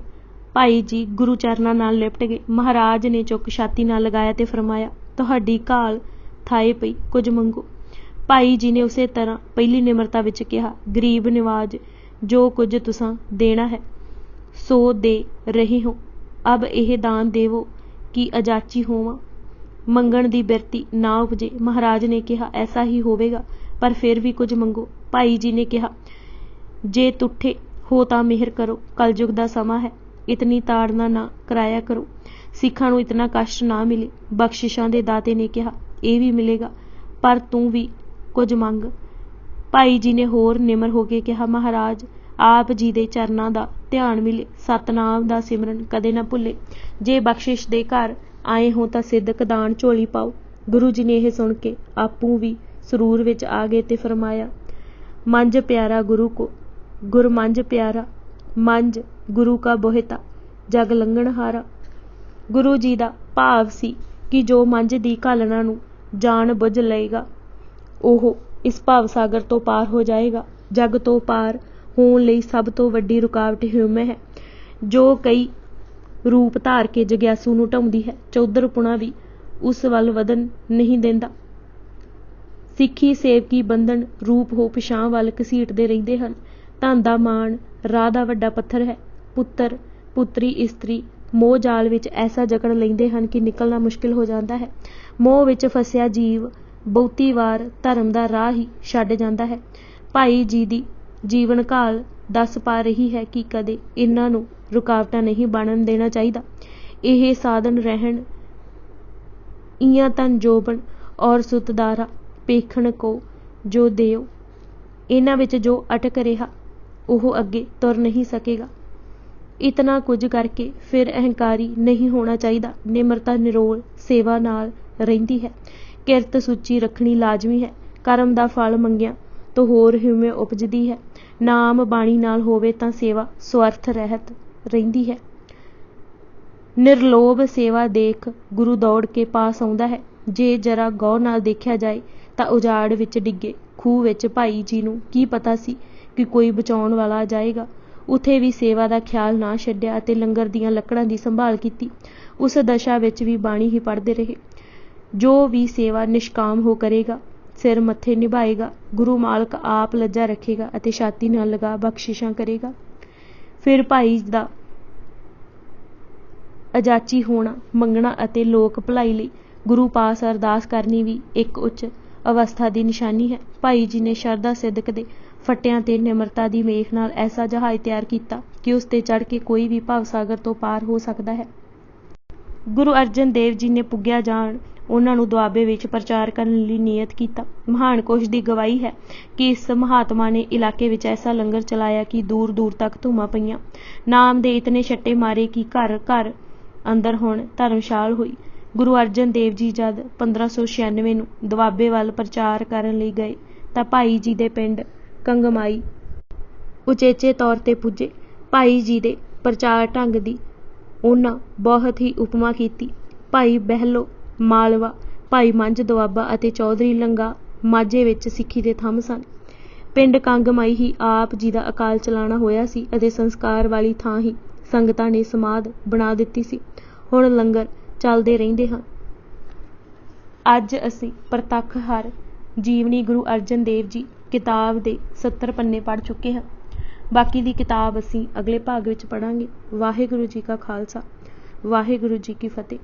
ਭਾਈ ਜੀ ਗੁਰੂ ਚਰਨਾਂ ਨਾਲ ਲਿਪਟ ਗਏ। ਮਹਾਰਾਜ ਨੇ ਚੁੱਕ ਛਾਤੀ ਨਾਲ ਲਗਾਇਆ ਤੇ ਫਰਮਾਇਆ, ਤੁਹਾਡੀ ਘਾਲ ਥਾਏ ਪਈ, ਕੁਝ ਮੰਗੋ। ਭਾਈ ਜੀ ਨੇ ਉਸੇ ਤਰ੍ਹਾਂ ਪਹਿਲੀ ਨਿਮਰਤਾ ਵਿੱਚ ਕਿਹਾ, ਗਰੀਬ ਨਿਵਾਜ, ਜੋ ਕੁਝ ਤੁਸਾਂ ਦੇਣਾ ਹੈ ਸੋ ਦੇ ਰਹੇ ਹੋ, ਅਬ ਇਹ ਦਾਨ ਦੇਵੋ ਕਿ ਅਜਾਚੀ ਹੋਵਾਂ, ਮੰਗਣ ਦੀ ਬਿਰਤੀ ਨਾ ਉਪਜੇ। ਮਹਾਰਾਜ ਨੇ ਕਿਹਾ, ਐਸਾ ਹੀ ਹੋਵੇਗਾ, ਪਰ ਫਿਰ ਵੀ ਕੁਝ ਮੰਗੋ। ਭਾਈ ਜੀ ਨੇ ਕਿਹਾ, ਜੇ ਤੁੱਠੇ ਹੋ ਤਾਂ ਮਿਹਰ ਕਰੋ, ਕਲਯੁਗ ਦਾ ਸਮਾਂ ਹੈ, ਇਤਨੀ ਤਾੜਨਾ ਨਾ ਕਰਾਇਆ ਕਰੋ, ਸਿੱਖਾਂ ਨੂੰ ਇਤਨਾ ਕਸ਼ਟ ਨਾ ਮਿਲੇ। ਬਖਸ਼ਿਸ਼ਾਂ ਦੇ ਦਾਤੇ ਨੇ ਕਿਹਾ, ਇਹ ਵੀ ਮਿਲੇਗਾ, ਪਰ ਤੂੰ ਵੀ ਕੁਝ ਮੰਗ। ਭਾਈ ਜੀ ਨੇ ਹੋਰ ਨਿਮਰ ਹੋ ਕੇ ਕਿਹਾ, ਮਹਾਰਾਜ ਆਪ ਜੀ ਦੇ ਚਰਨਾਂ ਦਾ ਧਿਆਨ ਮਿਲੇ, ਸਤਨਾਮ ਦਾ ਸਿਮਰਨ ਕਦੇ ਨਾ ਭੁੱਲੇ। ਜੇ ਬਖਸ਼ਿਸ਼ ਦੇ ਘਰ ਆਏ ਹੋ ਤਾਂ ਸਿੱਧਕ ਦਾਨ ਝੋਲੀ ਪਾਓ। ਗੁਰੂ ਜੀ ਨੇ ਇਹ ਸੁਣ ਕੇ ਆਪੂ ਵੀ ਸਰੂਰ ਵਿੱਚ ਆ ਗਏ ਤੇ ਫਰਮਾਇਆ, ਮੰਝ ਪਿਆਰਾ ਗੁਰੂ ਕੋ, ਗੁਰ ਮੰਝ ਪਿਆਰਾ, ਮੰਝ ਗੁਰੂ ਕਾ ਬੋਹਿਤਾ, ਜਗ ਲੰਘਣ ਹਾਰਾ। ਗੁਰੂ ਜੀ ਦਾ ਭਾਵ ਸੀ ਕਿ ਜੋ ਮੰਝ ਦੀ ਘਾਲਣਾ ਨੂੰ ਜਾਣ ਬੁੱਝ ਲਏਗਾ, ਉਹ ਇਸ ਭਾਵ ਸਾਗਰ ਤੋਂ ਪਾਰ ਹੋ ਜਾਏਗਾ। ਜਗ ਤੋਂ ਪਾਰ ਹੋਣ ਲਈ ਸਭ ਤੋਂ ਵੱਡੀ ਰੁਕਾਵਟ ਹਿਊਮੈ ਹੈ, ਜੋ ਕਈ ਰੂਪ ਧਾਰ ਕੇ ਜਗਿਆਸੂ ਨੂੰ ਢਾਉਂਦੀ ਹੈ। ਚੌਧਰਪੁਣਾ ਵੀ ਉਸ ਵੱਲ ਵਧਣ ਨਹੀਂ ਦਿੰਦਾ। ਸਿੱਖੀ ਸੇਵਕੀ ਬੰਧਨ ਰੂਪ ਹੋ ਪਿਛਾਂਹ ਵੱਲ ਘਸੀਟਦੇ ਰਹਿੰਦੇ ਹਨ। ਧਨ ਦਾ ਮਾਣ ਰਾਹ ਦਾ ਵੱਡਾ ਪੱਥਰ ਹੈ। ਪੁੱਤਰ ਪੁੱਤਰੀ ਇਸਤਰੀ ਮੋਹ ਜਾਲ ਵਿੱਚ ਐਸਾ ਜਕੜ ਲੈਂਦੇ ਹਨ ਕਿ ਨਿਕਲਣਾ ਮੁਸ਼ਕਿਲ ਹੋ ਜਾਂਦਾ ਹੈ। ਮੋਹ ਵਿੱਚ ਫਸਿਆ ਜੀਵ ਬਹੁਤੀ ਵਾਰ ਧਰਮ ਦਾ ਰਾਹ ਹੀ ਛੱਡ ਜਾਂਦਾ ਹੈ। ਭਾਈ ਜੀ ਦੀ ਜੀਵਨ ਕਾਲ ਦੱਸ ਪਾ ਰਹੀ ਹੈ ਕਿ ਕਦੇ ਇਹਨਾਂ ਨੂੰ ਰੁਕਾਵਟਾਂ ਨਹੀਂ ਬਣਨ ਦੇਣਾ ਚਾਹੀਦਾ। ਇਹ ਸਾਧਨ ਰਹਿਣ ਇਆਂ ਤਨ ਜੋਬਨ ਔਰ ਸੁਤਦਾਰਾ ਪੇਖਣ ਕੋ ਜੋ ਦਿਓ। ਇਹਨਾਂ ਵਿੱਚ ਜੋ ਅਟਕ ਰਿਹਾ ਉਹ ਅੱਗੇ ਤੁਰ ਨਹੀਂ ਸਕੇਗਾ। ਇਤਨਾ ਕੁਝ ਕਰਕੇ ਫਿਰ ਅਹੰਕਾਰੀ ਨਹੀਂ ਹੋਣਾ ਚਾਹੀਦਾ। ਨਿਮਰਤਾ ਨਿਰੋਲ ਸੇਵਾ ਨਾਲ ਰਹਿੰਦੀ ਹੈ। ਕਿਰਤ ਸੁੱਚੀ ਰੱਖਣੀ ਲਾਜ਼ਮੀ ਹੈ। ਕਰਮ ਦਾ ਫਲ ਮੰਗਿਆ ਤੋਂ ਹੋਰ ਹਿਊਮੈ ਉਪਜਦੀ ਹੈ। ਨਾਮ ਬਾਣੀ ਨਾਲ ਹੋਵੇ ਤਾਂ ਸੇਵਾ ਸਵਰਥ ਰਹਿਤ ਰਹਿੰਦੀ ਹੈ। ਨਿਰਲੋਭ ਸੇਵਾ ਦੇਖ ਗੁਰੂ ਦੌੜ ਕੇ ਪਾਸ ਆਉਂਦਾ ਹੈ। ਜੇ ਜਰਾ ਗੌਰ ਨਾਲ ਦੇਖਿਆ ਜਾਏ ਤਾਂ ਉਜਾੜ ਵਿੱਚ ਡਿੱਗੇ ਖੂਹ ਵਿੱਚ ਭਾਈ ਜੀ ਨੂੰ ਕੀ ਪਤਾ ਸੀ ਕਿ ਕੋਈ ਬਚਾਉਣ ਵਾਲਾ ਆ ਜਾਏਗਾ। ਉੱਥੇ ਵੀ ਸੇਵਾ ਦਾ ਖਿਆਲ ਨਾ ਛੱਡਿਆ ਅਤੇ ਲੰਗਰ ਦੀਆਂ ਲੱਕੜਾਂ ਦੀ ਸੰਭਾਲ ਕੀਤੀ। ਉਸ ਦਸ਼ਾ ਵਿੱਚ ਵੀ ਬਾਣੀ ਹੀ ਪੜ੍ਹਦੇ ਰਹੇ। ਜੋ ਵੀ ਸੇਵਾ ਨਿਸ਼ਕਾਮ ਹੋ ਕਰੇਗਾ, ਸਿਰ ਮੱਥੇ ਨਿਭਾਏਗਾ, ਗੁਰੂ ਮਾਲਕ ਆਪ ਲੱਜਾ ਰੱਖੇਗਾ ਅਤੇ ਛਾਤੀ ਨਾਲ ਲਗਾ ਬਖਸ਼ਿਸ਼ਾਂ ਕਰੇਗਾ। ਫਿਰ ਭਾਈ ਦਾ ਅਜਾਚੀ ਹੋਣਾ, ਮੰਗਣਾ ਅਤੇ ਲੋਕ ਭਲਾਈ ਲਈ ਗੁਰੂ ਪਾਸ ਅਰਦਾਸ ਕਰਨੀ ਵੀ ਇੱਕ ਉੱਚ ਅਵਸਥਾ ਦੀ ਨਿਸ਼ਾਨੀ ਹੈ। ਭਾਈ ਜੀ ਨੇ ਸ਼ਰਧਾ ਸਿਦਕ ਦੇ ਫੱਟਿਆਂ ਤੇ ਨਿਮਰਤਾ ਦੀ ਮੇਖ ਨਾਲ ਐਸਾ ਜਹਾਜ਼ ਤਿਆਰ ਕੀਤਾ ਕਿ ਉਸ ਤੇ ਚੜ੍ਹ ਕੇ ਕੋਈ ਵੀ ਭਵਸਾਗਰ ਤੋਂ ਪਾਰ ਹੋ ਸਕਦਾ ਹੈ। ਗੁਰੂ ਅਰਜਨ ਦੇਵ ਜੀ ਨੇ ਪੁੱਗਿਆ ਜਾਣ ਉਹਨਾਂ ਨੂੰ ਦੁਆਬੇ ਵਿੱਚ ਪ੍ਰਚਾਰ ਕਰਨ ਲਈ ਨਿਯਤ ਕੀਤਾ। ਮਹਾਨ ਕੋਸ਼ ਦੀ ਗਵਾਹੀ ਹੈ ਕਿ ਇਸ ਮਹਾਤਮਾ ਨੇ ਇਲਾਕੇ ਵਿੱਚ ਐਸਾ ਲੰਗਰ ਚਲਾਇਆ ਕਿ ਦੂਰ ਦੂਰ ਤੱਕ ਧੂਮਾਂ ਪਈਆਂ। ਨਾਮ ਦੇ ਇਤਨੇ ਛੱਟੇ ਮਾਰੇ ਕਿ ਘਰ ਘਰ ਅੰਦਰ ਹੁਣ ਧਰਮਸ਼ਾਲ ਹੋਈ। ਗੁਰੂ ਅਰਜਨ ਦੇਵ ਜੀ ਜਦ 1596 ਨੂੰ ਦੁਆਬੇ ਵੱਲ ਪ੍ਰਚਾਰ ਕਰਨ ਲਈ ਗਏ ਤਾਂ ਭਾਈ ਜੀ ਦੇ ਪਿੰਡ ਕੰਗਮਾਈ ਉਚੇਚੇ ਤੌਰ ਤੇ ਪੁੱਜੇ। ਭਾਈ ਜੀ ਦੇ ਪ੍ਰਚਾਰ ਢੰਗ ਦੀ ਉਹਨਾਂ ਬਹੁਤ ਹੀ ਉਪਮਾ ਕੀਤੀ। ਭਾਈ ਬਹਿਲੋ ਮਾਲਵਾ, ਭਾਈ ਮੰਝ ਦੁਆਬਾ ਅਤੇ ਚੌਧਰੀ ਲੰਗਾ ਮਾਝੇ ਵਿੱਚ ਸਿੱਖੀ ਦੇ ਥੰਮ੍ਹ ਸਨ। ਪਿੰਡ ਕੰਗਮਾਈ ਹੀ ਆਪ ਜੀ ਦਾ ਅਕਾਲ ਚਲਾਣਾ ਹੋਇਆ ਸੀ ਅਤੇ ਸੰਸਕਾਰ ਵਾਲੀ ਥਾਂ ਹੀ ਸੰਗਤਾਂ ਨੇ ਸਮਾਧ ਬਣਾ ਦਿੱਤੀ ਸੀ। ਹੁਣ ਲੰਗਰ ਚੱਲਦੇ ਰਹਿੰਦੇ ਹਨ। ਅੱਜ ਅਸੀਂ ਪ੍ਰਤੱਖ ਹਰ ਜੀਵਨੀ ਗੁਰੂ ਅਰਜਨ ਦੇਵ ਜੀ ਕਿਤਾਬ ਦੇ 70 ਪੰਨੇ ਪੜ੍ਹ ਚੁੱਕੇ ਹਾਂ। ਬਾਕੀ ਦੀ ਕਿਤਾਬ ਅਸੀਂ ਅਗਲੇ ਭਾਗ ਵਿੱਚ ਪੜ੍ਹਾਂਗੇ। ਵਾਹਿਗੁਰੂ ਜੀ ਕਾ ਖਾਲਸਾ, ਵਾਹਿਗੁਰੂ ਜੀ ਕੀ ਫਤਿਹ।